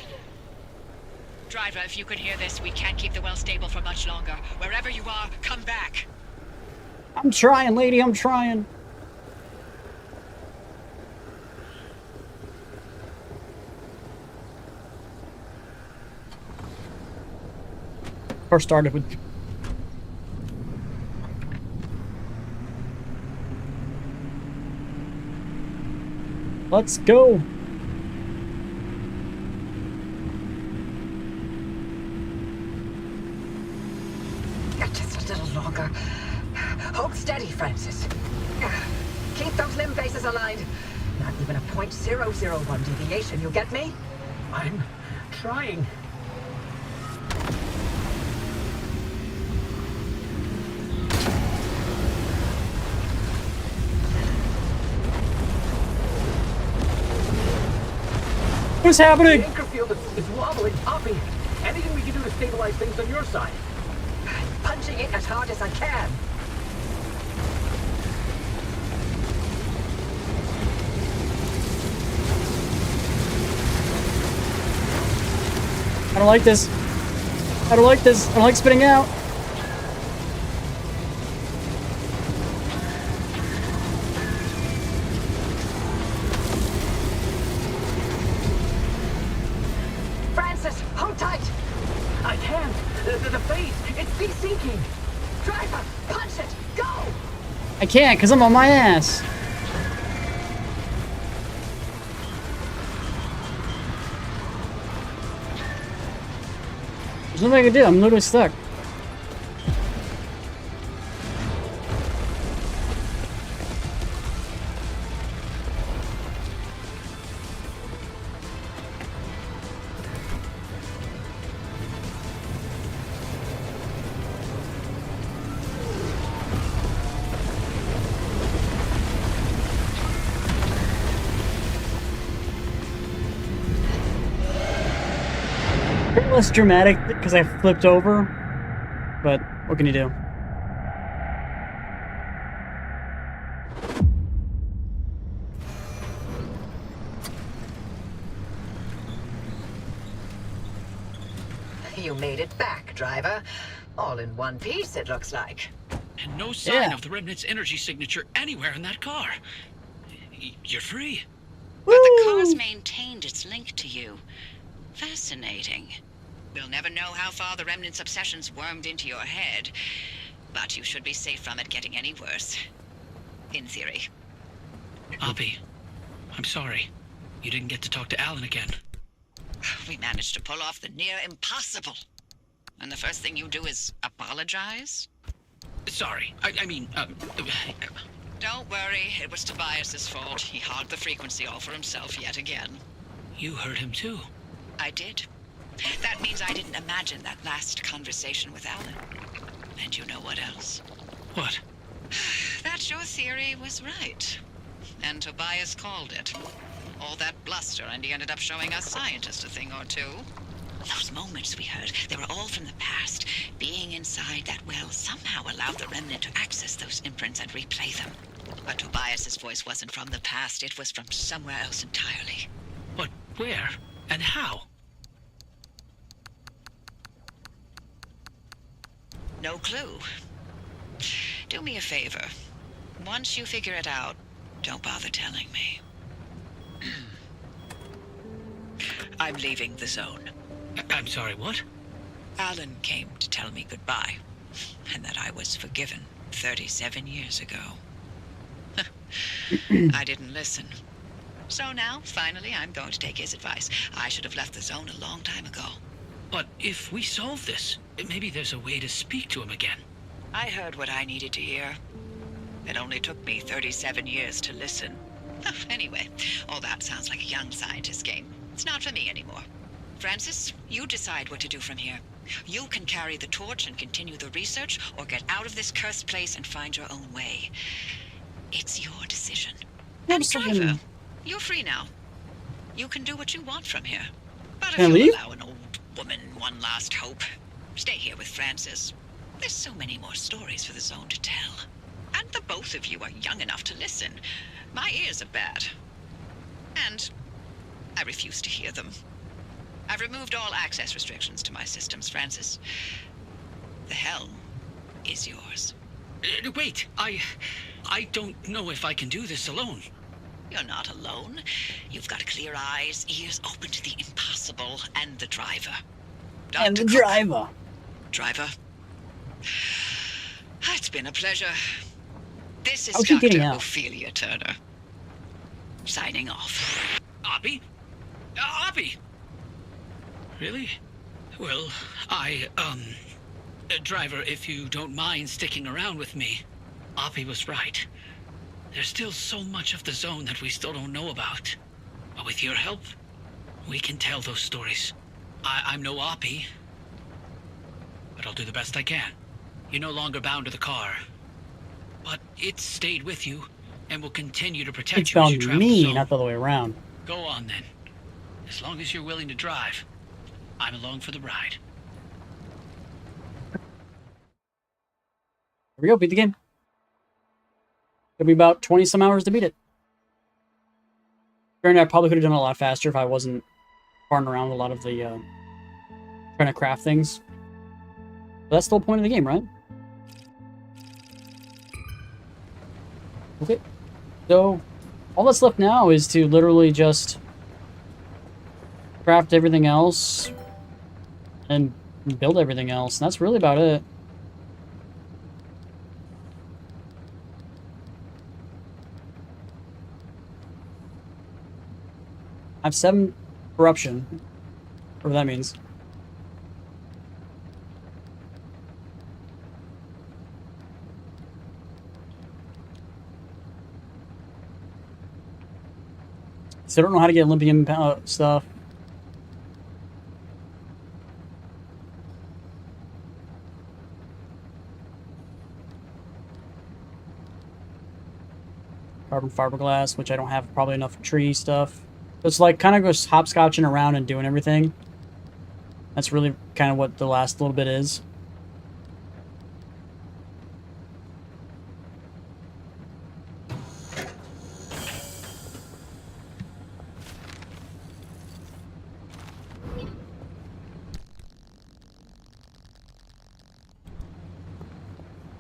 Driver, if you can hear this, we can't keep the well stable for much longer. Wherever you are, come back. I'm trying, lady. I'm trying. Car started with. Let's go. Just a little longer. Hold steady, Francis. Keep those limb bases aligned. Not even a 0.001 deviation, you get me? I'm trying. What's happening? The anchor field is wobbling. Oppie, anything we can do to stabilize things on your side? Punching it as hard as I can. I don't like this. I don't like this. I don't like spitting out. Francis, hold tight. I can't. The phase, it's desyncing. Driver, punch it. Go. I can't because I'm on my ass. There's nothing I can do. I'm literally stuck. Less dramatic because I flipped over, but what can you do? You made it back, driver. All in one piece, it looks like. And no sign of the Remnant's energy signature anywhere in that car. You're free. But the car's maintained its link to you. Fascinating. We'll never know how far the Remnant's obsessions wormed into your head, but you should be safe from it getting any worse. In theory. Oppie, I'm sorry. You didn't get to talk to Alan again. We managed to pull off the near impossible. And the first thing you do is apologize? Sorry. I mean, Don't worry, it was Tobias's fault. He hogged the frequency all for himself yet again. You heard him too. I did. That means I didn't imagine that last conversation with Alan. And you know what else? What? That your theory was right. And Tobias called it. All that bluster, and he ended up showing us scientists a thing or two. Those moments we heard, they were all from the past. Being inside that well somehow allowed the Remnant to access those imprints and replay them. But Tobias's voice wasn't from the past, it was from somewhere else entirely. But where? And how? No clue. Do me a favor. Once you figure it out, don't bother telling me. I'm leaving the zone. I'm sorry, what? Alan came to tell me goodbye, and that I was forgiven 37 years ago. I didn't listen. So now, finally, I'm going to take his advice. I should have left the zone a long time ago. But if we solve this, maybe there's a way to speak to him again. I heard what I needed to hear. It only took me 37 years to listen. Anyway, all that sounds like a young scientist game. It's not for me anymore. Francis, you decide what to do from here. You can carry the torch and continue the research, or get out of this cursed place and find your own way. It's your decision. And driver, you're free now. You can do what you want from here. But if you allow an old woman one last hope, stay here with Francis. There's so many more stories for the zone to tell. And the both of you are young enough to listen. My ears are bad. And I refuse to hear them. I've removed all access restrictions to my systems, Francis. The helm is yours. Wait, I don't know if I can do this alone. You're not alone. You've got clear eyes, ears open to the impossible, and the driver. And the driver. driver. It's been a pleasure. This is How's he getting Dr. out? Ophelia Turner. Signing off. Oppie? Oppie! Really? Well, driver, if you don't mind sticking around with me, Oppie was right. There's still so much of the zone that we still don't know about. But with your help, we can tell those stories. I'm no Oppie, but I'll do the best I can. You're no longer bound to the car, but it stayed with you and will continue to protect It's you as you found travel the me, zone. not the other way around. Go on then. As long as you're willing to drive, I'm along for the ride. Here we go, beat the game. It'll be about 20 some hours to beat it. Granted, I probably could have done it a lot faster if I wasn't farting around with a lot of the trying to craft things. But that's the whole point of the game, right? Okay. So all that's left now is to literally just craft everything else and build everything else. And that's really about it. I have 7 corruption, whatever that means. So I don't know how to get Olympian stuff. Carbon fiberglass, which I don't have probably enough tree stuff. So it's like kind of just hopscotching around and doing everything. That's really kind of what the last little bit is.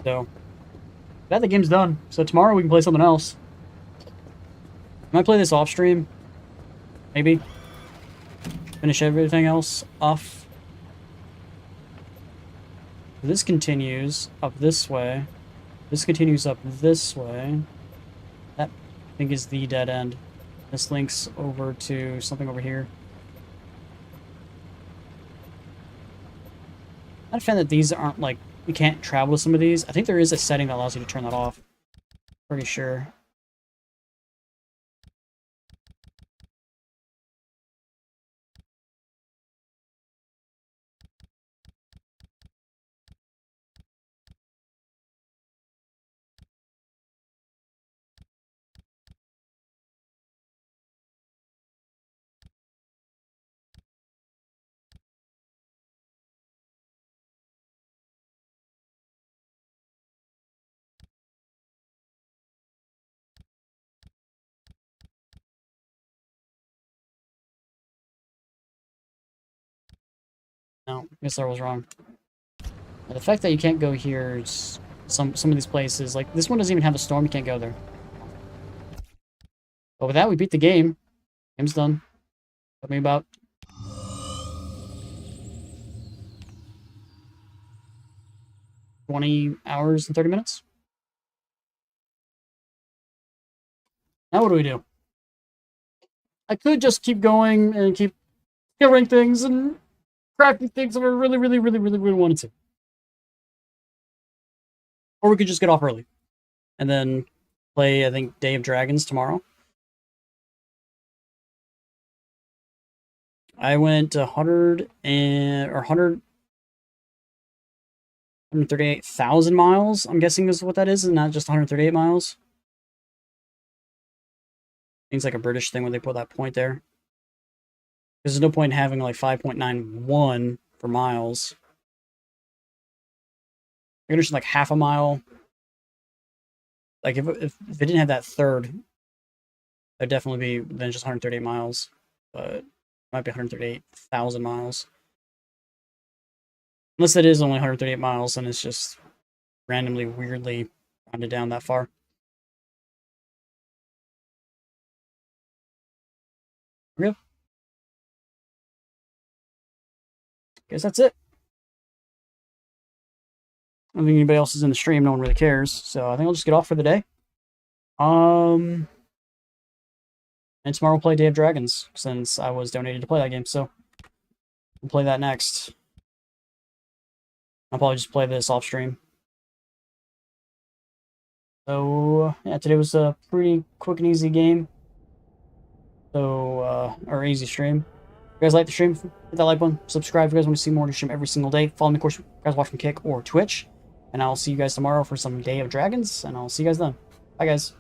So, that the game's done. So tomorrow we can play something else. I might play this off stream. Maybe. Finish everything else off. This continues up this way. This continues up this way. That, I think, is the dead end. This links over to something over here. I found that these aren't like, you can't travel with some of these. I think there is a setting that allows you to turn that off. Pretty sure. No, I guess I was wrong. The fact that you can't go here is some of these places, like this one doesn't even have a storm, you can't go there. But with that, we beat the game. Game's done. Took me about 20 hours and 30 minutes. Now what do we do? I could just keep going and keep covering things and crafting things if I really wanted to. Or we could just get off early. And then play, I think, Day of Dragons tomorrow. I went 138,000 miles, I'm guessing is what that is, and not just 138 miles. Seems like a British thing when they put that point there. There's no point in having like 5.91 for miles. I understand like half a mile. Like if it didn't have that third, that'd definitely be then just 138 miles. But it might be 138,000 miles. Unless it is only 138 miles and it's just randomly, weirdly rounded down that far. Okay. Guess that's it. I don't think anybody else is in the stream. No one really cares. So I think I'll just get off for the day. And tomorrow we'll play Day of Dragons, since I was donated to play that game. So we'll play that next. I'll probably just play this off stream. So yeah, today was a pretty quick and easy game. So or easy stream. If you guys like the stream, hit that like button, subscribe if you guys want to see more to stream every single day. Follow me, of course, if you guys watch from Kick or Twitch. And I'll see you guys tomorrow for some Day of Dragons, and I'll see you guys then. Bye, guys.